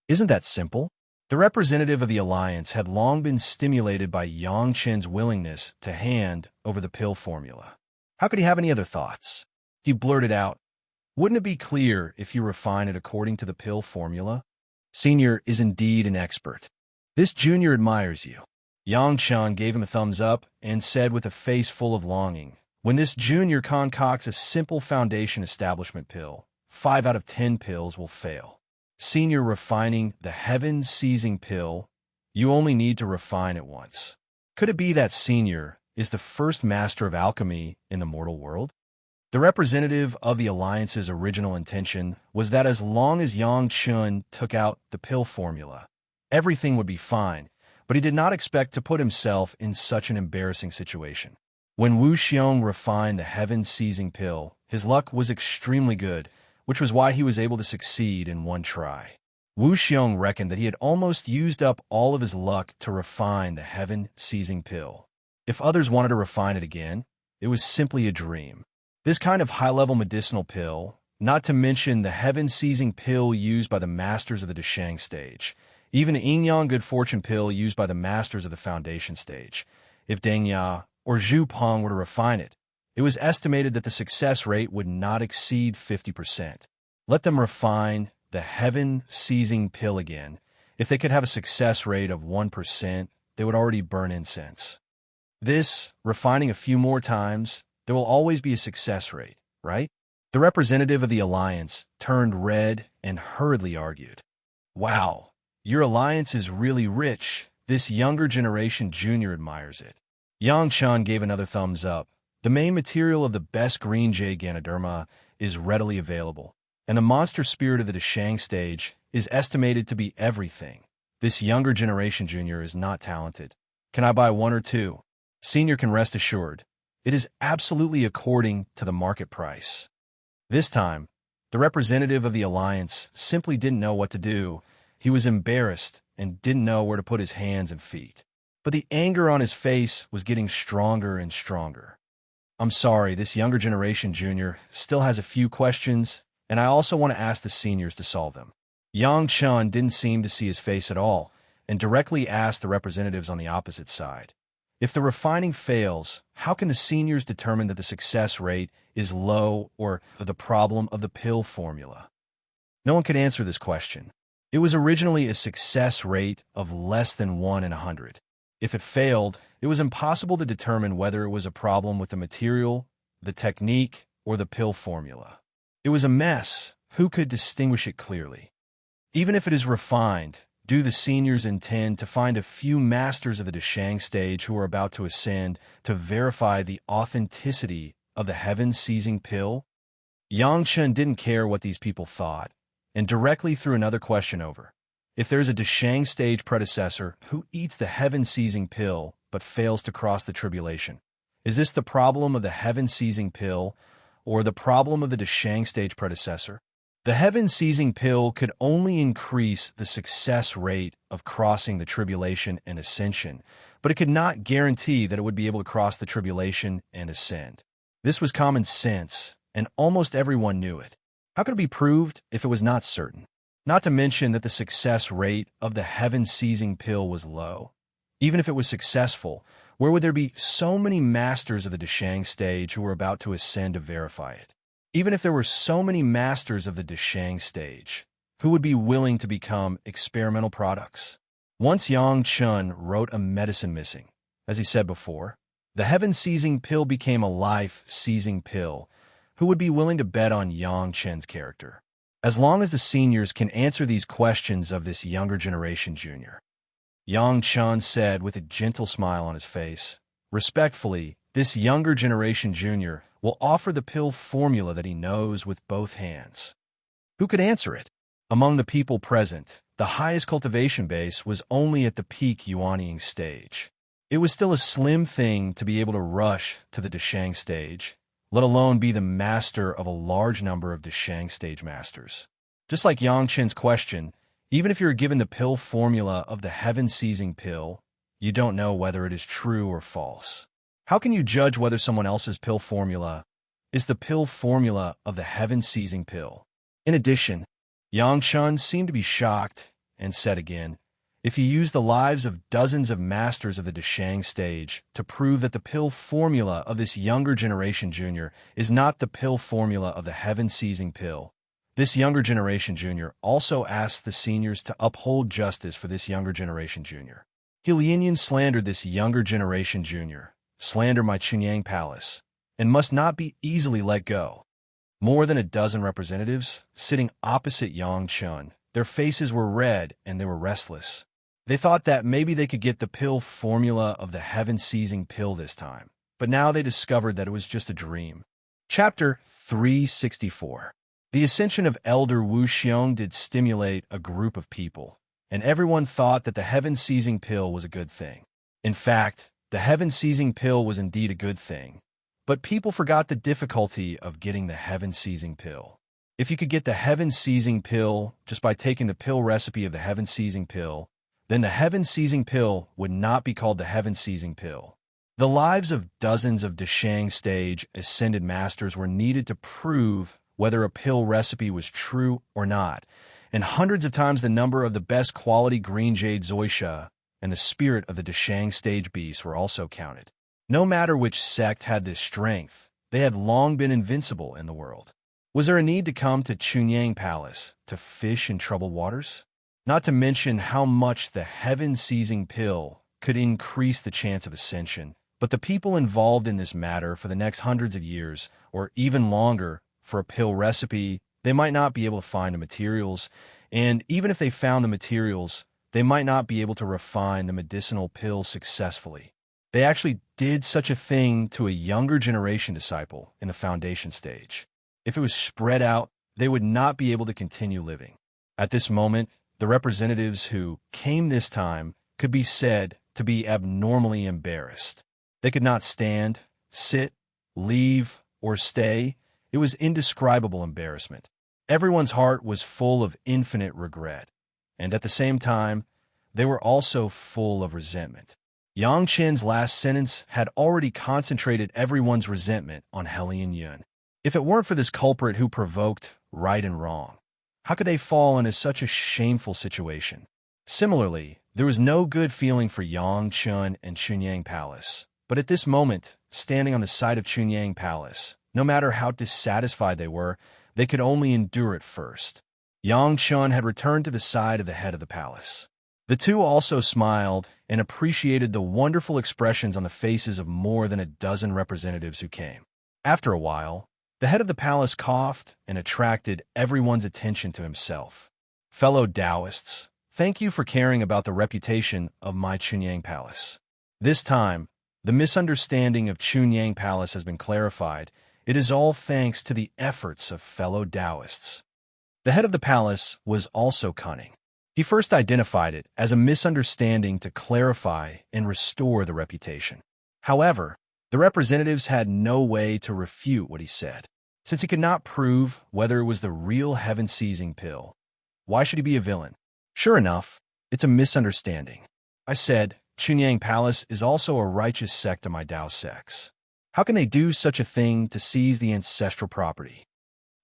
Isn't that simple? The representative of the alliance had long been stimulated by Yang Chun's willingness to hand over the pill formula. How could he have any other thoughts? He blurted out, wouldn't it be clear if you refine it according to the pill formula? Senior is indeed an expert. This junior admires you. Yang Chun gave him a thumbs up and said with a face full of longing, when this junior concocts a simple foundation establishment pill, 5 out of 10 pills will fail. Senior refining the heaven-seizing pill, you only need to refine it once. Could it be that Senior is the first master of alchemy in the mortal world? The representative of the alliance's original intention was that as long as Yang Chun took out the pill formula, everything would be fine, but he did not expect to put himself in such an embarrassing situation. When Wu Xiong refined the heaven-seizing pill, his luck was extremely good, which was why he was able to succeed in one try. Wu Xiong reckoned that he had almost used up all of his luck to refine the heaven-seizing pill. If others wanted to refine it again, it was simply a dream. This kind of high-level medicinal pill, not to mention the heaven-seizing pill used by the masters of the Deshang stage, even the Yin-Yang Good Fortune pill used by the masters of the Foundation stage, if Deng Ya or Zhu Peng were to refine it, it was estimated that the success rate would not exceed 50%. Let them refine the heaven-seizing pill again. If they could have a success rate of 1%, they would already burn incense. This, refining a few more times, there will always be a success rate, right? The representative of the alliance turned red and hurriedly argued. Wow, your alliance is really rich. This younger generation junior admires it. Yang Chun gave another thumbs up. The main material of the best green jade Ganoderma is readily available, and the monster spirit of the Deshang stage is estimated to be everything. This younger generation junior is not talented. Can I buy 1 or 2? Senior can rest assured. It is absolutely according to the market price. This time, the representative of the alliance simply didn't know what to do. He was embarrassed and didn't know where to put his hands and feet. But the anger on his face was getting stronger and stronger. I'm sorry, this younger generation junior still has a few questions, and I also want to ask the seniors to solve them. Yang Chun didn't seem to see his face at all, and directly asked the representatives on the opposite side. If the refining fails, how can the seniors determine that the success rate is low or the problem of the pill formula? No one could answer this question. It was originally a success rate of less than 1 in 100. If it failed, it was impossible to determine whether it was a problem with the material, the technique, or the pill formula. It was a mess. Who could distinguish it clearly? Even if it is refined, do the seniors intend to find a few masters of the Deshang stage who are about to ascend to verify the authenticity of the heaven-seizing pill? Yang Chun didn't care what these people thought, and directly threw another question over. If there's a Deshang stage predecessor who eats the heaven-seizing pill but fails to cross the tribulation, is this the problem of the heaven-seizing pill or the problem of the Deshang stage predecessor? The heaven-seizing pill could only increase the success rate of crossing the tribulation and ascension, but it could not guarantee that it would be able to cross the tribulation and ascend. This was common sense, and almost everyone knew it. How could it be proved if it was not certain? Not to mention that the success rate of the heaven-seizing pill was low. Even if it was successful, where would there be so many masters of the Deshang stage who were about to ascend to verify it? Even if there were so many masters of the Deshang stage, who would be willing to become experimental products? Once Yang Chun wrote a medicine missing. As he said before, the heaven-seizing pill became a life-seizing pill. Who would be willing to bet on Yang Chen's character? As long as the seniors can answer these questions of this younger generation junior. Yang Chun said with a gentle smile on his face, respectfully, this younger generation junior will offer the pill formula that he knows with both hands. Who could answer it? Among the people present, the highest cultivation base was only at the peak Yuanying stage. It was still a slim thing to be able to rush to the Deshang stage, let alone be the master of a large number of Deshang stage masters. Just like Yang Chen's question, even if you're given the pill formula of the heaven-seizing pill, you don't know whether it is true or false. How can you judge whether someone else's pill formula is the pill formula of the heaven-seizing pill? In addition, Yang Chun seemed to be shocked and said again, if you use the lives of dozens of masters of the Deshang stage to prove that the pill formula of this younger generation junior is not the pill formula of the heaven-seizing pill, this younger generation junior also asked the seniors to uphold justice for this younger generation junior. Hilinian slandered this younger generation junior, slander my Chunyang Palace, and must not be easily let go. More than a dozen representatives, sitting opposite Yang Chun, their faces were red and they were restless. They thought that maybe they could get the pill formula of the heaven-seizing pill this time, but now they discovered that it was just a dream. Chapter 364. The ascension of Elder Wu Xiong did stimulate a group of people, and everyone thought that the heaven-seizing pill was a good thing. In fact, the heaven-seizing pill was indeed a good thing, but people forgot the difficulty of getting the heaven-seizing pill. If you could get the heaven-seizing pill just by taking the pill recipe of the heaven-seizing pill, then the heaven-seizing pill would not be called the heaven-seizing pill. The lives of dozens of Deshang stage ascended masters were needed to prove whether a pill recipe was true or not, and hundreds of times the number of the best quality green jade zoisha and the spirit of the Deshang stage beasts were also counted. No matter which sect had this strength, they had long been invincible in the world. Was there a need to come to Chunyang Palace to fish in troubled waters? Not to mention how much the heaven-seizing pill could increase the chance of ascension, but the people involved in this matter for the next hundreds of years, or even longer, for a pill recipe, they might not be able to find the materials, and even if they found the materials, they might not be able to refine the medicinal pill successfully. They actually did such a thing to a younger generation disciple in the foundation stage. If it was spread out, they would not be able to continue living. At this moment, the representatives who came this time could be said to be abnormally embarrassed. They could not stand, sit, leave, or stay. It was indescribable embarrassment. Everyone's heart was full of infinite regret, and at the same time, they were also full of resentment. Yang Chen's last sentence had already concentrated everyone's resentment on Helian Yun. If it weren't for this culprit who provoked right and wrong, how could they fall into such a shameful situation? Similarly, there was no good feeling for Yang Chun and Chunyang Palace. But at this moment, standing on the side of Chunyang Palace, no matter how dissatisfied they were, they could only endure it first. Yang Chun had returned to the side of the head of the palace. The two also smiled and appreciated the wonderful expressions on the faces of more than a dozen representatives who came. After a while, the head of the palace coughed and attracted everyone's attention to himself. Fellow Taoists, thank you for caring about the reputation of my Chunyang Palace. This time, the misunderstanding of Chunyang Palace has been clarified. It is all thanks to the efforts of fellow Taoists. The head of the palace was also cunning. He first identified it as a misunderstanding to clarify and restore the reputation. However, the representatives had no way to refute what he said. Since he could not prove whether it was the real heaven-seizing pill, why should he be a villain? Sure enough, it's a misunderstanding. I said, Chunyang Palace is also a righteous sect of my Tao sects. How can they do such a thing to seize the ancestral property?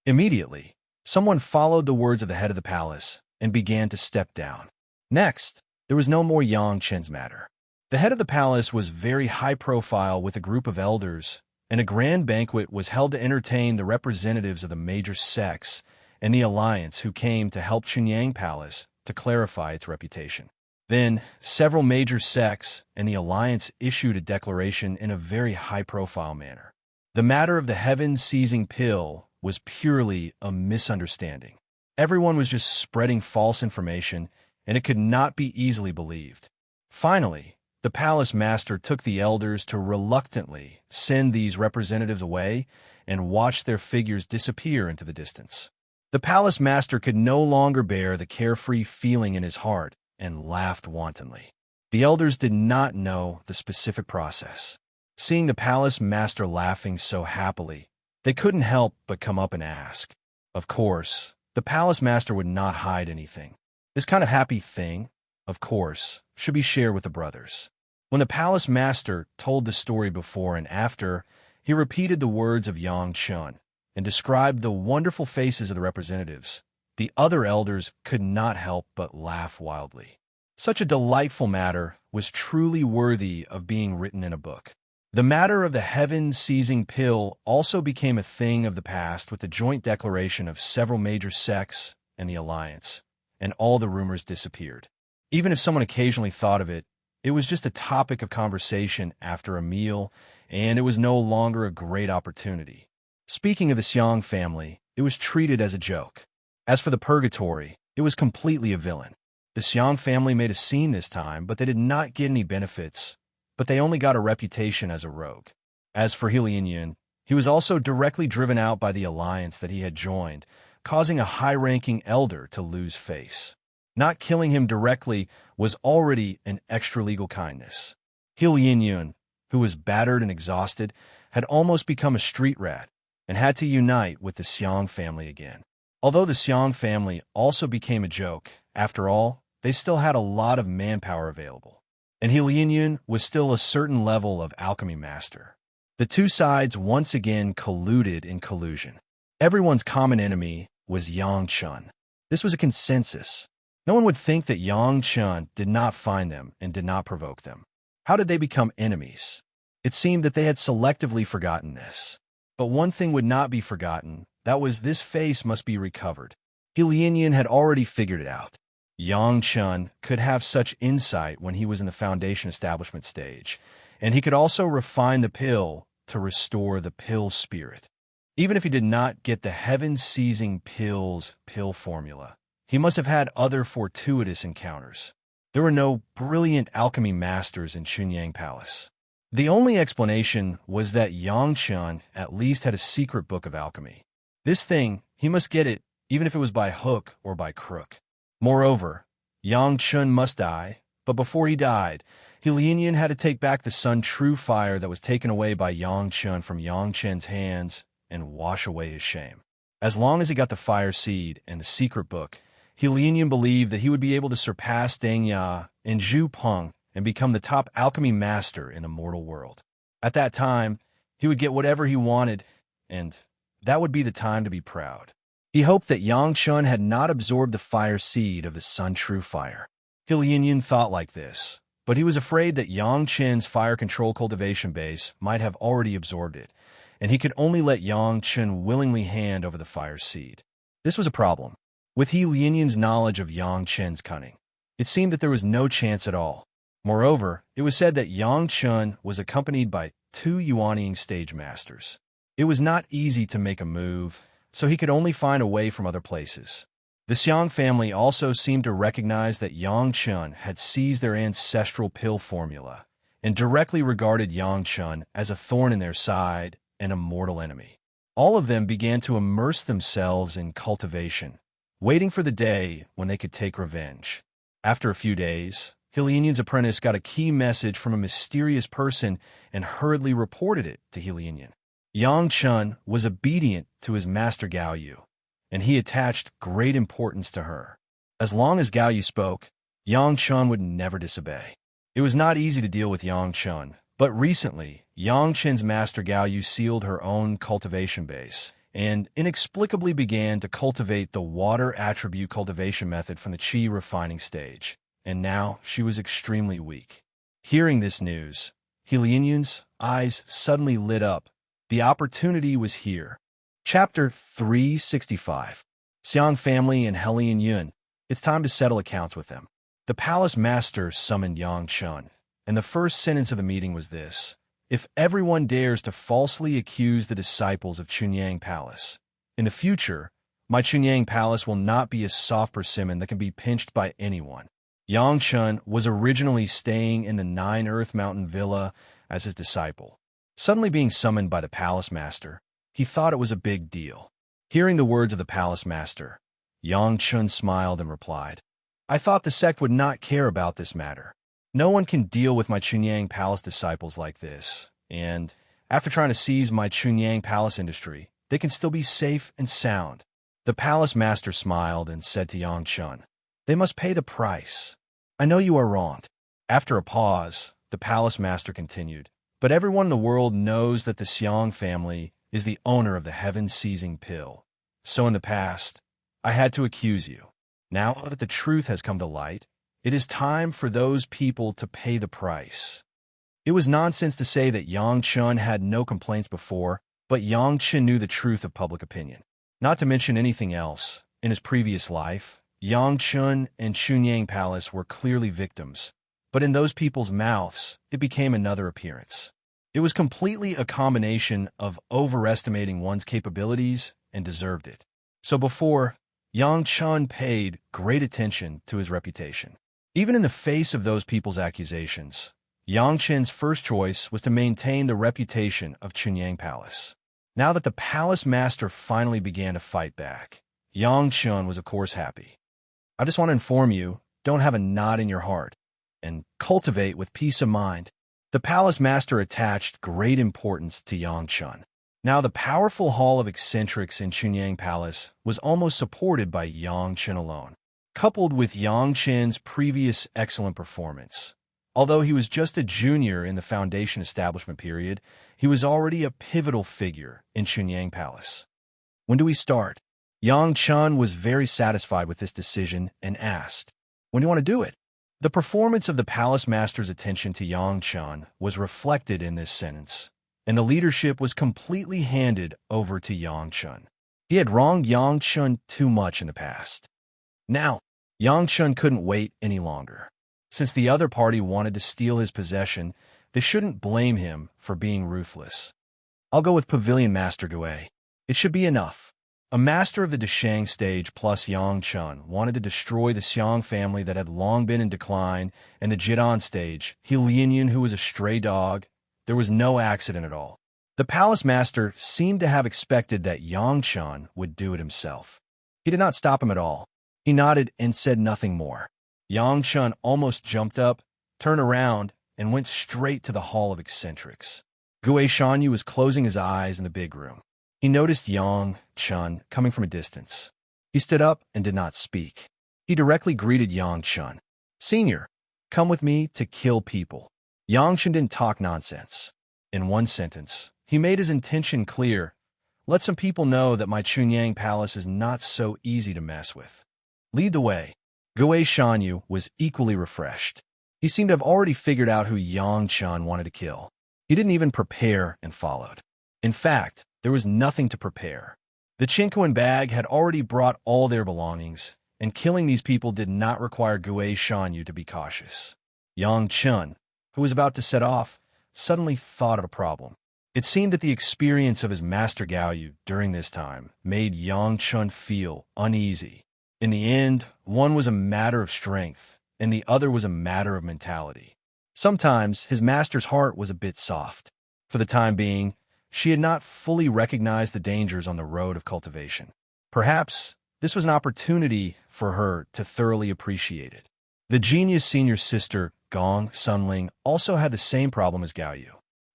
Immediately, someone followed the words of the head of the palace and began to step down. Next, there was no more Yang Chen's matter. The head of the palace was very high profile with a group of elders and a grand banquet was held to entertain the representatives of the major sects and the alliance who came to help Chunyang Palace to clarify its reputation. Then, several major sects and the alliance issued a declaration in a very high-profile manner. The matter of the heaven-seizing pill was purely a misunderstanding. Everyone was just spreading false information, and it could not be easily believed. Finally, the palace master took the elders to reluctantly send these representatives away and watch their figures disappear into the distance. The palace master could no longer bear the carefree feeling in his heart and laughed wantonly. The elders did not know the specific process. Seeing the palace master laughing so happily, they couldn't help but come up and ask. Of course, the palace master would not hide anything. This kind of happy thing, of course, should be shared with the brothers. When the palace master told the story before and after, he repeated the words of Yang Chun and described the wonderful faces of the representatives. The other elders could not help but laugh wildly. Such a delightful matter was truly worthy of being written in a book. The matter of the heaven-seizing pill also became a thing of the past with the joint declaration of several major sects and the alliance, and all the rumors disappeared. Even if someone occasionally thought of it, it was just a topic of conversation after a meal, and it was no longer a great opportunity. Speaking of the Xiang family, it was treated as a joke. As for the purgatory, it was completely a villain. The Xiang family made a scene this time, but they did not get any benefits, but they only got a reputation as a rogue. As for Helianyun, he was also directly driven out by the alliance that he had joined, causing a high-ranking elder to lose face. Not killing him directly was already an extra-legal kindness. Helianyun, who was battered and exhausted, had almost become a street rat and had to unite with the Xiang family again. Although the Xiang family also became a joke, after all, they still had a lot of manpower available. And Helianyun was still a certain level of alchemy master. The two sides once again colluded in collusion. Everyone's common enemy was Yang Chun. This was a consensus. No one would think that Yang Chun did not find them and did not provoke them. How did they become enemies? It seemed that they had selectively forgotten this. But one thing would not be forgotten, that was this face must be recovered. Helianyun had already figured it out. Yang Chun could have such insight when he was in the foundation establishment stage, and he could also refine the pill to restore the pill spirit. Even if he did not get the heaven-seizing pill's pill formula, he must have had other fortuitous encounters. There were no brilliant alchemy masters in Chunyang Palace. The only explanation was that Yang Chun at least had a secret book of alchemy. This thing, he must get it, even if it was by hook or by crook. Moreover, Yang Chun must die, but before he died, Helianyun had to take back the Sun True Fire that was taken away by Yang Chun from Yang Chen's hands and wash away his shame. As long as he got the fire seed and the secret book, Helianyun believed that he would be able to surpass Deng Ya and Zhu Peng and become the top alchemy master in the mortal world. At that time, he would get whatever he wanted, and that would be the time to be proud. He hoped that Yang Chun had not absorbed the fire seed of the Sun True Fire. Helianyun thought like this, but he was afraid that Yang Chen's fire control cultivation base might have already absorbed it, and he could only let Yang Chun willingly hand over the fire seed. This was a problem. With Helianyun's knowledge of Yang Chen's cunning, it seemed that there was no chance at all. Moreover, it was said that Yang Chun was accompanied by 2 Yuanying stage masters. It was not easy to make a move, so he could only find a way from other places. The Xiang family also seemed to recognize that Yang Chun had seized their ancestral pill formula and directly regarded Yang Chun as a thorn in their side and a mortal enemy. All of them began to immerse themselves in cultivation, waiting for the day when they could take revenge. After a few days, Helianyun's apprentice got a key message from a mysterious person and hurriedly reported it to Helianyun. Yang Chun was obedient to his master Gao Yu, and he attached great importance to her. As long as Gao Yu spoke, Yang Chun would never disobey. It was not easy to deal with Yang Chun, but recently, Yang Chun's master Gao Yu sealed her own cultivation base and inexplicably began to cultivate the water attribute cultivation method from the qi refining stage, and now she was extremely weak. Hearing this news, Helianyun's eyes suddenly lit up, The opportunity was here. Chapter 365. Xiang family and Helian Yun. It's time to settle accounts with them. The palace master summoned Yang Chun, and the first sentence of the meeting was this: if everyone dares to falsely accuse the disciples of Chunyang Palace, in the future, my Chunyang Palace will not be a soft persimmon that can be pinched by anyone. Yang Chun was originally staying in the Nine Earth Mountain Villa as his disciple. Suddenly being summoned by the palace master, he thought it was a big deal. Hearing the words of the palace master, Yang Chun smiled and replied, I thought the sect would not care about this matter. No one can deal with my Chunyang Palace disciples like this, and after trying to seize my Chunyang Palace industry, they can still be safe and sound. The palace master smiled and said to Yang Chun, they must pay the price. I know you are wronged. After a pause, the palace master continued, but everyone in the world knows that the Xiang family is the owner of the heaven-seizing pill. So in the past, I had to accuse you. Now that the truth has come to light, it is time for those people to pay the price. It was nonsense to say that Yang Chun had no complaints before, but Yang Chun knew the truth of public opinion. Not to mention anything else, in his previous life, Yang Chun and Chunyang Palace were clearly victims, but in those people's mouths, it became another appearance. It was completely a combination of overestimating one's capabilities and deserved it. So before, Yang Chun paid great attention to his reputation. Even in the face of those people's accusations, Yang Chun's first choice was to maintain the reputation of Chunyang Palace. Now that the palace master finally began to fight back, Yang Chun was of course happy. I just want to inform you, don't have a knot in your heart, and cultivate with peace of mind. The palace master attached great importance to Yang Chun. Now the powerful hall of eccentrics in Chunyang Palace was almost supported by Yang Chun alone. Coupled with Yang Chun's previous excellent performance, although he was just a junior in the foundation establishment period, he was already a pivotal figure in Chunyang Palace. When do we start? Yang Chun was very satisfied with this decision and asked, when do you want to do it? The performance of the palace master's attention to Yang Chun was reflected in this sentence, and the leadership was completely handed over to Yang Chun. He had wronged Yang Chun too much in the past. Now, Yang Chun couldn't wait any longer. Since the other party wanted to steal his possession, they shouldn't blame him for being ruthless. I'll go with Pavilion Master Gui. It should be enough. A master of the Deshang stage plus Yang Chun wanted to destroy the Xiang family that had long been in decline, and the Jidan stage, He Lianyan, who was a stray dog. There was no accident at all. The palace master seemed to have expected that Yang Chun would do it himself. He did not stop him at all. He nodded and said nothing more. Yang Chun almost jumped up, turned around, and went straight to the hall of eccentrics. Gui Shanyu was closing his eyes in the big room. He noticed Yang Chun coming from a distance. He stood up and did not speak. He directly greeted Yang Chun. Senior, come with me to kill people. Yang Chun didn't talk nonsense. In one sentence, he made his intention clear. Let some people know that my Chunyang Palace is not so easy to mess with. Lead the way. Gui Shanyu was equally refreshed. He seemed to have already figured out who Yang Chun wanted to kill. He didn't even prepare and followed. In fact, there was nothing to prepare. The Chinquan bag had already brought all their belongings, and killing these people did not require Gui Shanyu to be cautious. Yang Chun, who was about to set off, suddenly thought of a problem. It seemed that the experience of his master Gaoyu during this time made Yang Chun feel uneasy. In the end, one was a matter of strength, and the other was a matter of mentality. Sometimes his master's heart was a bit soft. For the time being, she had not fully recognized the dangers on the road of cultivation. Perhaps this was an opportunity for her to thoroughly appreciate it. The genius senior sister, Gong Sunling, also had the same problem as Gaoyu.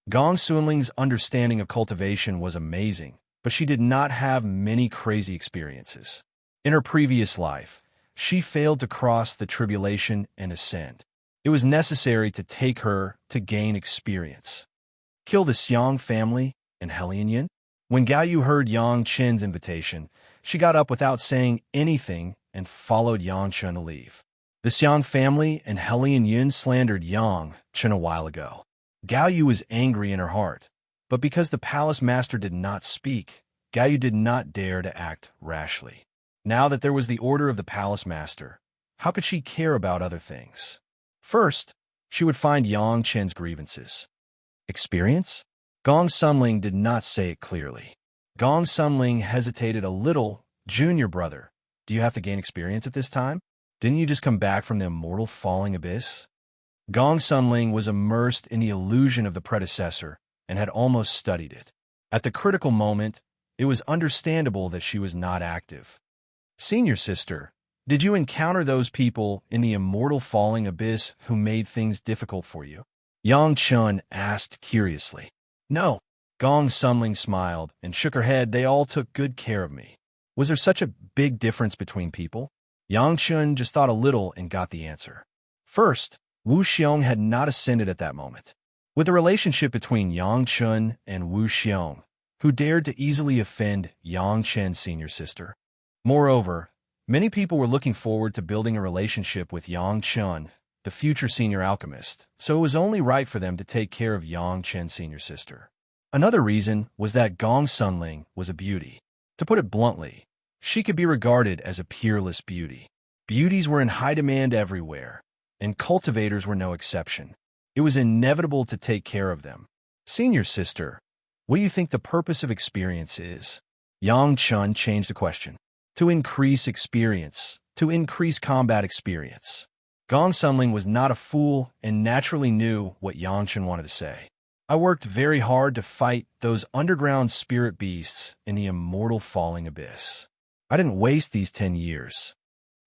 Gong Sunling's understanding of cultivation was amazing, but she did not have many crazy experiences. In her previous life, she failed to cross the tribulation and ascend. It was necessary to take her to gain experience. Kill the Xiang family and Helian. When Gaoyu heard Yang Chun's invitation, she got up without saying anything and followed Yang Chun to leave. The Xiang family and Helian slandered Yang Chun a while ago. Gaoyu was angry in her heart, But because the palace master did not speak, Gayu did not dare to act rashly. Now that there was the order of the palace master, how could she care about other things? First, she would find Yang Chen's grievances. Experience? Gong Sunling did not say it clearly. Gong Sunling hesitated a little. Junior brother, do you have to gain experience at this time? Didn't you just come back from the immortal falling abyss? Gong Sunling was immersed in the illusion of the predecessor and had almost studied it. At the critical moment, it was understandable that she was not active. Senior sister, did you encounter those people in the immortal falling abyss who made things difficult for you? Yang Chun asked curiously. No. Gong Sunling smiled and shook her head. They all took good care of me. Was there such a big difference between people? Yang Chun just thought a little and got the answer. First, Wu Xiong had not ascended at that moment. With the relationship between Yang Chun and Wu Xiong, who dared to easily offend Yang Chen's senior sister. Moreover, many people were looking forward to building a relationship with Yang Chun, the future senior alchemist, so it was only right for them to take care of Yang Chen's senior sister. Another reason was that Gong Sunling was a beauty. To put it bluntly, she could be regarded as a peerless beauty. Beauties were in high demand everywhere, and cultivators were no exception. It was inevitable to take care of them. Senior sister, what do you think the purpose of experience is? Yang Chun changed the question. To increase experience, to increase combat experience. Gong Sunling was not a fool and naturally knew what Yang Chun wanted to say. I worked very hard to fight those underground spirit beasts in the immortal falling abyss. I didn't waste these 10 years.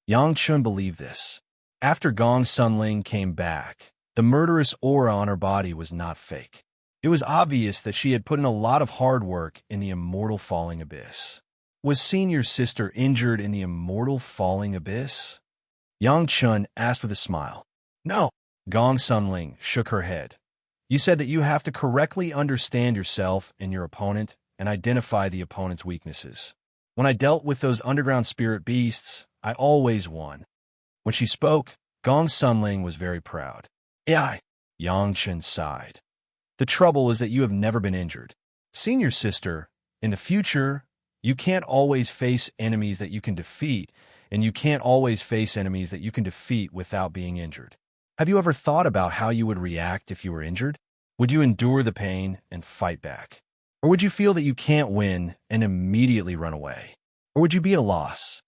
Yang Chun believed this. After Gong Sunling came back, the murderous aura on her body was not fake. It was obvious that she had put in a lot of hard work in the immortal falling abyss. Was senior sister injured in the immortal falling abyss? Yang Chun asked with a smile. No. Gong Sunling shook her head. You said that you have to correctly understand yourself and your opponent and identify the opponent's weaknesses. When I dealt with those underground spirit beasts, I always won. When she spoke, Gong Sunling was very proud. Yeah, Yang Chun sighed. The trouble is that you have never been injured. Senior sister, in the future, you can't always face enemies that you can defeat, and you can't always face enemies that you can defeat without being injured. Have you ever thought about how you would react if you were injured? Would you endure the pain and fight back? Or would you feel that you can't win and immediately run away? Or would you be a loss?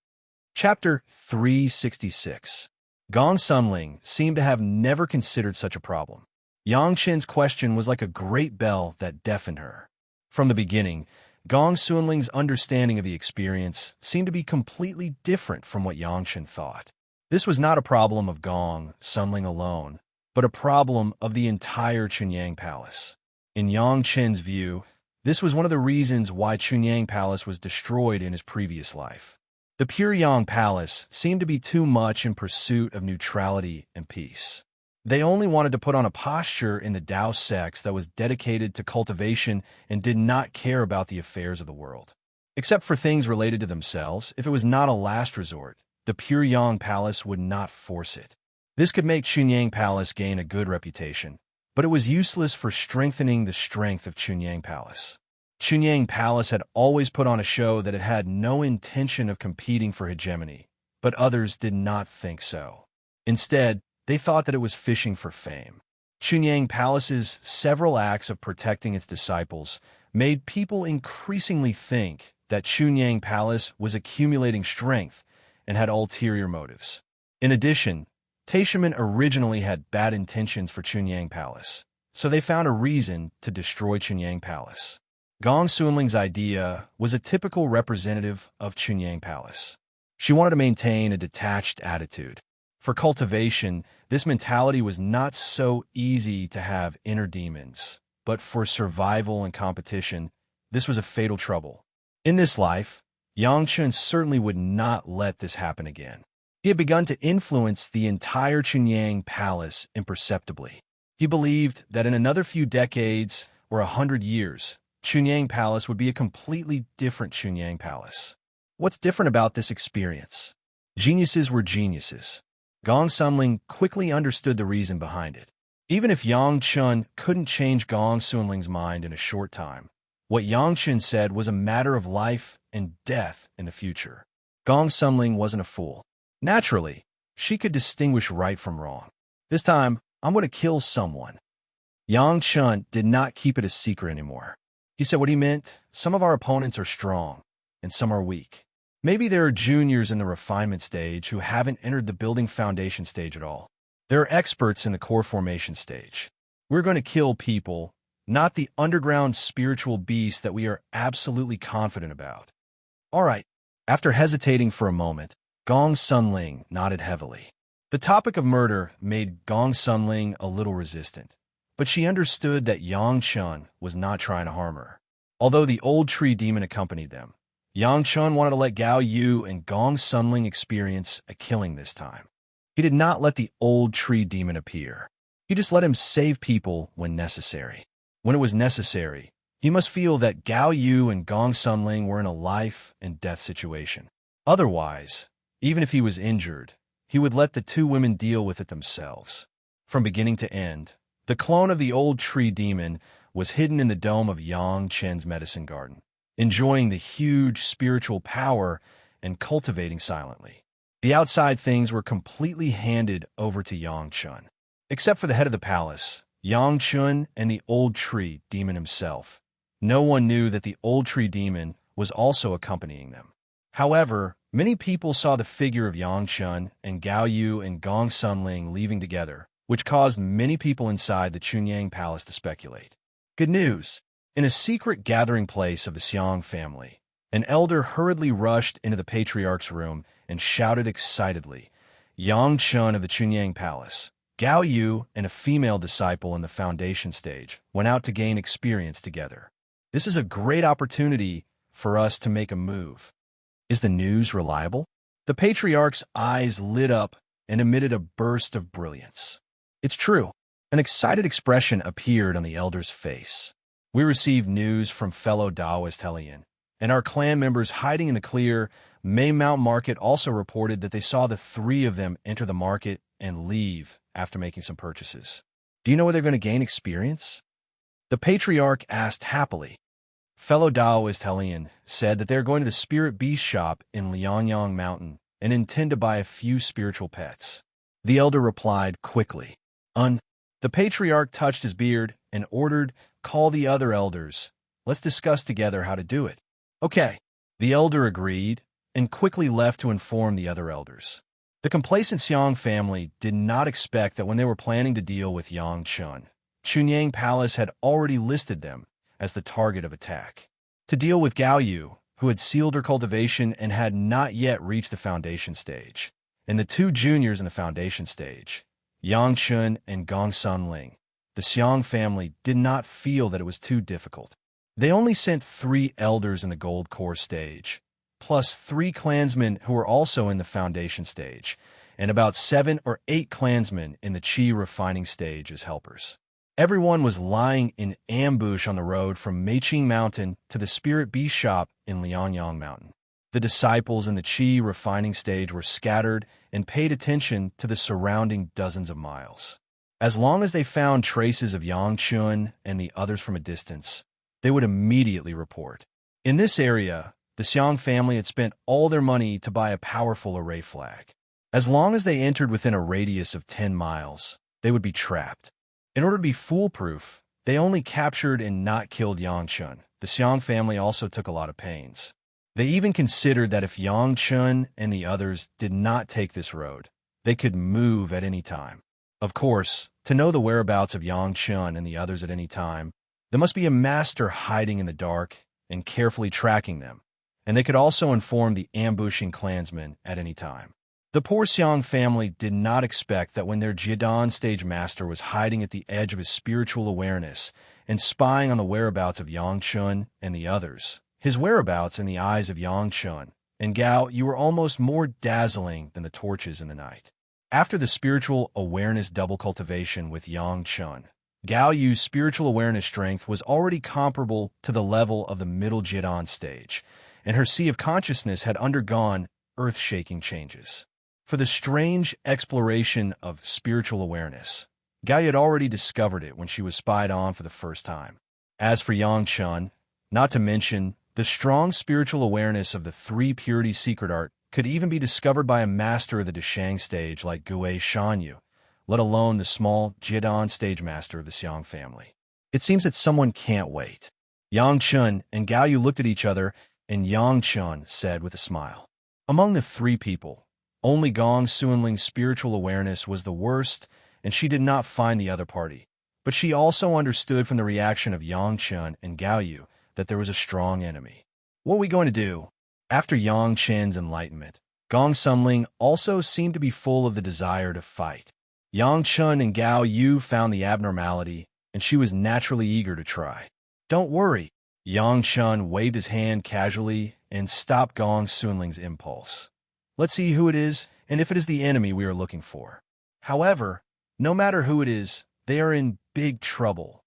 Chapter 366. Gong Sunling seemed to have never considered such a problem. Yang Chen's question was like a great bell that deafened her. From the beginning, Gong Sunling's understanding of the experience seemed to be completely different from what Yang Chen thought. This was not a problem of Gong Sunling alone, but a problem of the entire Chunyang Palace. In Yang Chen's view, this was one of the reasons why Chunyang Palace was destroyed in his previous life. The Pure Yang Palace seemed to be too much in pursuit of neutrality and peace. They only wanted to put on a posture in the Tao sects that was dedicated to cultivation and did not care about the affairs of the world. Except for things related to themselves, if it was not a last resort, the Pure Yang Palace would not force it. This could make Chunyang Palace gain a good reputation, but it was useless for strengthening the strength of Chunyang Palace. Chunyang Palace had always put on a show that it had no intention of competing for hegemony, but others did not think so. Instead, they thought that it was fishing for fame. Chunyang Palace's several acts of protecting its disciples made people increasingly think that Chunyang Palace was accumulating strength and had ulterior motives. In addition, Taishaman originally had bad intentions for Chunyang Palace, so they found a reason to destroy Chunyang Palace. Gong Sunling's idea was a typical representative of Chunyang Palace. She wanted to maintain a detached attitude. For cultivation, this mentality was not so easy to have inner demons, but for survival and competition, this was a fatal trouble. In this life, Yang Chun certainly would not let this happen again. He had begun to influence the entire Chunyang Palace imperceptibly. He believed that in another few decades or 100 years, Chunyang Palace would be a completely different Chunyang Palace. What's different about this experience? Geniuses were geniuses. Gong Sunling quickly understood the reason behind it. Even if Yang Chun couldn't change Gong Sunling's mind in a short time, what Yang Chun said was a matter of life and death in the future. Gong Sunling wasn't a fool. Naturally, she could distinguish right from wrong. This time, I'm going to kill someone. Yang Chun did not keep it a secret anymore. He said what he meant: some of our opponents are strong, and some are weak. Maybe there are juniors in the refinement stage who haven't entered the building foundation stage at all. There are experts in the core formation stage. We're going to kill people, not the underground spiritual beast that we are absolutely confident about. All right. After hesitating for a moment, Gong Sunling nodded heavily. The topic of murder made Gong Sunling a little resistant, but she understood that Yang Chun was not trying to harm her. Although the old tree demon accompanied them, Yang Chun wanted to let Gao Yu and Gong Sunling experience a killing this time. He did not let the old tree demon appear. He just let him save people when necessary. When it was necessary, he must feel that Gao Yu and Gong Sunling were in a life and death situation. Otherwise, even if he was injured, he would let the two women deal with it themselves. From beginning to end, the clone of the old tree demon was hidden in the dome of Yang Chen's medicine garden, enjoying the huge spiritual power and cultivating silently. The outside things were completely handed over to Yang Chun. Except for the head of the palace, Yang Chun and the old tree demon himself. No one knew that the old tree demon was also accompanying them. However, many people saw the figure of Yang Chun and Gao Yu and Gong Sunling leaving together, which caused many people inside the Chunyang Palace to speculate. Good news! In a secret gathering place of the Xiang family, an elder hurriedly rushed into the patriarch's room and shouted excitedly, "Yang Chun of the Chunyang Palace, Gao Yu and a female disciple in the foundation stage went out to gain experience together. This is a great opportunity for us to make a move. Is the news reliable?" The patriarch's eyes lit up and emitted a burst of brilliance. It's true. An excited expression appeared on the elder's face. We received news from fellow Taoist Hellion, and our clan members hiding in the clear May Mount Market also reported that they saw the three of them enter the market and leave after making some purchases. Do you know where they're going to gain experience? The patriarch asked happily. Fellow Taoist Hellion said that they're going to the Spirit Beast shop in Lianyang Mountain and intend to buy a few spiritual pets. The elder replied quickly. The patriarch touched his beard and ordered, "Call the other elders. Let's discuss together how to do it." Okay. The elder agreed and quickly left to inform the other elders. The complacent Xiang family did not expect that when they were planning to deal with Yang Chun, Chunyang Palace had already listed them as the target of attack. To deal with Gao Yu, who had sealed her cultivation and had not yet reached the foundation stage, and the two juniors in the foundation stage, Yang Chun and Gong Sunling, the Xiang family did not feel that it was too difficult. They only sent 3 elders in the gold core stage, plus 3 clansmen who were also in the foundation stage, and about 7 or 8 clansmen in the Qi refining stage as helpers. Everyone was lying in ambush on the road from Meiqing Mountain to the Spirit Beast shop in Lianyang Mountain. The disciples in the Qi refining stage were scattered and paid attention to the surrounding dozens of miles. As long as they found traces of Yang Chun and the others from a distance, they would immediately report. In this area, the Xiang family had spent all their money to buy a powerful array flag. As long as they entered within a radius of 10 miles, they would be trapped. In order to be foolproof, they only captured and not killed Yang Chun. The Xiang family also took a lot of pains. They even considered that if Yang Chun and the others did not take this road, they could move at any time. Of course, to know the whereabouts of Yang Chun and the others at any time, there must be a master hiding in the dark and carefully tracking them, and they could also inform the ambushing clansmen at any time. The poor Xiang family did not expect that when their Jidan stage master was hiding at the edge of his spiritual awareness and spying on the whereabouts of Yang Chun and the others, his whereabouts in the eyes of Yang Chun and Gao, you were almost more dazzling than the torches in the night. After the spiritual awareness double cultivation with Yang Chun, Gao Yu's spiritual awareness strength was already comparable to the level of the middle Jidan stage, and her sea of consciousness had undergone earth-shaking changes. For the strange exploration of spiritual awareness, Gao Yu had already discovered it when she was spied on for the first time. As for Yang Chun, not to mention the strong spiritual awareness of the three purities secret art could even be discovered by a master of the Deshang stage like Gui Shanyu, let alone the small Jidan stage master of the Xiang family. It seems that someone can't wait. Yang Chun and Gao Yu looked at each other, and Yang Chun said with a smile, "Among the three people, only Gong Suanling's spiritual awareness was the worst, and she did not find the other party. But she also understood from the reaction of Yang Chun and Gao Yu that there was a strong enemy. What are we going to do?" After Yang Chen's enlightenment, Gong Sunling also seemed to be full of the desire to fight. Yang Chun and Gao Yu found the abnormality, and she was naturally eager to try. "Don't worry." Yang Chun waved his hand casually and stopped Gong Sunling's impulse. "Let's see who it is and if it is the enemy we are looking for. However, no matter who it is, they are in big trouble."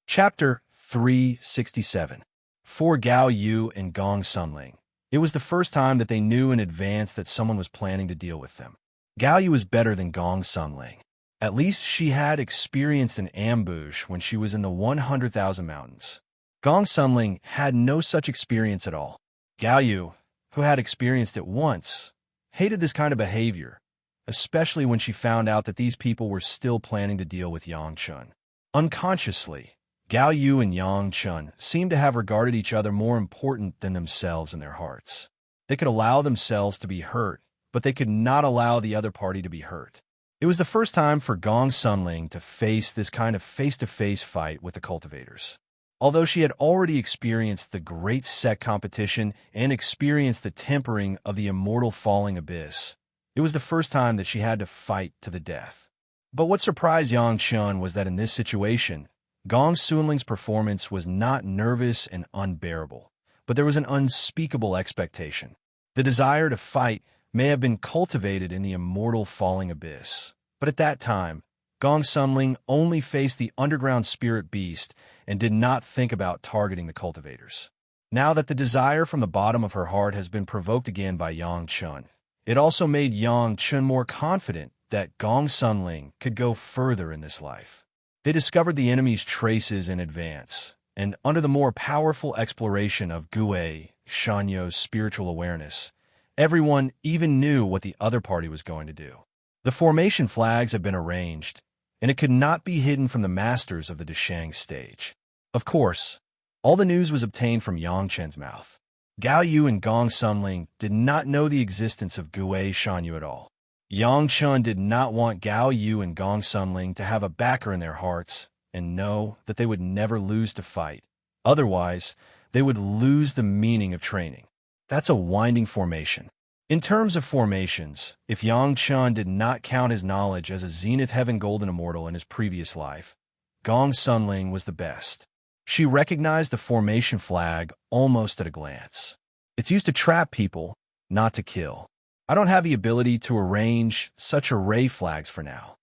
Chapter 367. For Gao Yu and Gong Sunling, it was the first time that they knew in advance that someone was planning to deal with them. Gao Yu was better than Gong Sunling. At least she had experienced an ambush when she was in the 100,000 mountains. Gong Sunling had no such experience at all. Gao Yu, who had experienced it once, hated this kind of behavior, especially when she found out that these people were still planning to deal with Yang Chun. Unconsciously, Gao Yu and Yang Chun seemed to have regarded each other more important than themselves in their hearts. They could allow themselves to be hurt, but they could not allow the other party to be hurt. It was the first time for Gong Sunling to face this kind of face-to-face fight with the cultivators. Although she had already experienced the great set competition and experienced the tempering of the immortal falling abyss, it was the first time that she had to fight to the death. But what surprised Yang Chun was that in this situation, Gong Sunling's performance was not nervous and unbearable, but there was an unspeakable expectation. The desire to fight may have been cultivated in the immortal falling abyss, but at that time, Gong Sunling only faced the underground spirit beast and did not think about targeting the cultivators. Now that the desire from the bottom of her heart has been provoked again by Yang Chun, it also made Yang Chun more confident that Gong Sunling could go further in this life. They discovered the enemy's traces in advance, and under the more powerful exploration of Gui Shanyo's spiritual awareness, everyone even knew what the other party was going to do. The formation flags had been arranged, and it could not be hidden from the masters of the Deshang stage. Of course, all the news was obtained from Yang Chen's mouth. Gao Yu and Gong Sunling did not know the existence of Gui Shanyu at all. Yang Chun did not want Gao Yu and Gong Sunling to have a backer in their hearts and know that they would never lose to fight. Otherwise, they would lose the meaning of training. That's a winding formation. In terms of formations, if Yang Chun did not count his knowledge as a Zenith Heaven Golden Immortal in his previous life, Gong Sunling was the best. She recognized the formation flag almost at a glance. It's used to trap people, not to kill. I don't have the ability to arrange such array flags for now.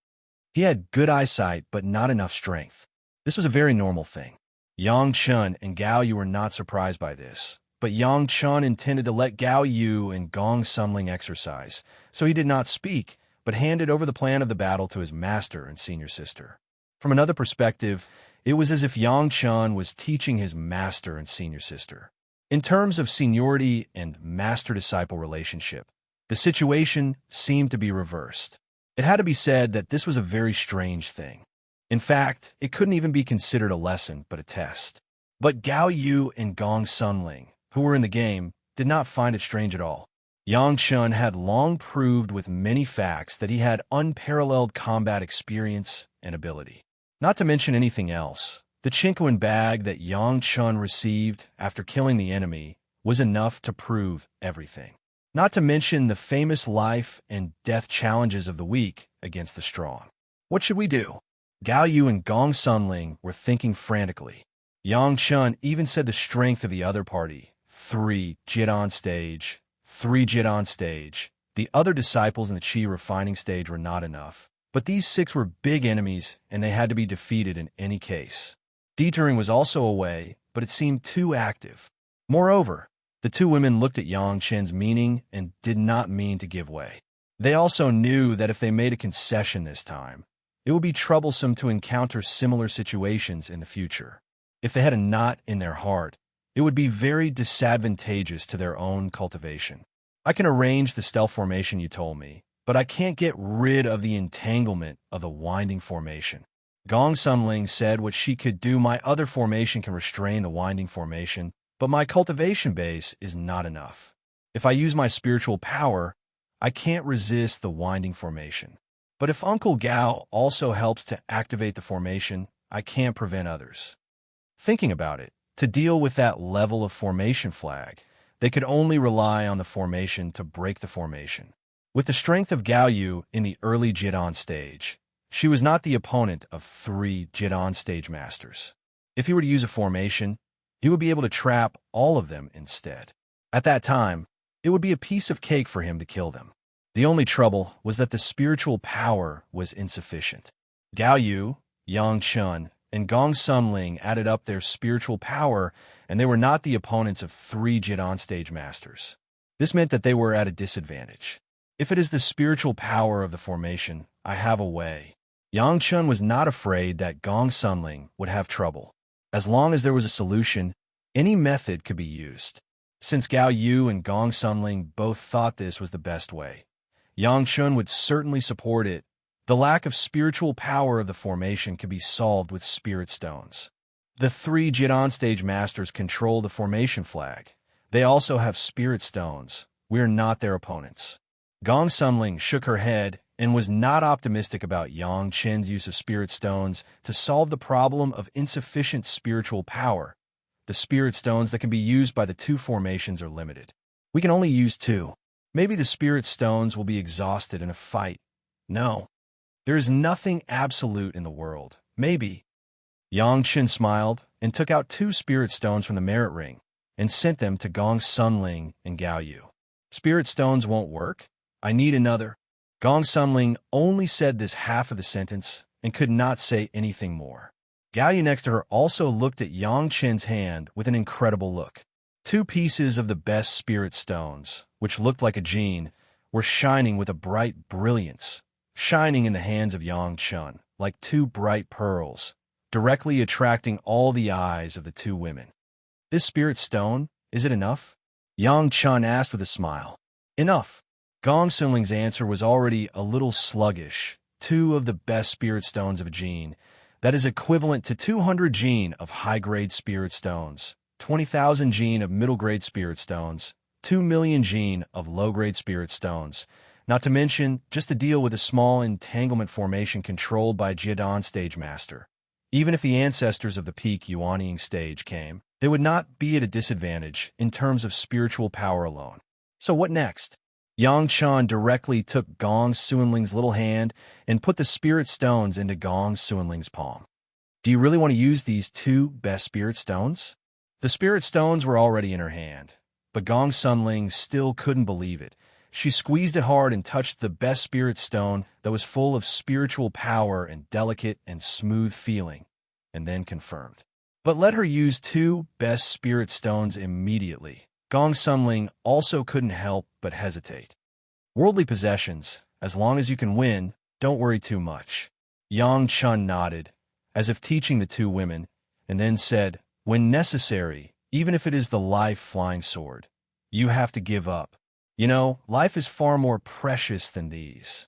He had good eyesight, but not enough strength. This was a very normal thing. Yang Chun and Gao Yu were not surprised by this, but Yang Chun intended to let Gao Yu and Gong Sunling exercise, so he did not speak, but handed over the plan of the battle to his master and senior sister. From another perspective, it was as if Yang Chun was teaching his master and senior sister. In terms of seniority and master-disciple relationship, the situation seemed to be reversed. It had to be said that this was a very strange thing. In fact, it couldn't even be considered a lesson, but a test. But Gao Yu and Gong Sunling, who were in the game, did not find it strange at all. Yang Chun had long proved with many facts that he had unparalleled combat experience and ability. Not to mention anything else, the Chinquan bag that Yang Chun received after killing the enemy was enough to prove everything. Not to mention the famous life and death challenges of the weak against the strong. What should we do? Gao Yu and Gong Sunling were thinking frantically. Yang Chun even said the strength of the other party, 3 Jit on stage, 3 Jit on stage. The other disciples in the Qi refining stage were not enough, but these 6 were big enemies and they had to be defeated in any case. Deterring was also a way, but it seemed too active. Moreover, the 2 women looked at Yang Chen's meaning and did not mean to give way. They also knew that if they made a concession this time, it would be troublesome to encounter similar situations in the future. If they had a knot in their heart, it would be very disadvantageous to their own cultivation. I can arrange the stealth formation you told me, but I can't get rid of the entanglement of the winding formation. Gong Sumling said what she could do. My other formation can restrain the winding formation, but my cultivation base is not enough. If I use my spiritual power, I can't resist the winding formation. But if Uncle Gao also helps to activate the formation, I can't prevent others. Thinking about it, to deal with that level of formation flag, they could only rely on the formation to break the formation. With the strength of Gao Yu in the early Jidan stage, she was not the opponent of 3 Jidan stage masters. If he were to use a formation, he would be able to trap all of them instead. At that time, it would be a piece of cake for him to kill them. The only trouble was that the spiritual power was insufficient. Gao Yu, Yang Chun, and Gong Sumling added up their spiritual power, and they were not the opponents of 3 Jidan stage masters. This meant that they were at a disadvantage. If it is the spiritual power of the formation, I have a way. Yang Chun was not afraid that Gong Sumling would have trouble. As long as there was a solution, any method could be used. Since Gao Yu and Gong Sumling both thought this was the best way, Yang Chun would certainly support it. The lack of spiritual power of the formation could be solved with spirit stones. The 3 Jidan stage masters control the formation flag. They also have spirit stones. We are not their opponents. Gong Sumling shook her head and was not optimistic about Yang Chen's use of spirit stones to solve the problem of insufficient spiritual power. The spirit stones that can be used by the 2 formations are limited. We can only use 2. Maybe the spirit stones will be exhausted in a fight. No. There is nothing absolute in the world. Maybe. Yang Chen smiled and took out 2 spirit stones from the merit ring and sent them to Gong Sumling and Gao Yu. Spirit stones won't work. I need another. Gong Sumling only said this half of the sentence and could not say anything more. Gao Yu next to her also looked at Yang Chen's hand with an incredible look. 2 pieces of the best spirit stones, which looked like a gene, were shining with a bright brilliance, shining in the hands of Yang Chen like 2 bright pearls, directly attracting all the eyes of the 2 women. This spirit stone, is it enough? Yang Chen asked with a smile. Enough. Gong Sunling's answer was already a little sluggish. 2 of the best spirit stones of a gene, that is equivalent to 200 gene of high-grade spirit stones, 20,000 gene of middle-grade spirit stones, 2 million gene of low-grade spirit stones, not to mention just to deal with a small entanglement formation controlled by Jidan stage master. Even if the ancestors of the peak Yuanying stage came, they would not be at a disadvantage in terms of spiritual power alone. So what next? Yang Chen directly took Gong Sunling's little hand and put the spirit stones into Gong Sunling's palm. Do you really want to use these 2 best spirit stones? The spirit stones were already in her hand, but Gong Sunling still couldn't believe it. She squeezed it hard and touched the best spirit stone that was full of spiritual power and delicate and smooth feeling, and then confirmed. But let her use 2 best spirit stones immediately. Gong Sumling also couldn't help but hesitate. Worldly possessions, as long as you can win, don't worry too much. Yang Chun nodded, as if teaching the 2 women, and then said, when necessary, even if it is the life-flying sword, you have to give up. You know, life is far more precious than these.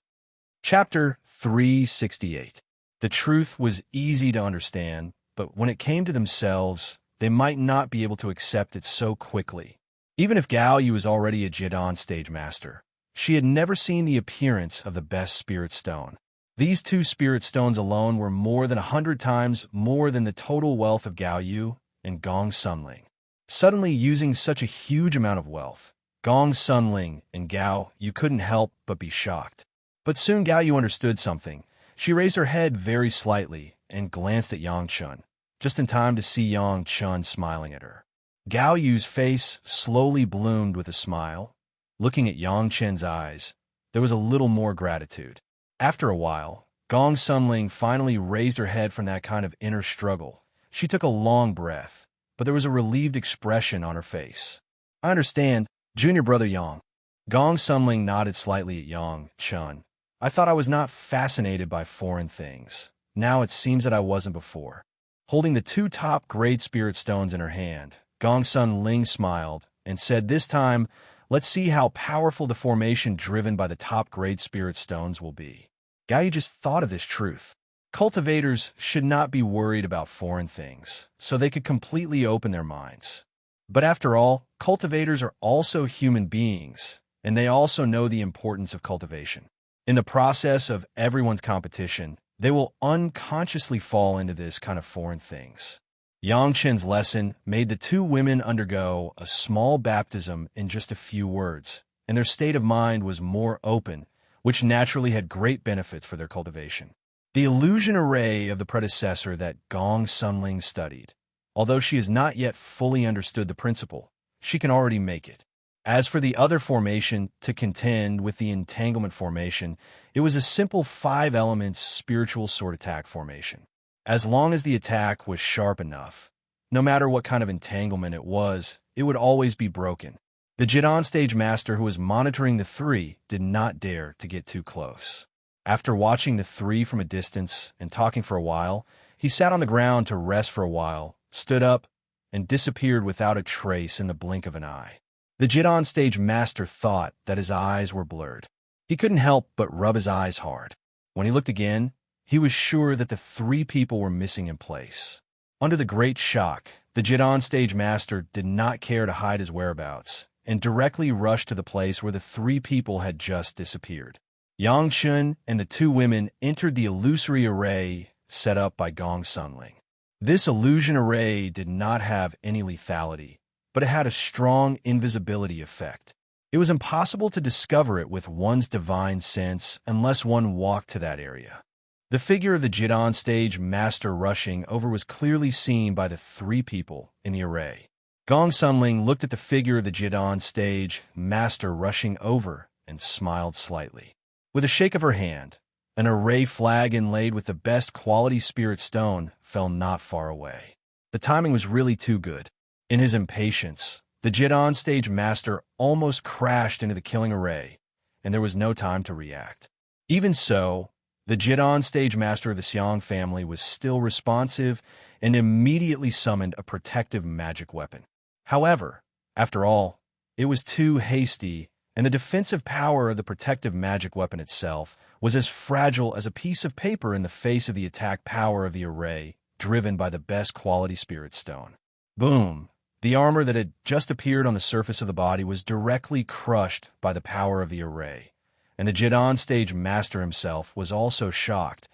Chapter 368. The truth was easy to understand, but when it came to themselves, they might not be able to accept it so quickly. Even if Gao Yu was already a Jidan stage master, she had never seen the appearance of the best spirit stone. These 2 spirit stones alone were more than 100 times more than the total wealth of Gao Yu and Gong Sumling. Suddenly using such a huge amount of wealth, Gong Sumling and Gao Yu couldn't help but be shocked. But soon Gao Yu understood something. She raised her head very slightly and glanced at Yang Chen, just in time to see Yang Chen smiling at her. Gao Yu's face slowly bloomed with a smile. Looking at Yang Chen's eyes, there was a little more gratitude. After a while, Gong Sumling finally raised her head from that kind of inner struggle. She took a long breath, but there was a relieved expression on her face. I understand, junior brother Yang. Gong Sumling nodded slightly at Yang Chen. I thought I was not fascinated by foreign things. Now it seems that I wasn't before. Holding the two top great spirit stones in her hand, Gongsun Ling smiled and said, "This time, let's see how powerful the formation driven by the top great spirit stones will be." Gao just thought of this truth. Cultivators should not be worried about foreign things, so they could completely open their minds. But after all, cultivators are also human beings, and they also know the importance of cultivation. In the process of everyone's competition, they will unconsciously fall into this kind of foreign things. Yang Chen's lesson made the two women undergo a small baptism in just a few words, and their state of mind was more open, which naturally had great benefits for their cultivation. The illusion array of the predecessor that Gong Sunling studied. Although she has not yet fully understood the principle, she can already make it. As for the other formation to contend with the entanglement formation, it was a simple 5 elements spiritual sword attack formation. As long as the attack was sharp enough, no matter what kind of entanglement it would always be broken. The Jidan stage master who was monitoring the 3 did not dare to get too close. After watching the 3 from a distance and talking for a while, he sat on the ground to rest for a while, stood up, and disappeared without a trace in the blink of an eye. The Jidan stage master thought that his eyes were blurred. He couldn't help but rub his eyes hard. When he looked again, he was sure that the 3 people were missing in place. Under the great shock, the Jidan stage master did not care to hide his whereabouts and directly rushed to the place where the 3 people had just disappeared. Yang Chun and the 2 women entered the illusory array set up by Gong Sunling. This illusion array did not have any lethality, but it had a strong invisibility effect. It was impossible to discover it with one's divine sense unless one walked to that area. The figure of the Jidan stage master rushing over was clearly seen by the 3 people in the array. Gong Sunling looked at the figure of the Jidan stage master rushing over and smiled slightly. With a shake of her hand, an array flag inlaid with the best quality spirit stone fell not far away. The timing was really too good. In his impatience, the Jidan stage master almost crashed into the killing array, and there was no time to react. Even so, the Jidan stage master of the Xiang family was still responsive and immediately summoned a protective magic weapon. However, after all, it was too hasty, and the defensive power of the protective magic weapon itself was as fragile as a piece of paper in the face of the attack power of the array, driven by the best quality spirit stone. Boom! The armor that had just appeared on the surface of the body was directly crushed by the power of the array, and the Jidan stage master himself was also shocked,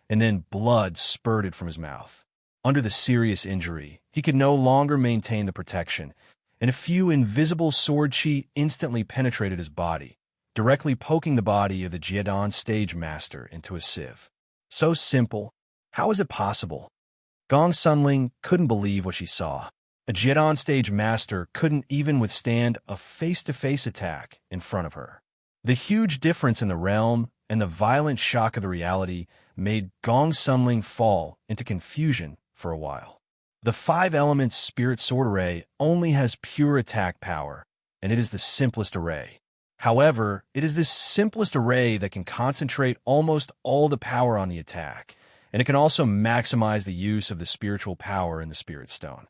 and then blood spurted from his mouth. Under the serious injury, he could no longer maintain the protection, and a few invisible sword chi instantly penetrated his body, directly poking the body of the Jidan stage master into a sieve. So simple. How is it possible? Gong Sunling couldn't believe what she saw. A Jidan stage master couldn't even withstand a face-to-face attack in front of her. The huge difference in the realm and the violent shock of the reality made Gong Sunling fall into confusion for a while. The 5 elements spirit sword array only has pure attack power, and it is the simplest array. However, it is this simplest array that can concentrate almost all the power on the attack, and it can also maximize the use of the spiritual power in the spirit stone.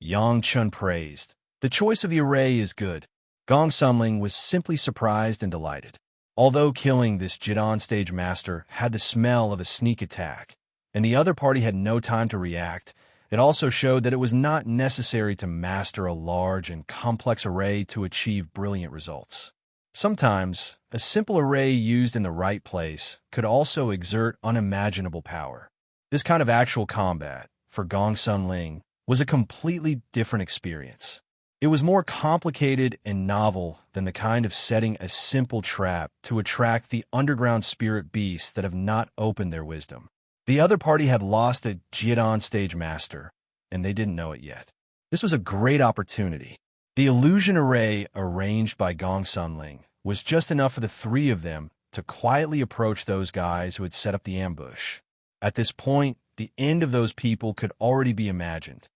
Yang Chun praised. The choice of the array is good. Gong Sunling was simply surprised and delighted. Although killing this Jidan stage master had the smell of a sneak attack, and the other party had no time to react, it also showed that it was not necessary to master a large and complex array to achieve brilliant results. Sometimes, a simple array used in the right place could also exert unimaginable power. This kind of actual combat, for Gong Sunling, was a completely different experience. It was more complicated and novel than the kind of setting a simple trap to attract the underground spirit beasts that have not opened their wisdom. The other party had lost a Jidan stage master, and they didn't know it yet. This was a great opportunity. The illusion array arranged by Gong Sunling was just enough for the 3 of them to quietly approach those guys who had set up the ambush. At this point, the end of those people could already be imagined.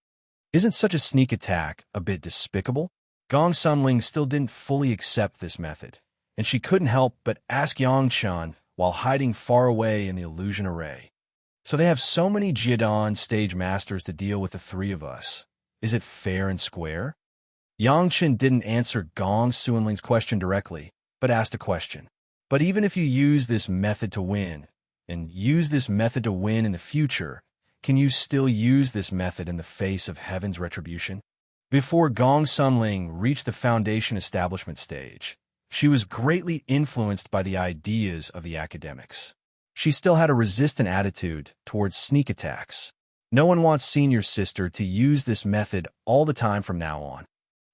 Isn't such a sneak attack a bit despicable? Gong Sunling still didn't fully accept this method, and she couldn't help but ask Yang Chan while hiding far away in the illusion array. So they have so many Jiadan stage masters to deal with the three of us. Is it fair and square? Yang Chen didn't answer Gong Suanling's question directly, but asked a question. But even if you use this method to win, and use this method to win in the future, can you still use this method in the face of heaven's retribution? Before Gong Sunling reached the foundation establishment stage, she was greatly influenced by the ideas of the academics. She still had a resistant attitude towards sneak attacks. No one wants senior sister to use this method all the time from now on.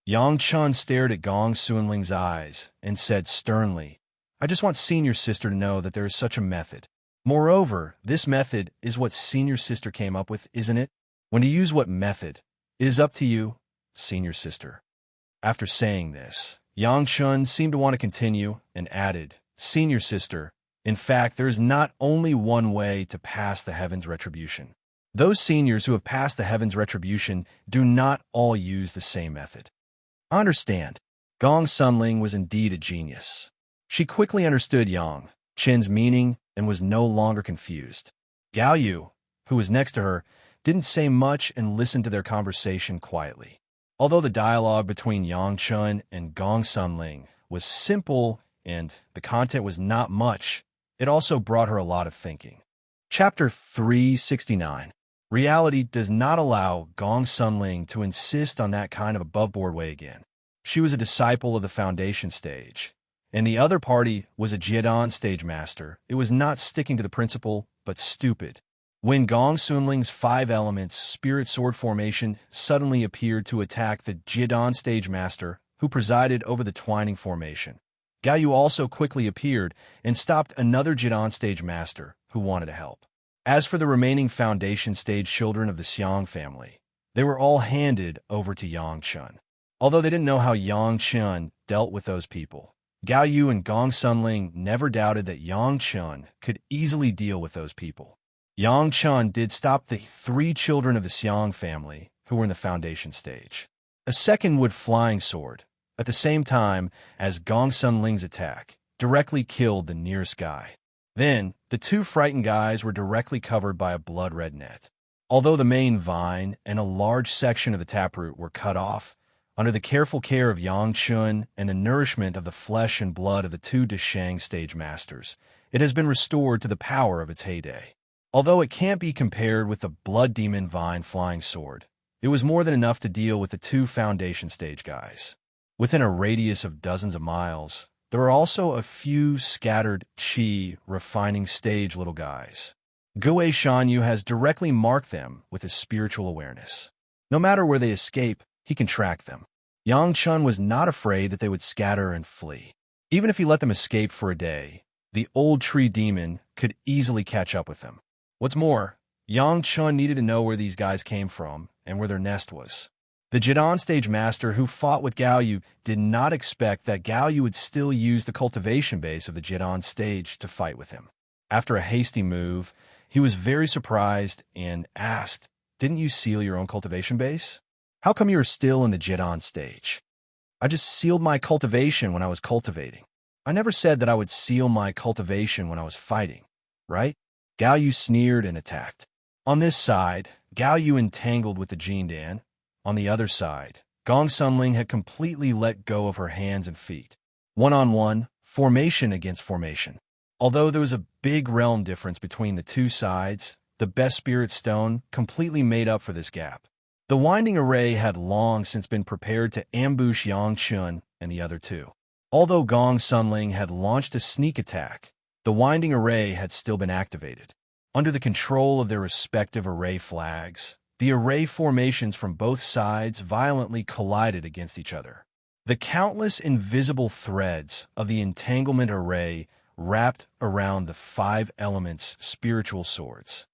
Yang Chun stared at Gong Suanling's eyes and said sternly, I just want senior sister to know that there is such a method. Moreover, this method is what senior sister came up with, isn't it? When to use what method, it is up to you, senior sister. After saying this, Yang Chun seemed to want to continue and added, Senior sister, in fact, there is not only one way to pass the heaven's retribution. Those seniors who have passed the heaven's retribution do not all use the same method. I understand. Gong Sunling was indeed a genius. She quickly understood Yang Chen's meaning and was no longer confused. Gao Yu, who was next to her, didn't say much and listened to their conversation quietly. Although the dialogue between Yang Chun and Gong Sunling was simple and the content was not much, it also brought her a lot of thinking. Chapter 369. Reality does not allow Gong Sunling to insist on that kind of above-board way again. She was a disciple of the foundation stage, and the other party was a Jiadan stage master. It was not sticking to the principle, but stupid. When Gong Sunling's 5 elements spirit sword formation suddenly appeared to attack the Jiadan stage master who presided over the twining formation, Gao Yu also quickly appeared and stopped another Jiadan stage master who wanted to help. As for the remaining foundation stage children of the Xiang family, they were all handed over to Yang Chun. Although they didn't know how Yang Chun dealt with those people, Gao Yu and Gong Sunling never doubted that Yang Chun could easily deal with those people. Yang Chun did stop the 3 children of the Xiang family who were in the foundation stage. A second wood flying sword, at the same time as Gong Sunling's attack, directly killed the nearest guy. Then, the 2 frightened guys were directly covered by a blood-red net. Although the main vine and a large section of the taproot were cut off, under the careful care of Yang Chun and the nourishment of the flesh and blood of the 2 Deshang stage masters, it has been restored to the power of its heyday. Although it can't be compared with the Blood Demon Vine Flying Sword, it was more than enough to deal with the 2 foundation stage guys. Within a radius of dozens of miles, there are also a few scattered Qi refining stage little guys. Gue Shanyu has directly marked them with his spiritual awareness. No matter where they escape, he can track them. Yang Chun was not afraid that they would scatter and flee. Even if he let them escape for a day, the old tree demon could easily catch up with them. What's more, Yang Chun needed to know where these guys came from and where their nest was. The Jiadan stage master who fought with Gao Yu did not expect that Gao Yu would still use the cultivation base of the Jiadan stage to fight with him. After a hasty move, he was very surprised and asked, Didn't you seal your own cultivation base? How come you are still in the Jiadan stage? I just sealed my cultivation when I was cultivating. I never said that I would seal my cultivation when I was fighting, right? Gao Yu sneered and attacked. On this side, Gao Yu entangled with the Jindan. On the other side, Gong Sunling had completely let go of her hands and feet. One-on-one, formation against formation. Although there was a big realm difference between the 2 sides, the best spirit stone completely made up for this gap. The winding array had long since been prepared to ambush Yang Chun and the other 2. Although Gong Sunling had launched a sneak attack, the winding array had still been activated. Under the control of their respective array flags, the array formations from both sides violently collided against each other. The countless invisible threads of the entanglement array wrapped around the 5 elements' spiritual swords.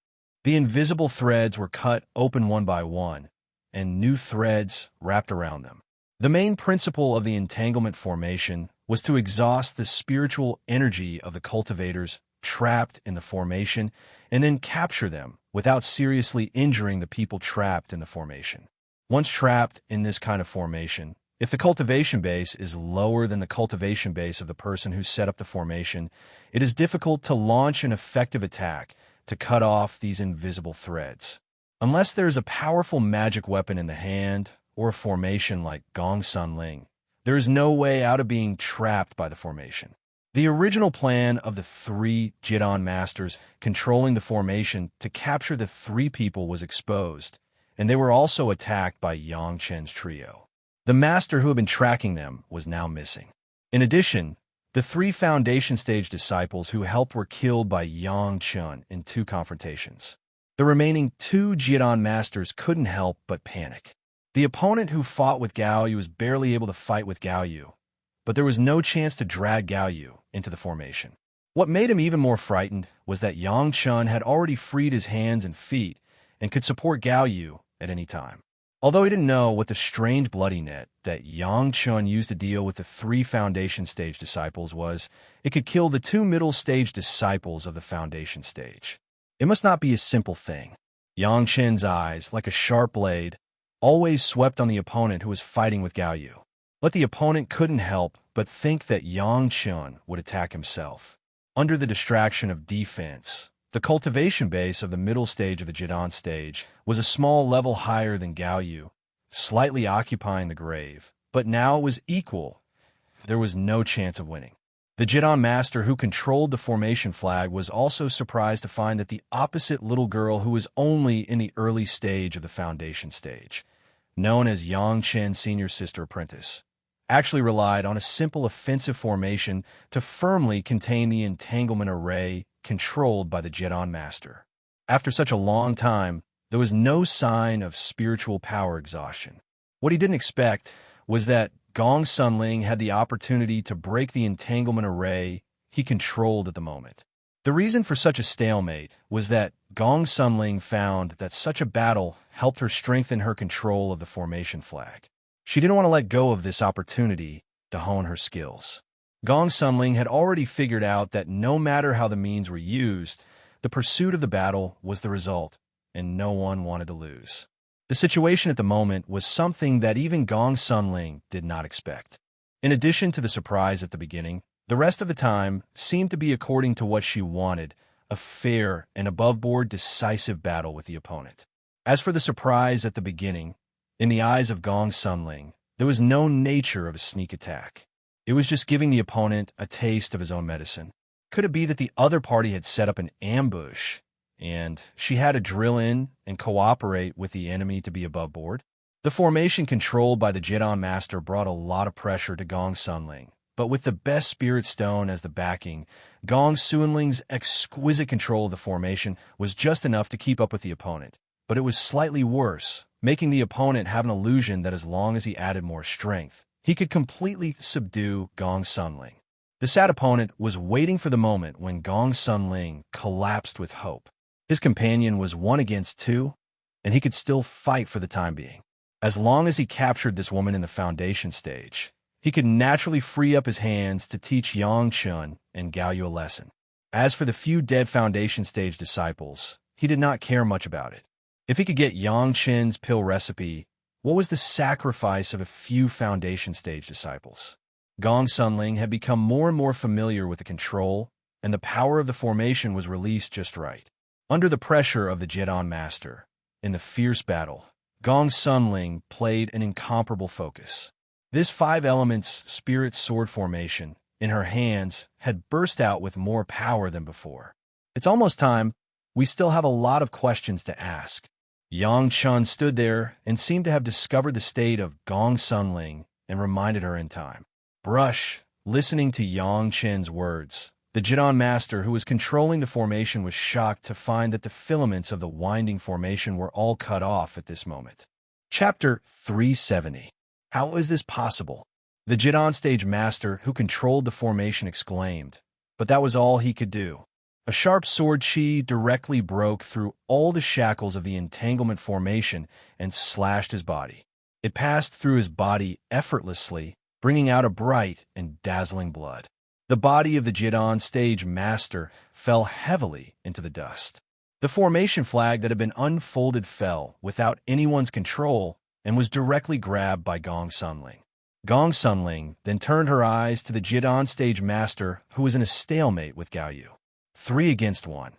The invisible threads were cut open one by one, and new threads wrapped around them. The main principle of the entanglement formation was to exhaust the spiritual energy of the cultivators trapped in the formation and then capture them without seriously injuring the people trapped in the formation. Once trapped in this kind of formation, If the cultivation base is lower than the cultivation base of the person who set up the formation, it is difficult to launch an effective attack to cut off these invisible threads. Unless there is a powerful magic weapon in the hand or a formation like Gong Sun Ling, there is no way out of being trapped by the formation. The original plan of the three Jidon masters controlling the formation to capture the three people was exposed, and they were also attacked by Yang Chen's trio. The master who had been tracking them was now missing. In addition, the three foundation stage disciples who helped were killed by Yang Chen in 2 confrontations. The remaining 2 Jidon masters couldn't help but panic. The opponent who fought with Gao Yu was barely able to fight with Gao Yu, but there was no chance to drag Gao Yu into the formation. What made him even more frightened was that Yang Chen had already freed his hands and feet and could support Gao Yu at any time. Although he didn't know what the strange bloody net that Yang Chen used to deal with the 3 foundation stage disciples was, it could kill the 2 middle stage disciples of the foundation stage. It must not be a simple thing. Yang Chen's eyes, like a sharp blade, always swept on the opponent who was fighting with Gao Yu. But the opponent couldn't help but think that Yang Chen would attack himself. Under the distraction of defense, the cultivation base of the middle stage of the Jidon stage was a small level higher than Gao Yu, slightly occupying the grave, but now it was equal. There was no chance of winning. The Jidon master who controlled the formation flag was also surprised to find that the opposite little girl who was only in the early stage of the foundation stage, known as Yang Chen's senior sister apprentice, actually relied on a simple offensive formation to firmly contain the entanglement array controlled by the Jidon master. After such a long time, there was no sign of spiritual power exhaustion. What he didn't expect was that Gong Sunling had the opportunity to break the entanglement array he controlled at the moment. The reason for such a stalemate was that Gong Sunling found that such a battle helped her strengthen her control of the formation flag. She didn't want to let go of this opportunity to hone her skills. Gong Sunling had already figured out that no matter how the means were used, the pursuit of the battle was the result, and no one wanted to lose. The situation at the moment was something that even Gong Sunling did not expect. In addition to the surprise at the beginning, the rest of the time seemed to be according to what she wanted, a fair and above-board decisive battle with the opponent. As for the surprise at the beginning, in the eyes of Gong Sunling, there was no nature of a sneak attack. It was just giving the opponent a taste of his own medicine. Could it be that the other party had set up an ambush, and she had to drill in and cooperate with the enemy to be above board? The formation controlled by the Jidon Master brought a lot of pressure to Gong Sunling, but with the best spirit stone as the backing, Gong Sunling's exquisite control of the formation was just enough to keep up with the opponent. But it was slightly worse, making the opponent have an illusion that as long as he added more strength, he could completely subdue Gong Sunling. The sad opponent was waiting for the moment when Gong Sunling collapsed with hope. His companion was 1 against 2, and he could still fight for the time being. As long as he captured this woman in the foundation stage, he could naturally free up his hands to teach Yang Chen and Gao Yu a lesson. As for the few dead foundation stage disciples, he did not care much about it. If he could get Yang Chen's pill recipe, what was the sacrifice of a few foundation stage disciples? Gong Sunling had become more and more familiar with the control, and the power of the formation was released just right. Under the pressure of the Jidon Master, in the fierce battle, Gong Sunling played an incomparable focus. This 5 elements spirit sword formation in her hands had burst out with more power than before. It's almost time. We still have a lot of questions to ask. Yang Chen stood there and seemed to have discovered the state of Gong Sunling and reminded her in time. Brush, listening to Yang Chen's words, the Jidon Master who was controlling the formation was shocked to find that the filaments of the winding formation were all cut off at this moment. Chapter 370. How is this possible? The Jidon Stage Master who controlled the formation exclaimed, but that was all he could do. A sharp sword chi directly broke through all the shackles of the entanglement formation and slashed his body. It passed through his body effortlessly, bringing out a bright and dazzling blood. The body of the Jidon Stage Master fell heavily into the dust. The formation flag that had been unfolded fell without anyone's control and was directly grabbed by Gong Sunling. Gong Sunling then turned her eyes to the Jidon stage master who was in a stalemate with Gao Yu. 3 against 1,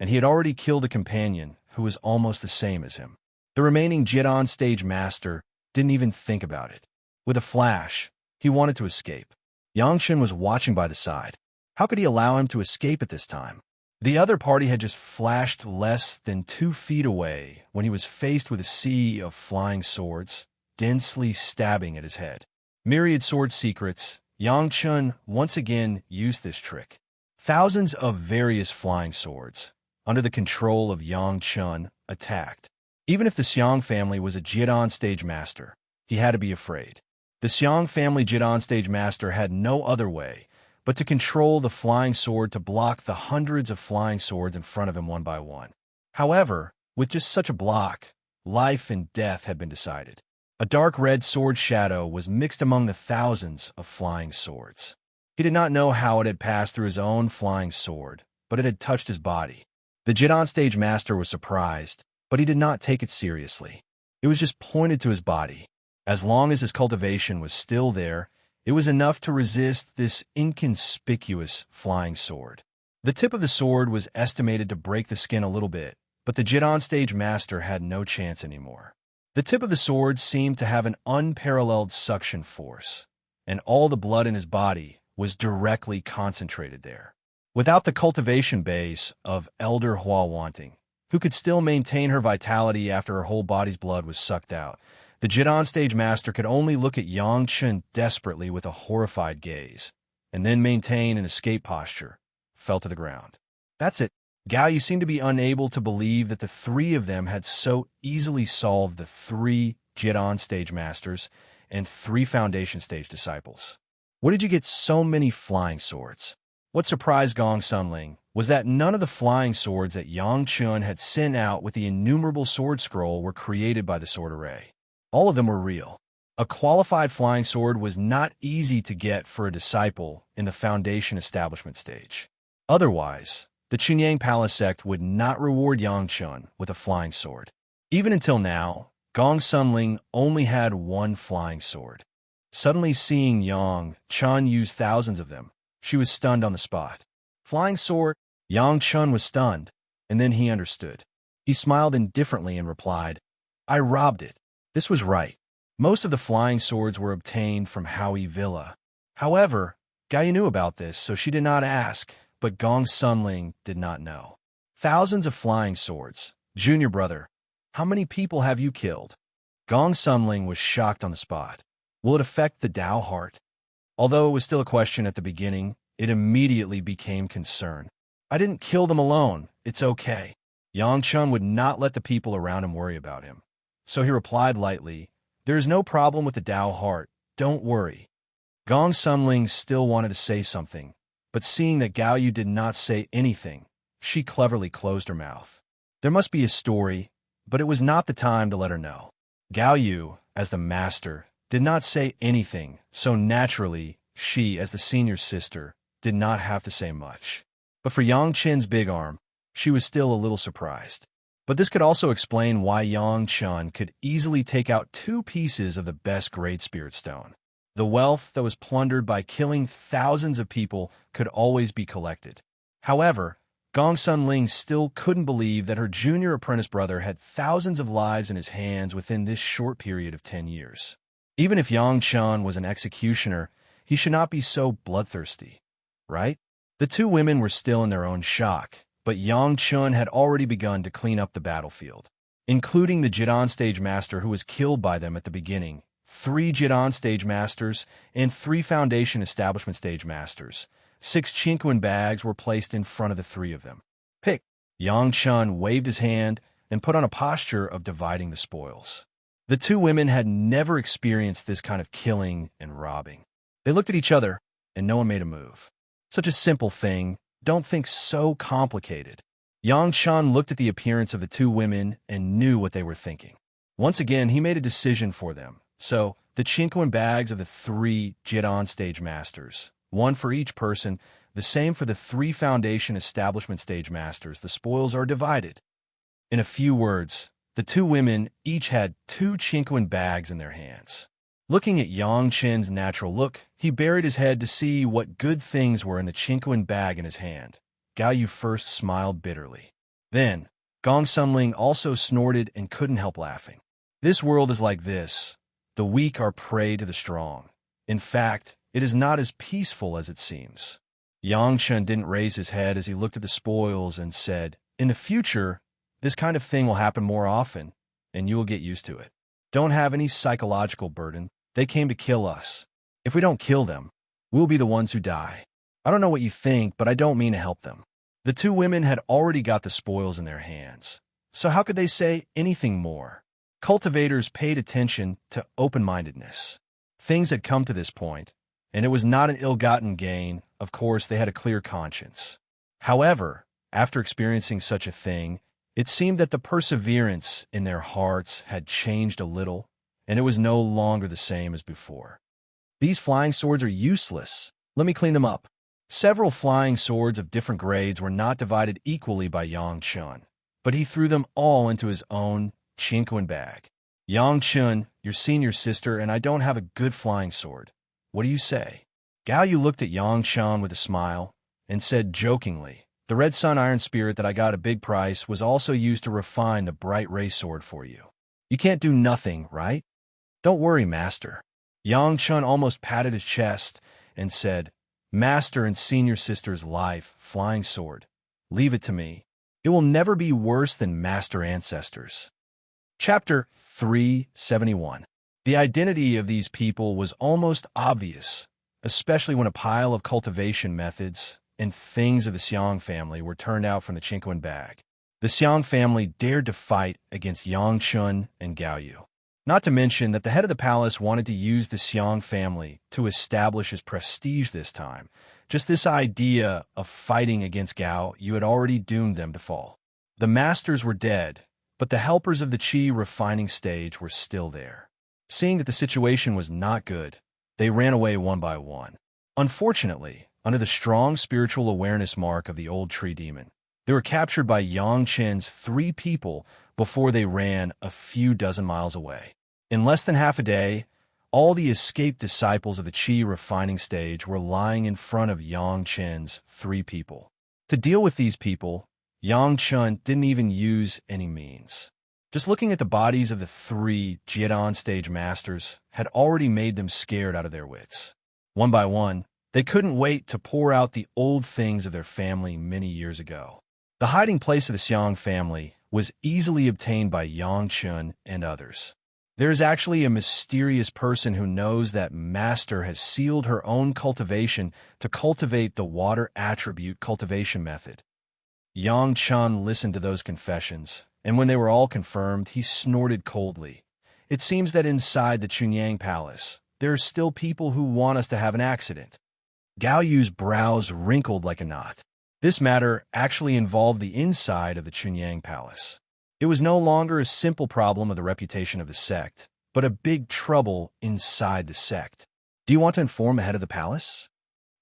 and he had already killed a companion who was almost the same as him. The remaining Jidon stage master didn't even think about it. With a flash, he wanted to escape. Yangchen was watching by the side. How could he allow him to escape at this time? The other party had just flashed less than 2 feet away when he was faced with a sea of flying swords, densely stabbing at his head. Myriad sword secrets, Yangchen once again used this trick. Thousands of various flying swords, under the control of Yangchen, attacked. Even if the Xiang family was a Jidon stage master, he had to be afraid. The Xiang family Jidon stage master had no other way but to control the flying sword to block the hundreds of flying swords in front of him one by one. However, with just such a block, life and death had been decided. A dark red sword shadow was mixed among the thousands of flying swords. He did not know how it had passed through his own flying sword, but it had touched his body. The Jidon stage master was surprised, but he did not take it seriously. It was just pointed to his body. As long as his cultivation was still there, it was enough to resist this inconspicuous flying sword. The tip of the sword was estimated to break the skin a little bit, but the Jidon stage master had no chance anymore. The tip of the sword seemed to have an unparalleled suction force, and all the blood in his body was directly concentrated there. Without the cultivation base of Elder Hua Wanting, who could still maintain her vitality after her whole body's blood was sucked out, the Jidon stage master could only look at Yangchen desperately with a horrified gaze, and then maintain an escape posture, fell to the ground. That's it. Gao Yu seemed to be unable to believe that the 3 of them had so easily solved the 3 Jidon stage masters and 3 foundation stage disciples. Where did you get so many flying swords? What surprised Gong Sunling was that none of the flying swords that Yangchen had sent out with the innumerable sword scroll were created by the sword array. All of them were real. A qualified flying sword was not easy to get for a disciple in the foundation establishment stage. Otherwise, the Chunyang Palace sect would not reward Yangchen with a flying sword. Even until now, Gong Sunling only had 1 flying sword. Suddenly seeing Yangchen use thousands of them, she was stunned on the spot. Flying sword? Yangchen was stunned, and then he understood. He smiled indifferently and replied, I robbed it. This was right. Most of the flying swords were obtained from Howie Villa. However, Gao Yu knew about this, so she did not ask, but Gong Sunling did not know. Thousands of flying swords. Junior brother, how many people have you killed? Gong Sunling was shocked on the spot. Will it affect the Dao heart? Although it was still a question at the beginning, it immediately became concern. I didn't kill them alone. It's okay. Yangchen would not let the people around him worry about him. So he replied lightly, there is no problem with the Dao heart. Don't worry. Gong Sunling still wanted to say something, but seeing that Gao Yu did not say anything, she cleverly closed her mouth. There must be a story, but it was not the time to let her know. Gao Yu, as the master, did not say anything, so naturally, she, as the senior sister, did not have to say much. But for Yangchen's big arm, she was still a little surprised. But this could also explain why Yangchen could easily take out 2 pieces of the best Great Spirit Stone. The wealth that was plundered by killing thousands of people could always be collected. However, Gong Sunling still couldn't believe that her junior apprentice brother had thousands of lives in his hands within this short period of 10 years. Even if Yangchen was an executioner, he should not be so bloodthirsty, right? The 2 women were still in their own shock, but Yangchen had already begun to clean up the battlefield, including the Jidon stage master who was killed by them at the beginning, 3 Jidon stage masters, and 3 foundation establishment stage masters. 6 Chinquin bags were placed in front of the 3 of them. Pick! Yangchen waved his hand and put on a posture of dividing the spoils. The 2 women had never experienced this kind of killing and robbing. They looked at each other, and no one made a move. Such a simple thing. Don't think so complicated. Yangchen looked at the appearance of the 2 women and knew what they were thinking. Once again, he made a decision for them. So, the Chinquin bags of the 3 Jidon stage masters, 1 for each person, the same for the 3 foundation establishment stage masters. The spoils are divided. In a few words, the 2 women each had 2 Chinquin bags in their hands. Looking at Yang Chen's natural look, he buried his head to see what good things were in the chinquin bag in his hand. Gao Yu first smiled bitterly. Then, Gong Sumling also snorted and couldn't help laughing. This world is like this. The weak are prey to the strong. In fact, it is not as peaceful as it seems. Yang Chen didn't raise his head as he looked at the spoils and said, "In the future, this kind of thing will happen more often, and you will get used to it. Don't have any psychological burden. They came to kill us. If we don't kill them, we'll be the ones who die. I don't know what you think, but I don't mean to help them." The two women had already got the spoils in their hands, so how could they say anything more? Cultivators paid attention to open-mindedness. Things had come to this point, and it was not an ill-gotten gain. Of course, they had a clear conscience. However, after experiencing such a thing, it seemed that the perseverance in their hearts had changed a little, and it was no longer the same as before. "These flying swords are useless. Let me clean them up." Several flying swords of different grades were not divided equally by Yang Chun, but he threw them all into his own chinquin bag. "Yang Chun, your senior sister, and I don't have a good flying sword. What do you say?" Gao Yu looked at Yang Chun with a smile and said jokingly, "The red sun iron spirit that I got at a big price was also used to refine the bright ray sword for you. You can't do nothing, right? Don't worry, master." Yang Chun almost patted his chest and said, "Master and senior sister's life, flying sword. Leave it to me. It will never be worse than master ancestors." Chapter 371. The identity of these people was almost obvious, especially when a pile of cultivation methods and things of the Xiang family were turned out from the chinquin bag. The Xiang family dared to fight against Yang Chun and Gao Yu. Not to mention that the head of the palace wanted to use the Xiang family to establish his prestige this time. Just this idea of fighting against Gao Yu had already doomed them to fall. The masters were dead, but the helpers of the qi refining stage were still there. Seeing that the situation was not good, they ran away one by one. Unfortunately, under the strong spiritual awareness mark of the old tree demon, they were captured by Yang Chen's 3 people before they ran a few dozen miles away. In less than half a day, all the escaped disciples of the qi refining stage were lying in front of Yang Chen's 3 people. To deal with these people, Yang Chen didn't even use any means. Just looking at the bodies of the 3 Jidan stage masters had already made them scared out of their wits. One by one, they couldn't wait to pour out the old things of their family many years ago. The hiding place of the Xiang family was easily obtained by Yang Chun and others. There is actually a mysterious person who knows that Master has sealed her own cultivation to cultivate the water attribute cultivation method. Yang Chun listened to those confessions, and when they were all confirmed, he snorted coldly. "It seems that inside the Chunyang Palace, there are still people who want us to have an accident." Gao Yu's brows wrinkled like a knot. This matter actually involved the inside of the Chunyang Palace. It was no longer a simple problem of the reputation of the sect, but a big trouble inside the sect. "Do you want to inform the head of the palace?"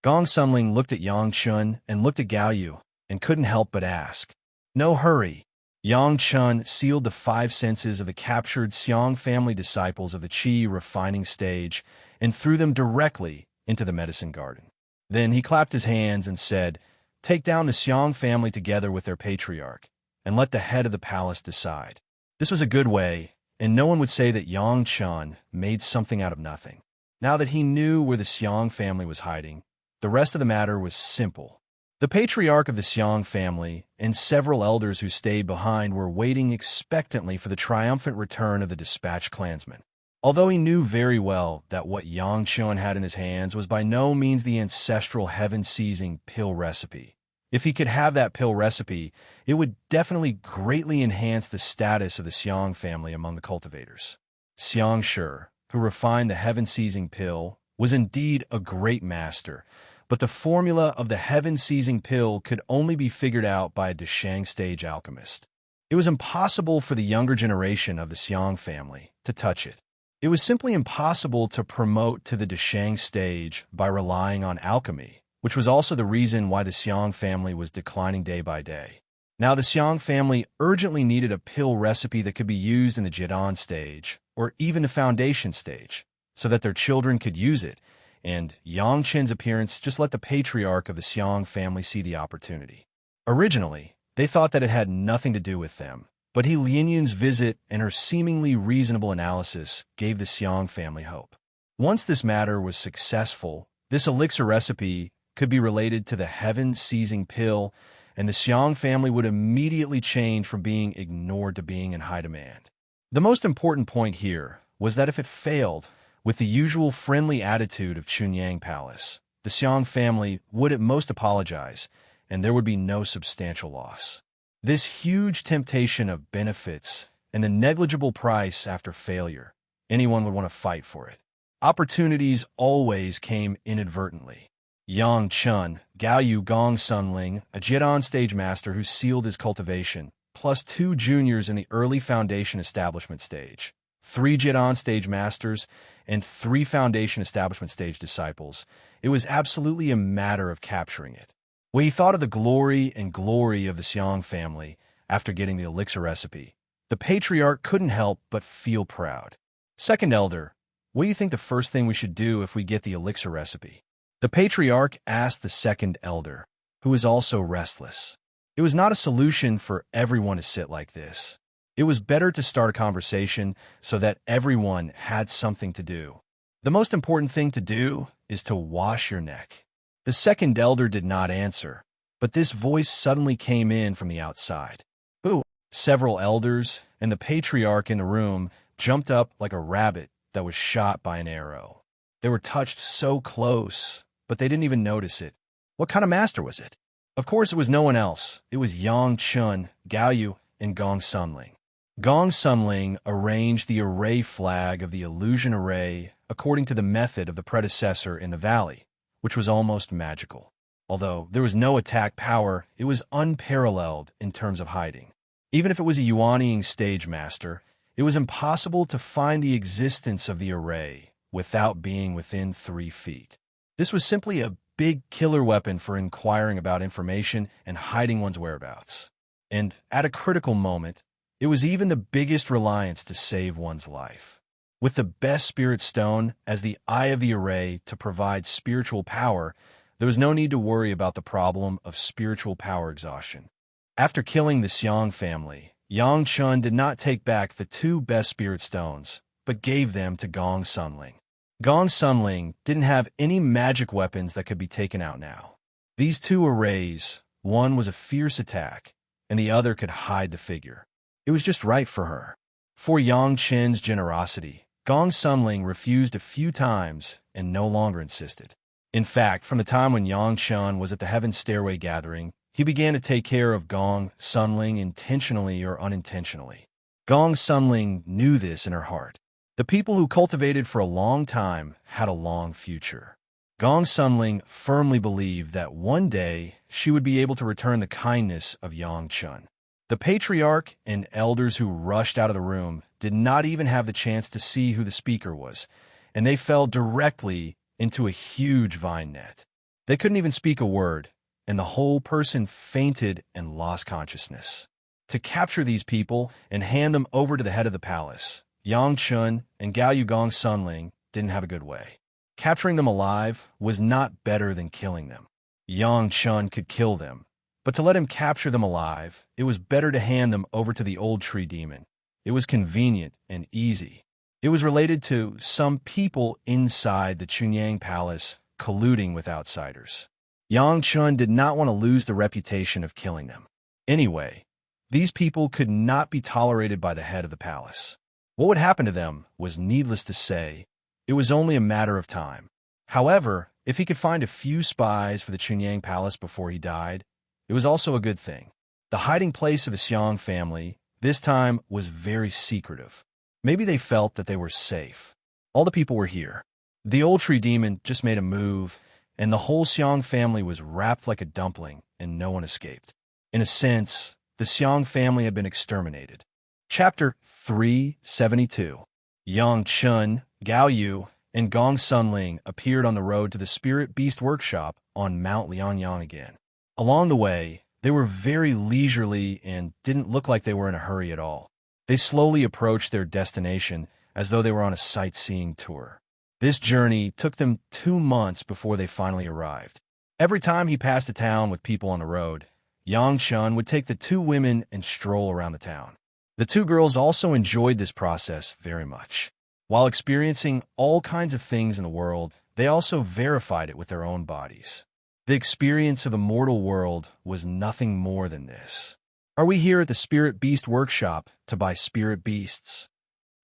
Gong Sumling looked at Yang Chun and looked at Gao Yu and couldn't help but ask. "No hurry." Yang Chun sealed the 5 senses of the captured Xiang family disciples of the qi refining stage and threw them directly into the medicine garden. Then he clapped his hands and said, "Take down the Xiang family together with their patriarch, and let the head of the palace decide." This was a good way, and no one would say that Yang Chun made something out of nothing. Now that he knew where the Xiang family was hiding, the rest of the matter was simple. The patriarch of the Xiang family and several elders who stayed behind were waiting expectantly for the triumphant return of the dispatched clansmen. Although he knew very well that what Yang Chun had in his hands was by no means the ancestral heaven-seizing pill recipe. If he could have that pill recipe, it would definitely greatly enhance the status of the Xiang family among the cultivators. Xiang Shi, who refined the heaven-seizing pill, was indeed a great master, but the formula of the heaven-seizing pill could only be figured out by a Deshang stage alchemist. It was impossible for the younger generation of the Xiang family to touch it. It was simply impossible to promote to the Deshang stage by relying on alchemy, which was also the reason why the Xiang family was declining day by day. Now the Xiang family urgently needed a pill recipe that could be used in the Jidan stage, or even the foundation stage, so that their children could use it, and Yang Chen's appearance just let the patriarch of the Xiong family see the opportunity. Originally, they thought that it had nothing to do with them, but He Lianyun's visit and her seemingly reasonable analysis gave the Xiong family hope. Once this matter was successful, this elixir recipe could be related to the heaven-seizing pill, and the Xiong family would immediately change from being ignored to being in high demand. The most important point here was that if it failed, with the usual friendly attitude of Chunyang Palace, the Xiong family would at most apologize, and there would be no substantial loss. This huge temptation of benefits and the negligible price after failure, anyone would want to fight for it. Opportunities always came inadvertently. Yang Chun, Gaoyu Gong Sunling, a Jidan stage master who sealed his cultivation, plus 2 juniors in the early foundation establishment stage, 3 Jidan stage masters, and 3 foundation establishment stage disciples. It was absolutely a matter of capturing it. When he thought of the glory of the Xiong family after getting the elixir recipe, the patriarch couldn't help but feel proud. Second elder, what do you think the first thing we should do if we get the elixir recipe? The patriarch asked the second elder, who was also restless. It was not a solution for everyone to sit like this. It was better to start a conversation so that everyone had something to do. The most important thing to do is to wash your neck. The second elder did not answer, but this voice suddenly came in from the outside. Ooh! Several elders and the patriarch in the room jumped up like a rabbit that was shot by an arrow. They were touched so close, but they didn't even notice it. What kind of master was it? Of course, it was no one else. It was Yang Chun, Gaoyu, and Gong Sunling. Gong Sunling arranged the array flag of the illusion array according to the method of the predecessor in the valley, which was almost magical. Although there was no attack power, it was unparalleled in terms of hiding. Even if it was a Yuanying stage master, it was impossible to find the existence of the array without being within 3 feet. This was simply a big killer weapon for inquiring about information and hiding one's whereabouts. And at a critical moment, it was even the biggest reliance to save one's life. With the best spirit stone as the eye of the array to provide spiritual power, there was no need to worry about the problem of spiritual power exhaustion. After killing the Xiong family, Yang Chun did not take back the 2 best spirit stones, but gave them to Gong Sunling. Gong Sunling didn't have any magic weapons that could be taken out now. These 2 arrays, one was a fierce attack, and the other could hide the figure. It was just right for her. For Yang Chen's generosity, Gong Sunling refused a few times and no longer insisted. In fact, from the time when Yang Chun was at the Heaven Stairway gathering, he began to take care of Gong Sunling intentionally or unintentionally. Gong Sunling knew this in her heart. The people who cultivated for a long time had a long future. Gong Sunling firmly believed that one day she would be able to return the kindness of Yang Chun. The patriarch and elders who rushed out of the room did not even have the chance to see who the speaker was, and they fell directly into a huge vine net. They couldn't even speak a word, and the whole person fainted and lost consciousness. To capture these people and hand them over to the head of the palace, Yang Chun and Gaoyu Gong Sunling didn't have a good way. Capturing them alive was not better than killing them. Yang Chun could kill them, but to let him capture them alive, it was better to hand them over to the old tree demon. It was convenient and easy. It was related to some people inside the Chunyang Palace colluding with outsiders. Yang Chun did not want to lose the reputation of killing them. Anyway, these people could not be tolerated by the head of the palace. What would happen to them was needless to say. It was only a matter of time. However, if he could find a few spies for the Chunyang Palace before he died, it was also a good thing. The hiding place of the Xiong family, this time, was very secretive. Maybe they felt that they were safe. All the people were here. The old tree demon just made a move, and the whole Xiong family was wrapped like a dumpling, and no one escaped. In a sense, the Xiong family had been exterminated. Chapter 372. Yang Chun, Gaoyu, and Gong Sunling appeared on the road to the Spirit Beast Workshop on Mount Lianyang again. Along the way, they were very leisurely and didn't look like they were in a hurry at all. They slowly approached their destination as though they were on a sightseeing tour. This journey took them 2 months before they finally arrived. Every time he passed a town with people on the road, Yang Chun would take the two women and stroll around the town. The two girls also enjoyed this process very much. While experiencing all kinds of things in the world, they also verified it with their own bodies. The experience of the mortal world was nothing more than this. Are we here at the Spirit Beast Workshop to buy spirit beasts?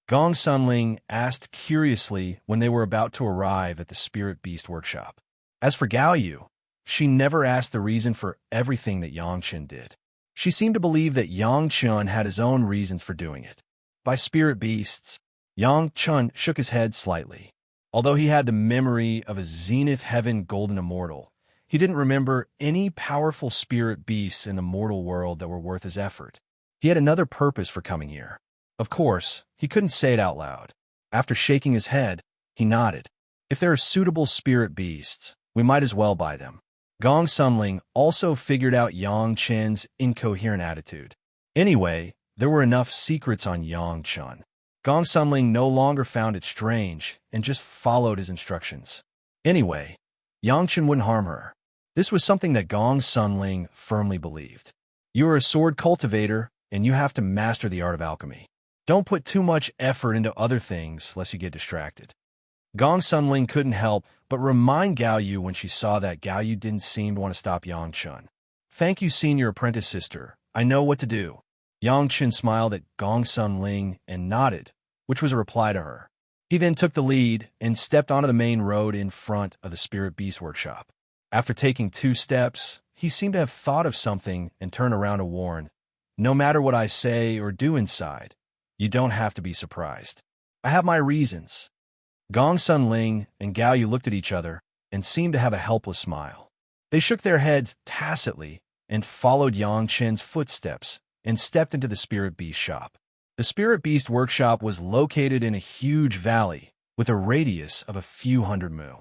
Gong Sunling asked curiously when they were about to arrive at the Spirit Beast Workshop. As for Gao Yu, she never asked the reason for everything that Yang Chun did. She seemed to believe that Yang Chun had his own reasons for doing it. By spirit beasts, Yang Chun shook his head slightly. Although he had the memory of a Zenith Heaven Golden Immortal, he didn't remember any powerful spirit beasts in the mortal world that were worth his effort. He had another purpose for coming here. Of course, he couldn't say it out loud. After shaking his head, he nodded. If there are suitable spirit beasts, we might as well buy them. Gong Sunling also figured out Yang Chen's incoherent attitude. Anyway, there were enough secrets on Yang Chun. Gong Sunling no longer found it strange and just followed his instructions. Anyway, Yang Chun wouldn't harm her. This was something that Gong Sunling firmly believed. You are a sword cultivator, and you have to master the art of alchemy. Don't put too much effort into other things lest you get distracted. Gong Sunling couldn't help but remind Gao Yu when she saw that Gao Yu didn't seem to want to stop Yang Chun. Thank you, senior apprentice sister. I know what to do. Yang Chun smiled at Gong Sunling and nodded, which was a reply to her. He then took the lead and stepped onto the main road in front of the Spirit Beast Workshop. After taking 2 steps, he seemed to have thought of something and turned around to warn, "No matter what I say or do inside, you don't have to be surprised. I have my reasons." Gong Sunling and Gao Yu looked at each other and seemed to have a helpless smile. They shook their heads tacitly and followed Yang Chen's footsteps and stepped into the Spirit Beast shop. The Spirit Beast Workshop was located in a huge valley with a radius of a few hundred mu.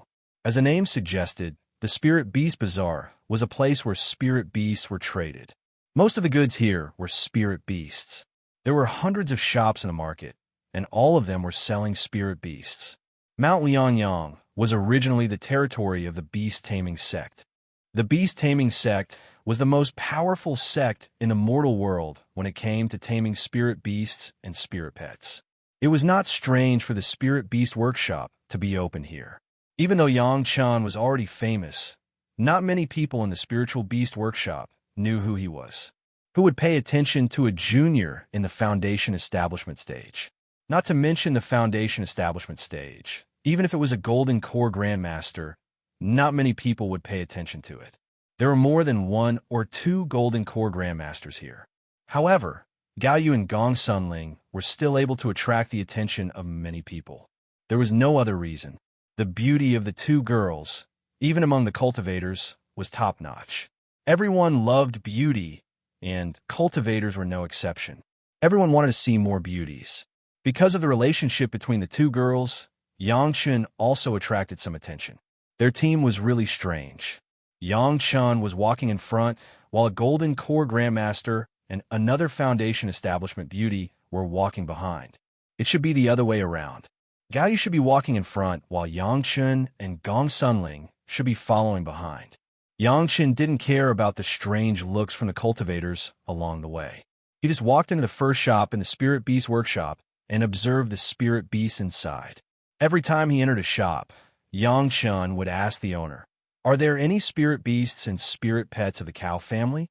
As the name suggested, the Spirit Beast Bazaar was a place where spirit beasts were traded. Most of the goods here were spirit beasts. There were hundreds of shops in the market, and all of them were selling spirit beasts. Mount Lianyang was originally the territory of the beast-taming sect. The beast-taming sect was the most powerful sect in the mortal world when it came to taming spirit beasts and spirit pets. It was not strange for the Spirit Beast Workshop to be open here. Even though Yang Chun was already famous, not many people in the Spiritual Beast Workshop knew who he was. Who would pay attention to a junior in the Foundation Establishment stage? Not to mention the Foundation Establishment stage. Even if it was a Golden Core Grandmaster, not many people would pay attention to it. There were more than 1 or 2 Golden Core Grandmasters here. However, Gao Yu and Gong Sunling were still able to attract the attention of many people. There was no other reason. The beauty of the 2 girls, even among the cultivators, was top-notch. Everyone loved beauty, and cultivators were no exception. Everyone wanted to see more beauties. Because of the relationship between the 2 girls, Yang Chun also attracted some attention. Their team was really strange. Yang Chun was walking in front, while a Golden Core Grandmaster and another Foundation Establishment beauty were walking behind. It should be the other way around. Gao Yu should be walking in front, while Yang Chun and Gong Sunling should be following behind. Yang Chun didn't care about the strange looks from the cultivators along the way. He just walked into the first shop in the Spirit Beast Workshop and observed the spirit beasts inside. Every time he entered a shop, Yang Chun would ask the owner, "Are there any spirit beasts and spirit pets of the cow family?"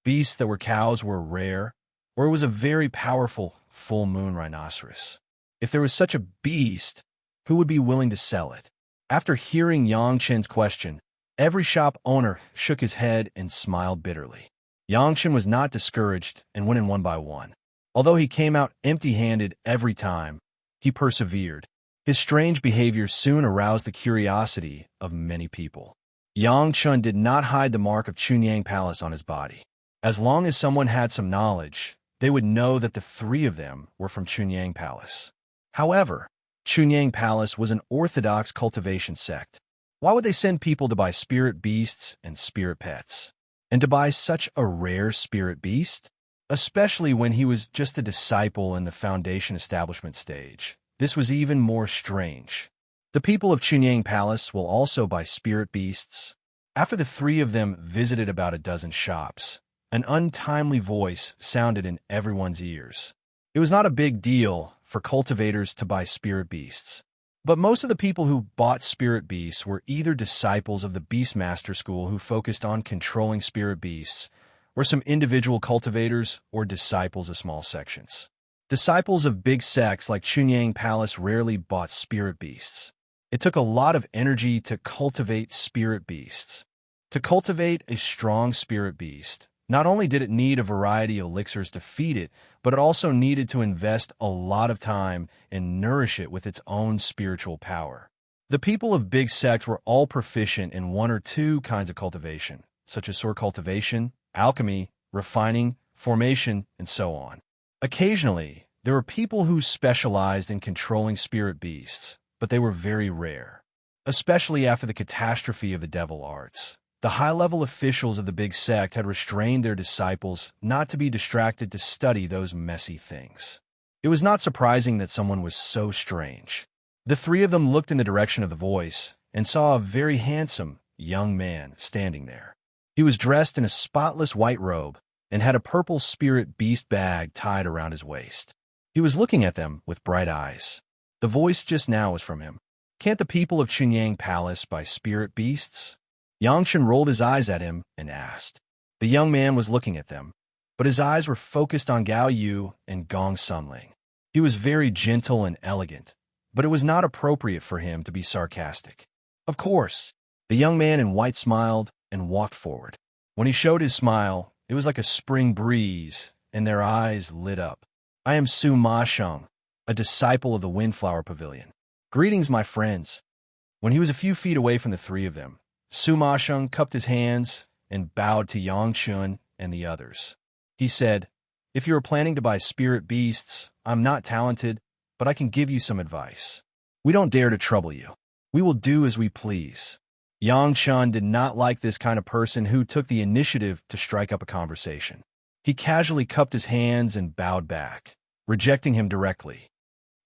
Beasts that were cows were rare, or it was a very powerful full moon rhinoceros. If there was such a beast, who would be willing to sell it? After hearing Yang Chen's question, every shop owner shook his head and smiled bitterly. Yang Chen was not discouraged and went in one by one. Although he came out empty-handed every time, he persevered. His strange behavior soon aroused the curiosity of many people. Yang Chun did not hide the mark of Chunyang Palace on his body. As long as someone had some knowledge, they would know that the 3 of them were from Chunyang Palace. However, Chunyang Palace was an orthodox cultivation sect. Why would they send people to buy spirit beasts and spirit pets? And to buy such a rare spirit beast? Especially when he was just a disciple in the Foundation Establishment stage. This was even more strange. The people of Chunyang Palace will also buy spirit beasts. After the three of them visited about a dozen shops, an untimely voice sounded in everyone's ears. It was not a big deal for cultivators to buy spirit beasts, but most of the people who bought spirit beasts were either disciples of the Beastmaster school who focused on controlling spirit beasts, or some individual cultivators or disciples of small sections. Disciples of big sects like Chunyang Palace rarely bought spirit beasts. It took a lot of energy to cultivate spirit beasts. To cultivate a strong spirit beast, not only did it need a variety of elixirs to feed it, but it also needed to invest a lot of time and nourish it with its own spiritual power. The people of big sects were all proficient in one or two kinds of cultivation, such as sword cultivation, alchemy, refining, formation, and so on. Occasionally, there were people who specialized in controlling spirit beasts, but they were very rare. Especially after the catastrophe of the devil arts, the high-level officials of the big sect had restrained their disciples not to be distracted to study those messy things. It was not surprising that someone was so strange. The three of them looked in the direction of the voice and saw a very handsome young man standing there. He was dressed in a spotless white robe and had a purple spirit beast bag tied around his waist. He was looking at them with bright eyes. The voice just now was from him. Can't the people of Chunyang Palace buy spirit beasts? Yangshan rolled his eyes at him and asked. The young man was looking at them, but his eyes were focused on Gao Yu and Gong Sunling. He was very gentle and elegant, but it was not appropriate for him to be sarcastic. Of course, the young man in white smiled and walked forward. When he showed his smile, it was like a spring breeze, and their eyes lit up. I am Su Ma Sheng, a disciple of the Windflower Pavilion. Greetings, my friends. When he was a few feet away from the three of them, Su Ma Sheng cupped his hands and bowed to Yang Chun and the others. He said, if you are planning to buy spirit beasts, I'm not talented, but I can give you some advice. We don't dare to trouble you. We will do as we please. Yang Chun did not like this kind of person who took the initiative to strike up a conversation. He casually cupped his hands and bowed back, rejecting him directly.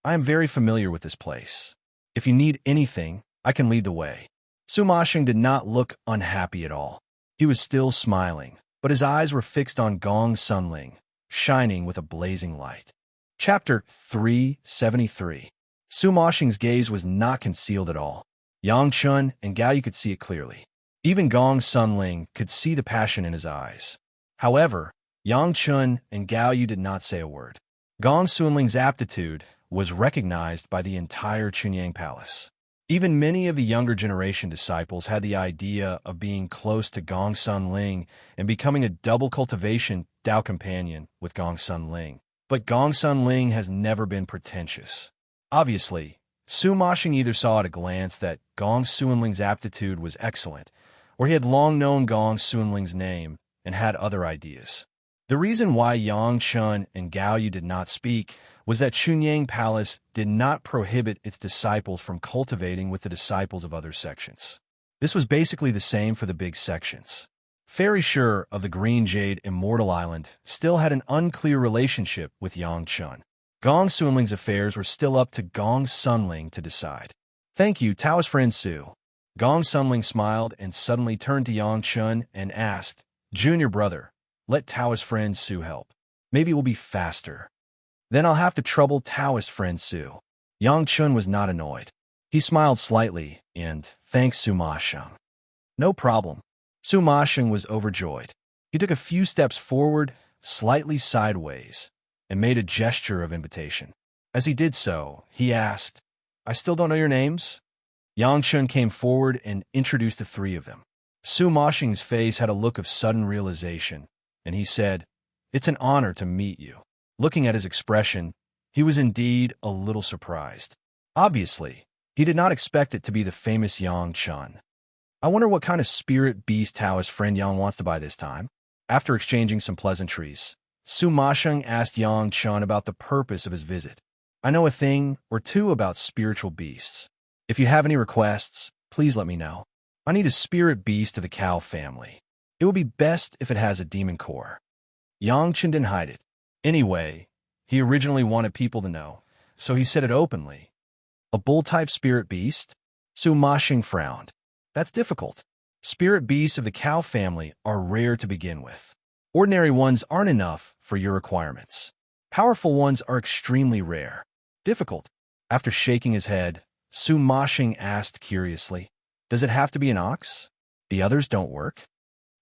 I am very familiar with this place. If you need anything, I can lead the way. Su Ma Sheng did not look unhappy at all. He was still smiling, but his eyes were fixed on Gong Sunling, shining with a blazing light. Chapter 373. Su Ma Sheng's gaze was not concealed at all. Yang Chun and Gao Yu could see it clearly. Even Gong Sunling could see the passion in his eyes. However, Yang Chun and Gao Yu did not say a word. Gong Sunling's aptitude was recognized by the entire Chunyang Palace. Even many of the younger generation disciples had the idea of being close to Gong Sunling and becoming a double cultivation Dao companion with Gong Sunling. But Gong Sunling has never been pretentious. Obviously, Su Ma Sheng either saw at a glance that Gong Sunling's aptitude was excellent, or he had long known Gong Sunling's name and had other ideas. The reason why Yang Chun and Gao Yu did not speak was that Chunyang Palace did not prohibit its disciples from cultivating with the disciples of other sections. This was basically the same for the big sections. Fairy Sure of the Green Jade Immortal Island still had an unclear relationship with Yang Chun. Gong Sunling's affairs were still up to Gong Sunling to decide. Thank you, Taoist friend Su. Gong Sunling smiled and suddenly turned to Yang Chun and asked, Junior brother, let Taoist friend Su help. Maybe it will be faster. Then I'll have to trouble Taoist friend Su. Yang Chun was not annoyed. He smiled slightly and thanked Su Ma Sheng. No problem. Su Ma Sheng was overjoyed. He took a few steps forward, slightly sideways, and made a gesture of invitation. As he did so, he asked, I still don't know your names? Yang Chun came forward and introduced the three of them. Su Ma Sheng's face had a look of sudden realization, and he said, It's an honor to meet you. Looking at his expression, he was indeed a little surprised. Obviously, he did not expect it to be the famous Yang Chun. I wonder what kind of spirit beast Taoist friend Yang wants to buy this time. After exchanging some pleasantries, Su Ma Sheng asked Yang Chun about the purpose of his visit. I know a thing or two about spiritual beasts. If you have any requests, please let me know. I need a spirit beast of the cow family. It would be best if it has a demon core. Yang Chun didn't hide it. Anyway, he originally wanted people to know, so he said it openly. A bull-type spirit beast? Su Mashing frowned. That's difficult. Spirit beasts of the cow family are rare to begin with. Ordinary ones aren't enough for your requirements. Powerful ones are extremely rare. Difficult. After shaking his head, Su Mashing asked curiously, "Does it have to be an ox? The others don't work?"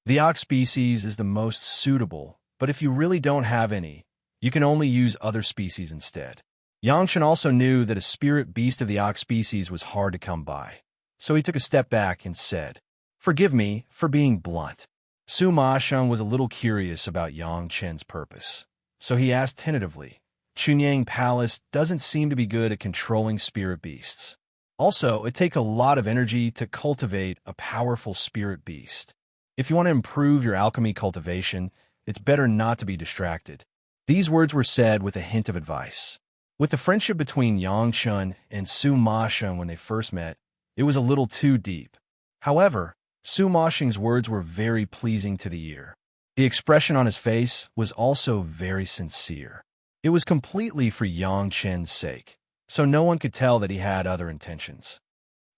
The ox species is the most suitable, but if you really don't have any, you can only use other species instead. Yangshan also knew that a spirit beast of the ox species was hard to come by, so he took a step back and said, "Forgive me for being blunt." Su Masheng was a little curious about Yang Chen's purpose, so he asked tentatively, "Chunyang Palace doesn't seem to be good at controlling spirit beasts. Also, it takes a lot of energy to cultivate a powerful spirit beast. If you want to improve your alchemy cultivation, it's better not to be distracted." These words were said with a hint of advice. With the friendship between Yang Chun and Su Masheng when they first met, it was a little too deep. However, Su Masheng's words were very pleasing to the ear. The expression on his face was also very sincere. It was completely for Yang Chen's sake, so no one could tell that he had other intentions.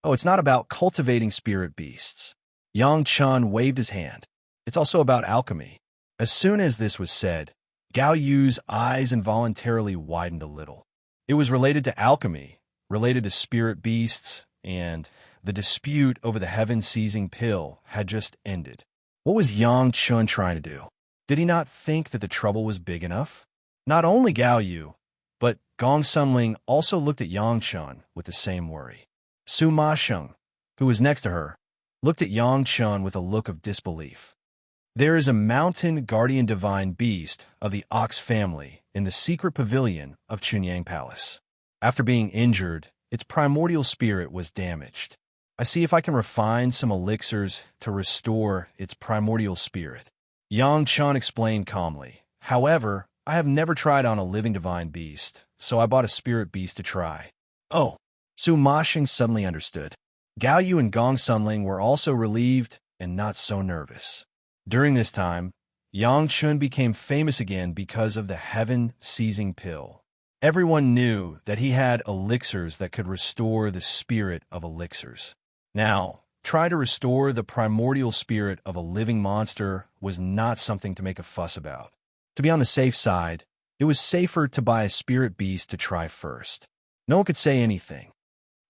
"Oh, it's not about cultivating spirit beasts." Yang Chun waved his hand. "It's also about alchemy." As soon as this was said, Gao Yu's eyes involuntarily widened a little. It was related to alchemy, related to spirit beasts, and the dispute over the heaven-seizing pill had just ended. What was Yang Chun trying to do? Did he not think that the trouble was big enough? Not only Gao Yu, but Gong Sunling also looked at Yang Chun with the same worry. Su Masheng, who was next to her, looked at Yang Chun with a look of disbelief. "There is a mountain guardian divine beast of the ox family in the secret pavilion of Chunyang Palace. After being injured, its primordial spirit was damaged. I see if I can refine some elixirs to restore its primordial spirit." Yang Chun explained calmly. "However, I have never tried on a living divine beast, so I bought a spirit beast to try." "Oh." Su Mashing suddenly understood. Gao Yu and Gong Sunling were also relieved and not so nervous. During this time, Yang Chun became famous again because of the heaven-seizing pill. Everyone knew that he had elixirs that could restore the spirit of elixirs. Now, try to restore the primordial spirit of a living monster was not something to make a fuss about. To be on the safe side, it was safer to buy a spirit beast to try first. No one could say anything.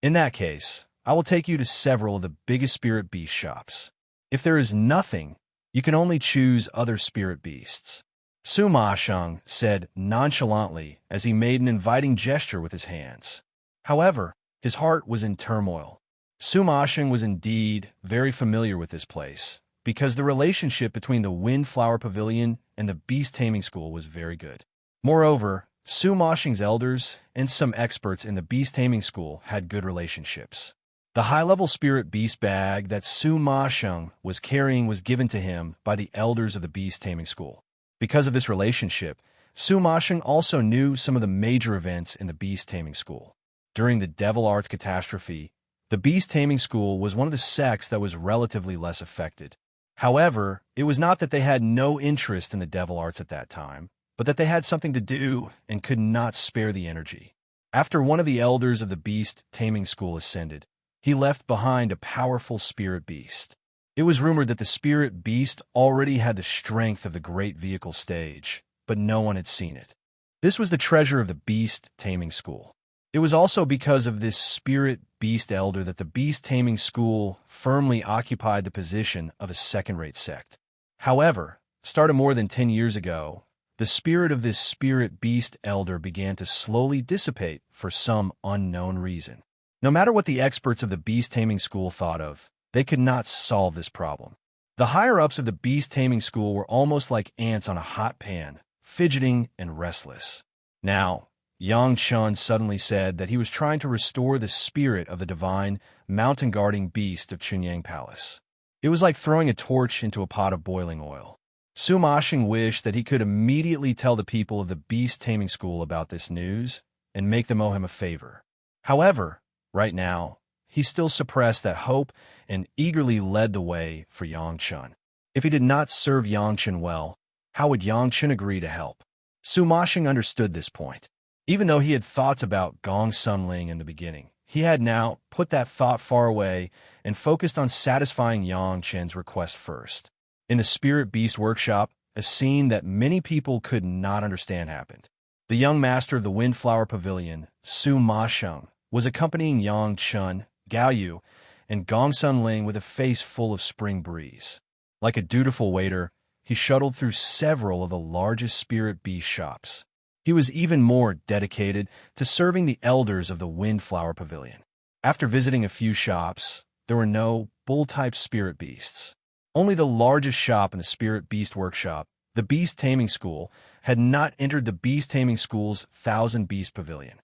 "In that case, I will take you to several of the biggest spirit beast shops. If there is nothing, you can only choose other spirit beasts." Su Masheng said nonchalantly as he made an inviting gesture with his hands. However, his heart was in turmoil. Su Masheng was indeed very familiar with this place, because the relationship between the Windflower Pavilion and the Beast Taming School was very good. Moreover, Su Masheng's elders and some experts in the Beast Taming School had good relationships. The high-level spirit beast bag that Su Masheng was carrying was given to him by the elders of the Beast Taming School. Because of this relationship, Su Masheng also knew some of the major events in the Beast Taming School. During the Devil Arts catastrophe, the Beast Taming School was one of the sects that was relatively less affected. However, it was not that they had no interest in the Devil Arts at that time, but that they had something to do and could not spare the energy. After one of the elders of the Beast Taming School ascended, he left behind a powerful spirit beast. It was rumored that the spirit beast already had the strength of the great vehicle stage, but no one had seen it. This was the treasure of the Beast Taming School. It was also because of this spirit beast elder that the Beast Taming School firmly occupied the position of a second-rate sect. However, starting more than 10 years ago, the spirit of this spirit beast elder began to slowly dissipate for some unknown reason. No matter what the experts of the Beast Taming School thought of, they could not solve this problem. The higher-ups of the Beast Taming School were almost like ants on a hot pan, fidgeting and restless. Now, Yang Chun suddenly said that he was trying to restore the spirit of the divine, mountain-guarding beast of Chunyang Palace. It was like throwing a torch into a pot of boiling oil. Su Masheng wished that he could immediately tell the people of the Beast Taming School about this news and make them owe him a favor. However, right now, he still suppressed that hope and eagerly led the way for Yang Chun. If he did not serve Yang Chun well, how would Yang Chun agree to help? Su Masheng understood this point. Even though he had thoughts about Gong Sunling in the beginning, He had now put that thought far away and focused on satisfying Yang Chen's request first. In the Spirit Beast workshop, a scene that many people could not understand happened. The young master of the Windflower Pavilion, Su Ma Sheng, was accompanying Yang Chen, Gao Yu, and Gong Sun Ling with a face full of spring breeze. Like a dutiful waiter, he shuttled through several of the largest Spirit Beast shops. He was even more dedicated to serving the elders of the Windflower Pavilion. After visiting a few shops, there were no bull-type spirit beasts. Only the largest shop in the Spirit Beast workshop, the Beast Taming School, had not entered the Beast Taming School's 1,000 Beast Pavilion.